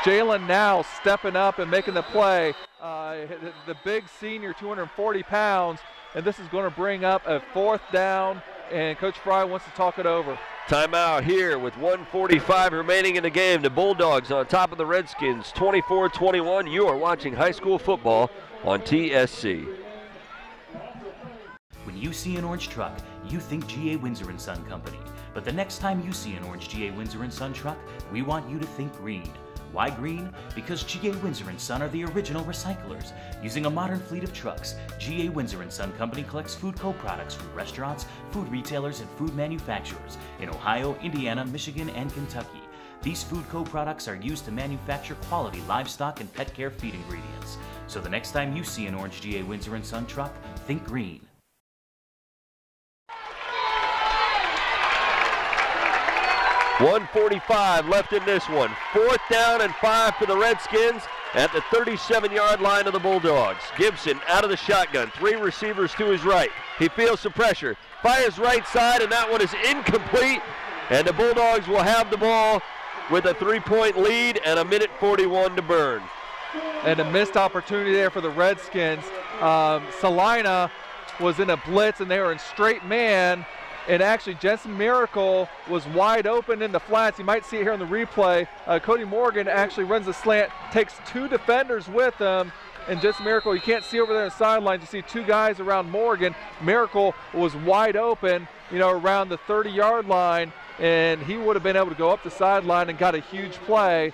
Jalen now stepping up and making the play. The big senior, 240 pounds, and this is going to bring up a 4th down, and Coach Fry wants to talk it over. Timeout here with 1:45 remaining in the game. The Bulldogs on top of the Redskins, 24-21. You are watching high school football on TSC. When you see an orange truck, you think G.A. Windsor & Son Company. But the next time you see an orange G.A. Windsor & Son truck, we want you to think green. Why green? Because G.A. Windsor & Son are the original recyclers. Using a modern fleet of trucks, G.A. Windsor & Son Company collects food co-products from restaurants, food retailers, and food manufacturers in Ohio, Indiana, Michigan, and Kentucky. These food co-products are used to manufacture quality livestock and pet care feed ingredients. So the next time you see an orange G.A. Windsor & Son truck, think green. 1:45 left in this one. 4th down and 5 for the Redskins at the 37-yard line of the Bulldogs. Gibson out of the shotgun. 3 receivers to his right. He feels some pressure. Fires right side, and that one is incomplete. And the Bulldogs will have the ball with a 3-point lead and 1:41 to burn. And a missed opportunity there for the Redskins. Celina was in a blitz, and they were in straight man. And actually, Jensen Miracle was wide open in the flats. You might see it here on the replay. Cody Morgan actually runs a slant, takes 2 defenders with him. And Jensen Miracle, you can't see over there on the sidelines. You see 2 guys around Morgan. Miracle was wide open, around the 30-yard line. And he would have been able to go up the sideline and got a huge play.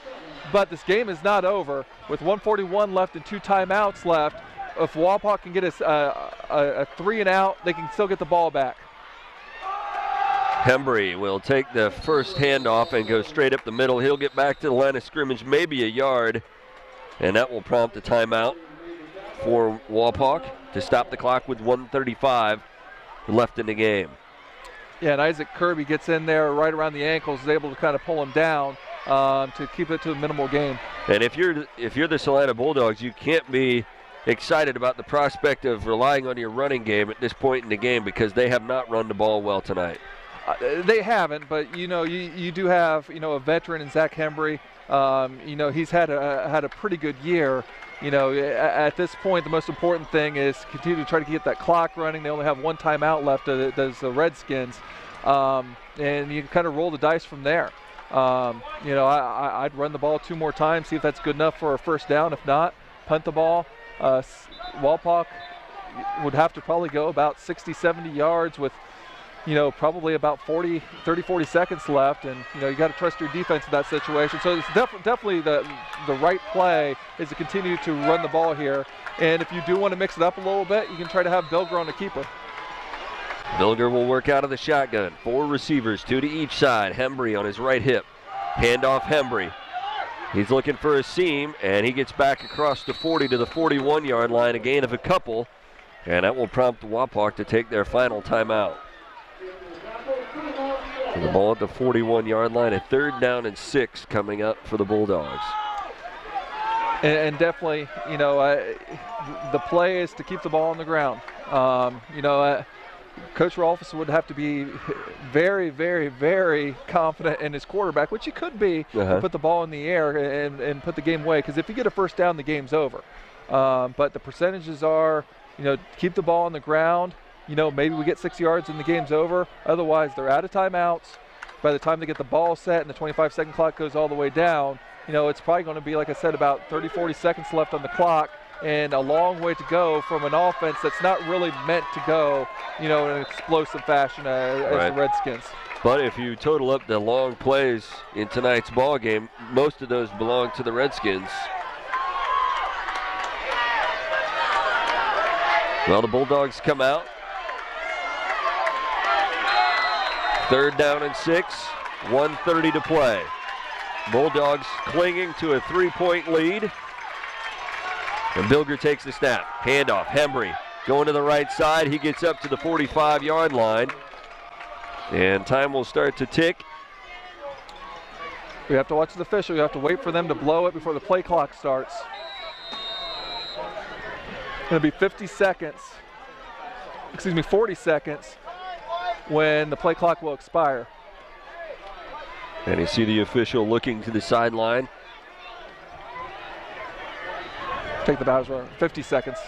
But this game is not over. With 1:41 left and 2 timeouts left, if Wapak can get a 3-and-out, they can still get the ball back. Hembry will take the first handoff and go straight up the middle. He'll get back to the line of scrimmage, maybe a yard, and that will prompt a timeout for Wapak to stop the clock with 1:35 left in the game. Yeah, and Isaac Kirby gets in there right around the ankles, is able to kind of pull him down to keep it to a minimal game. And if you're the Celina Bulldogs, you can't be excited about the prospect of relying on your running game at this point in the game, because they have not run the ball well tonight. They haven't, but you do have a veteran in Zach Hembry. He's had a pretty good year. At this point, the most important thing is continue to try to get that clock running. They only have 1 timeout left. Does the Redskins, and you can kind of roll the dice from there. I'd run the ball 2 more times, see if that's good enough for a first down. If not, punt the ball. Wapak would have to probably go about 60-70 yards with probably about 40 seconds left, and you got to trust your defense in that situation. So it's definitely the right play is to continue to run the ball here. And if you do want to mix it up a little bit, you can try to have Bilger on the keeper. Bilger will work out of the shotgun. 4 receivers, 2 to each side. Hembry on his right hip. Handoff Hembry. He's looking for a seam, and he gets back across the 40 to the 41-yard line, a gain of a couple. And that will prompt Wapak to take their final timeout. And the ball at the 41-yard line, a 3rd down and 6 coming up for the Bulldogs. And definitely, you know, the play is to keep the ball on the ground. You know, Coach Rolfes would have to be very, very, very confident in his quarterback, which he could be, to put the ball in the air and put the game away. Because if you get a 1st down, the game's over. But the percentages are, you know, keep the ball on the ground. You know, maybe we get 6 yards and the game's over. Otherwise, they're out of timeouts. By the time they get the ball set and the 25-second clock goes all the way down, you know, it's probably going to be, like I said, about 30, 40 seconds left on the clock and a long way to go from an offense that's not really meant to go, you know, in an explosive fashion as the Redskins. But if you total up the long plays in tonight's ball game, most of those belong to the Redskins. Well, the Bulldogs come out. 3rd down and 6, 1:30 to play. Bulldogs clinging to a 3-point lead. And Bilger takes the snap. Handoff, Hembry going to the right side. He gets up to the 45-yard line. And time will start to tick. We have to watch the official. You have to wait for them to blow it before the play clock starts. It's going to be 40 seconds when the play clock will expire. And you see the official looking to the sideline. Take the Bowser, 50 seconds.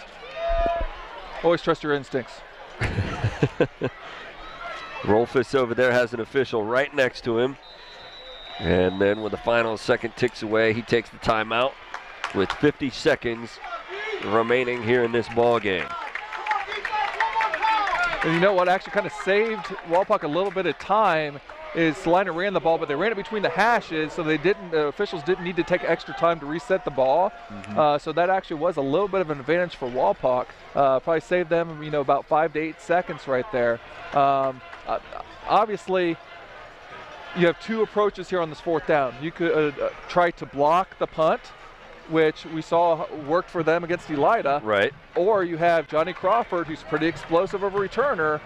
Always trust your instincts. Rolfes over there has an official right next to him. And then when the final second ticks away, he takes the timeout with 50 seconds remaining here in this ball game. And you know what actually kind of saved Wapak a little bit of time is Celina ran the ball, but they ran it between the hashes, so the officials didn't need to take extra time to reset the ball. So that actually was a little bit of an advantage for Wapak. Probably saved them, you know, about 5 to 8 seconds right there. Obviously, you have 2 approaches here on this 4th down. You could try to block the punt, which we saw worked for them against Elida. Right. Or you have Johnny Crawford, who's pretty explosive of a returner.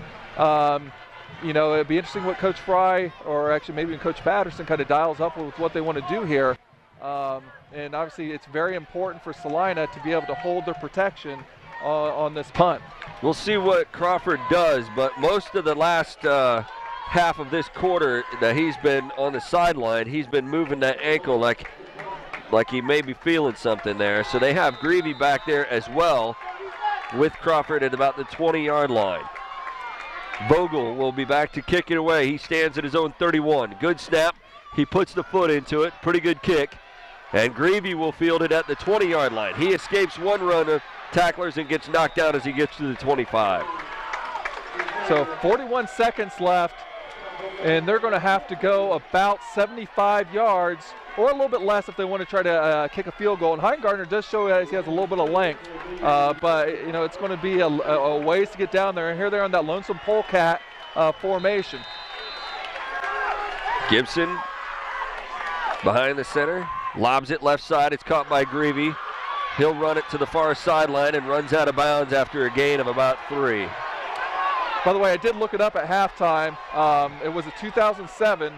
You know, it'd be interesting what Coach Fry, or actually maybe Coach Patterson, kind of dials up with what they want to do here. And obviously it's very important for Celina to be able to hold their protection on this punt. We'll see what Crawford does, but most of the last half of this quarter that he's been on the sideline, he's been moving that ankle like he may be feeling something there. So they have Greavy back there as well, with Crawford at about the 20-yard line. Vogel will be back to kick it away. He stands at his own 31. Good snap. He puts the foot into it. Pretty good kick. And Greavy will field it at the 20-yard line. He escapes one run of tacklers and gets knocked down as he gets to the 25. So 41 seconds left, and they're going to have to go about 75 yards or a little bit less if they want to try to kick a field goal. And Heingardner does show that he has a little bit of length, but you know, it's going to be a ways to get down there. And here they're on that lonesome polecat formation. Gibson behind the center, lobs it left side. It's caught by Greavy. He'll run it to the far sideline and runs out of bounds after a gain of about 3. By the way, I did look it up at halftime. It was a 2007.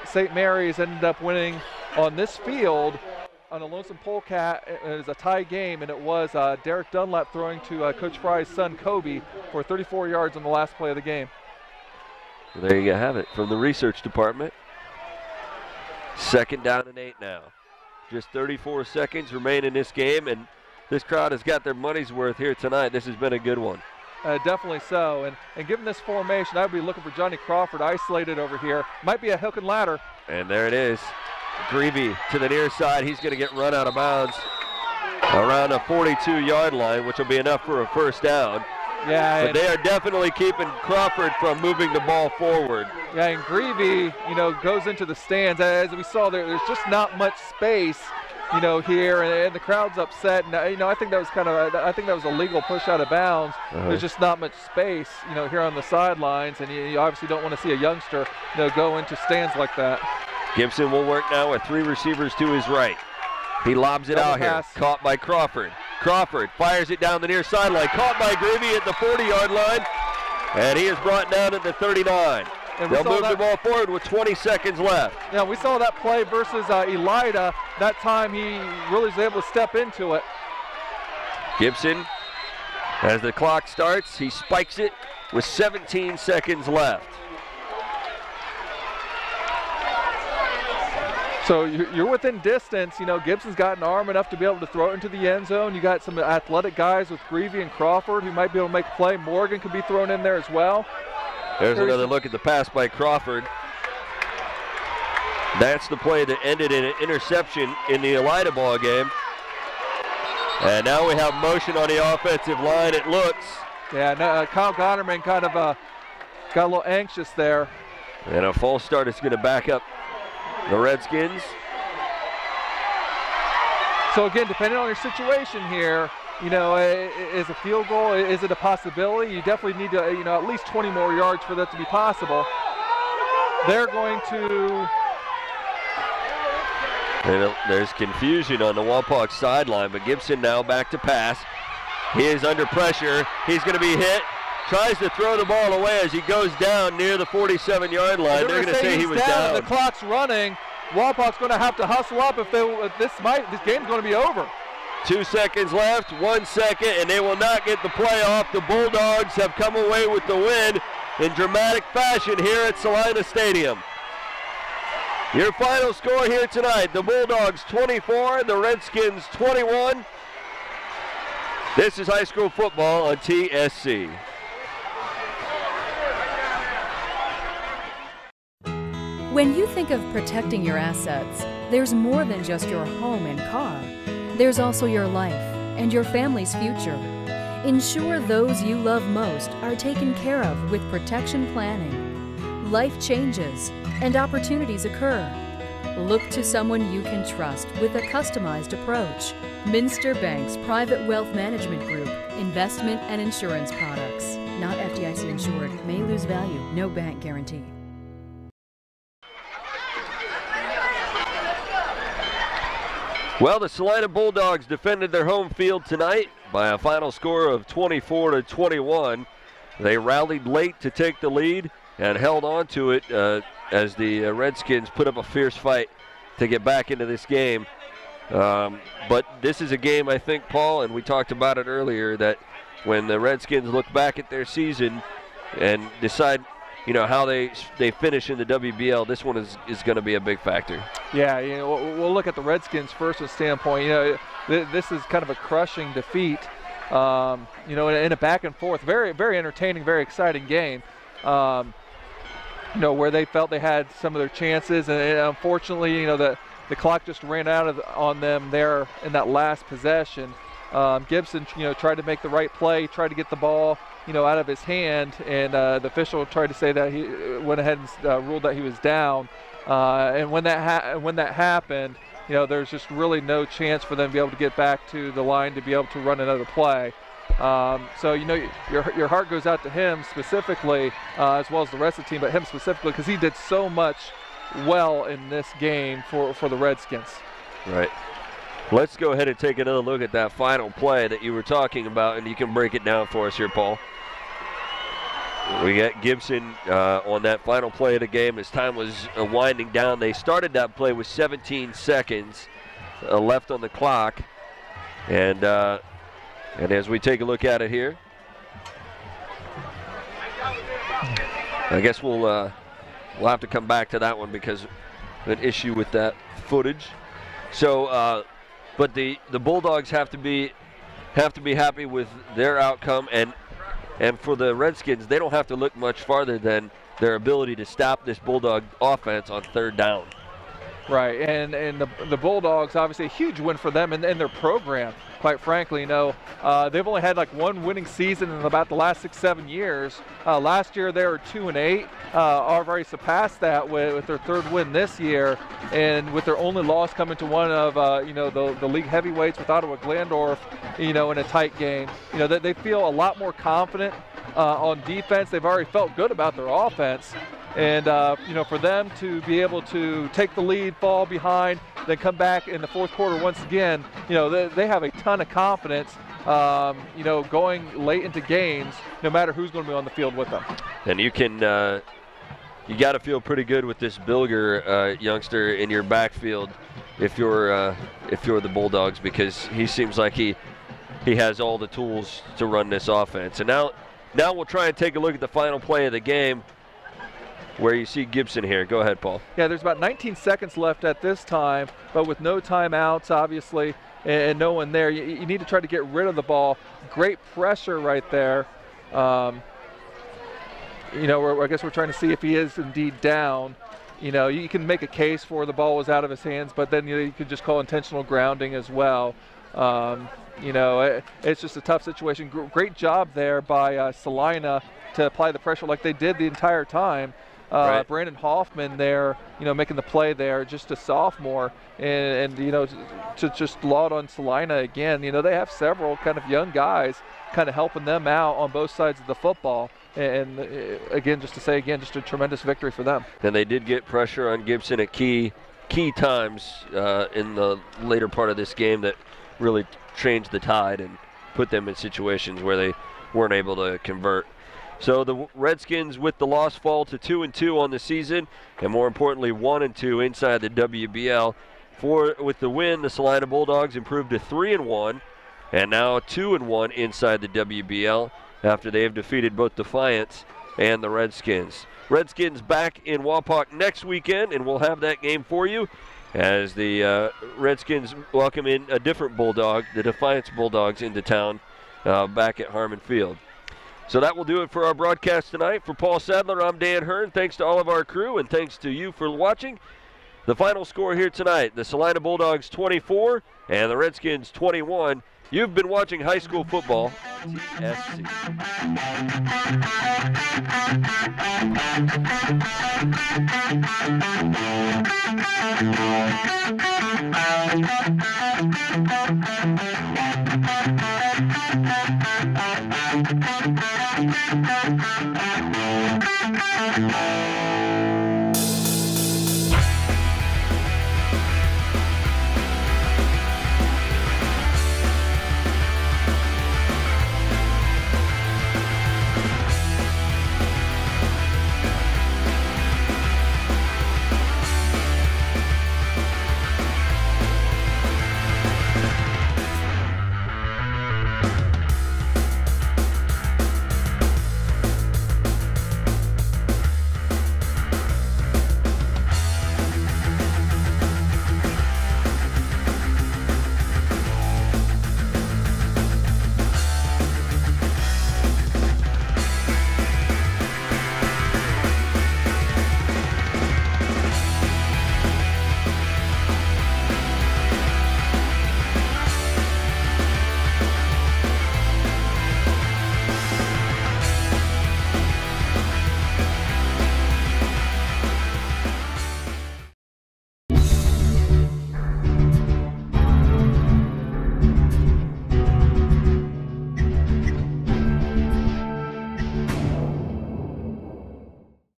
St. Mary's ended up winning on this field on a lonesome polecat. It was a tie game, and it was Derek Dunlap throwing to Coach Fry's son, Kobe, for 34 yards on the last play of the game. Well, there you have it from the research department. 2nd down and 8 now. Just 34 seconds remain in this game, and this crowd has got their money's worth here tonight. This has been a good one. Definitely so. And given this formation, I would be looking for Johnny Crawford isolated over here. Might be a hook and ladder. And there it is. Greavy to the near side. He's going to get run out of bounds around a 42-yard line, which will be enough for a 1st down. Yeah, but they are definitely keeping Crawford from moving the ball forward. Yeah, and Greavy, you know, goes into the stands. As we saw there's just not much space, you know, here, and the crowd's upset. And, you know, I think that was a legal push out of bounds. There's just not much space, you know, here on the sidelines, and you obviously don't want to see a youngster, you know, go into stands like that. Gibson will work now with 3 receivers to his right. He lobs it out here, caught by Crawford. Crawford fires it down the near sideline. Caught by Greavy at the 40-yard line. And he is brought down at the 39. They'll move the ball forward with 20 seconds left. Yeah, we saw that play versus Elida. That time he really was able to step into it. Gibson, as the clock starts, he spikes it with 17 seconds left. So you're within distance. You know, Gibson's got an arm enough to be able to throw it into the end zone. You got some athletic guys with Greavy and Crawford who might be able to make a play. Morgan could be thrown in there as well. There's another look at the pass by Crawford. That's the play that ended in an interception in the Elida ball game. And now we have motion on the offensive line, it looks. Yeah, no, Kyle Gonerman kind of got a little anxious there. And a false start is going to back up the Redskins. So again, depending on your situation here, you know, is a field goal, is it a possibility? You definitely need to, you know, at least 20 more yards for that to be possible. They're going to... And there's confusion on the Wapak sideline, but Gibson now back to pass. He is under pressure. He's going to be hit. Tries to throw the ball away as he goes down near the 47-yard line. They're going to say he was down. The clock's running. Wapak's going to have to hustle up if this game's going to be over. 2 seconds left, 1 second, and they will not get the play off. The Bulldogs have come away with the win in dramatic fashion here at Celina Stadium. Your final score here tonight, the Bulldogs 24, the Redskins 21. This is high school football on TSC. When you think of protecting your assets, there's more than just your home and car. There's also your life and your family's future. Ensure those you love most are taken care of with protection planning. Life changes and opportunities occur. Look to someone you can trust with a customized approach. Minster Bank's Private Wealth Management Group, investment and insurance products. Not FDIC insured, may lose value, no bank guarantee. Well, the Celina Bulldogs defended their home field tonight by a final score of 24-21. They rallied late to take the lead and held on to it as the Redskins put up a fierce fight to get back into this game. But this is a game, I think, Paul, and we talked about it earlier, that when the Redskins look back at their season and decide, you know, how they finish in the WBL, this one is going to be a big factor. Yeah, you know, we'll look at the Redskins first standpoint. You know, this is kind of a crushing defeat. You know, in a back and forth, very, very entertaining, very exciting game. You know, where they felt they had some of their chances, and unfortunately, you know, the clock just ran out on them there in that last possession. Gibson, you know, tried to make the right play, tried to get the ball, you know, out of his hand, and the official tried to say that he went ahead and ruled that he was down. And when that happened, you know, there's just really no chance for them to be able to get back to the line to be able to run another play. So, you know, your heart goes out to him specifically, as well as the rest of the team, but him specifically because he did so much well in this game for the Redskins. Right. Let's go ahead and take another look at that final play that you were talking about, and you can break it down for us here, Paul. We got Gibson on that final play of the game as time was winding down. They started that play with 17 seconds left on the clock, and as we take a look at it here, I guess we'll have to come back to that one because of an issue with that footage. So, but the Bulldogs have to be happy with their outcome, and for the Redskins, they don't have to look much farther than their ability to stop this Bulldog offense on third down. Right, and the Bulldogs, obviously a huge win for them and their program, quite frankly. You know, they've only had like one winning season in about the last 6-7 years. Last year they were 2-8. Already surpassed that with their third win this year, and with their only loss coming to one of you know, the league heavyweights with Ottawa Glandorf, you know, in a tight game. You know, they feel a lot more confident on defense. They've already felt good about their offense. And, for them to be able to take the lead, fall behind, then come back in the fourth quarter once again, they have a ton of confidence, going late into games, no matter who's going to be on the field with them. And you can, you got to feel pretty good with this Bilger youngster in your backfield if you're the Bulldogs, because he seems like he has all the tools to run this offense. And now we'll try and take a look at the final play of the game, where you see Gibson here. Go ahead, Paul. Yeah, there's about 19 seconds left at this time, but with no timeouts, obviously, and no one there, you need to try to get rid of the ball. Great pressure right there. I guess we're trying to see if he is indeed down. You can make a case for the ball was out of his hands, but then you could just call intentional grounding as well. It's just a tough situation. Great job there by Celina to apply the pressure like they did the entire time. Right. Brandon Hoffman there, making the play there, just a sophomore, and to just laud on Celina again. They have several kind of young guys kind of helping them out on both sides of the football. And again, just a tremendous victory for them. And they did get pressure on Gibson at key times in the later part of this game that really changed the tide and put them in situations where they weren't able to convert. So the Redskins with the loss fall to 2-2 on the season, and more importantly 1-2 inside the WBL. With the win, the Celina Bulldogs improved to 3-1 and now 2-1 inside the WBL after they have defeated both Defiance and the Redskins. Redskins back in Wapak next weekend, and we'll have that game for you as the Redskins welcome in a different Bulldog, the Defiance Bulldogs, into town back at Harmon Field. So that will do it for our broadcast tonight. For Paul Sadler, I'm Dan Hirn. Thanks to all of our crew, and thanks to you for watching. The final score here tonight, the Celina Bulldogs 24 and the Redskins 21. You've been watching high school football, TSC.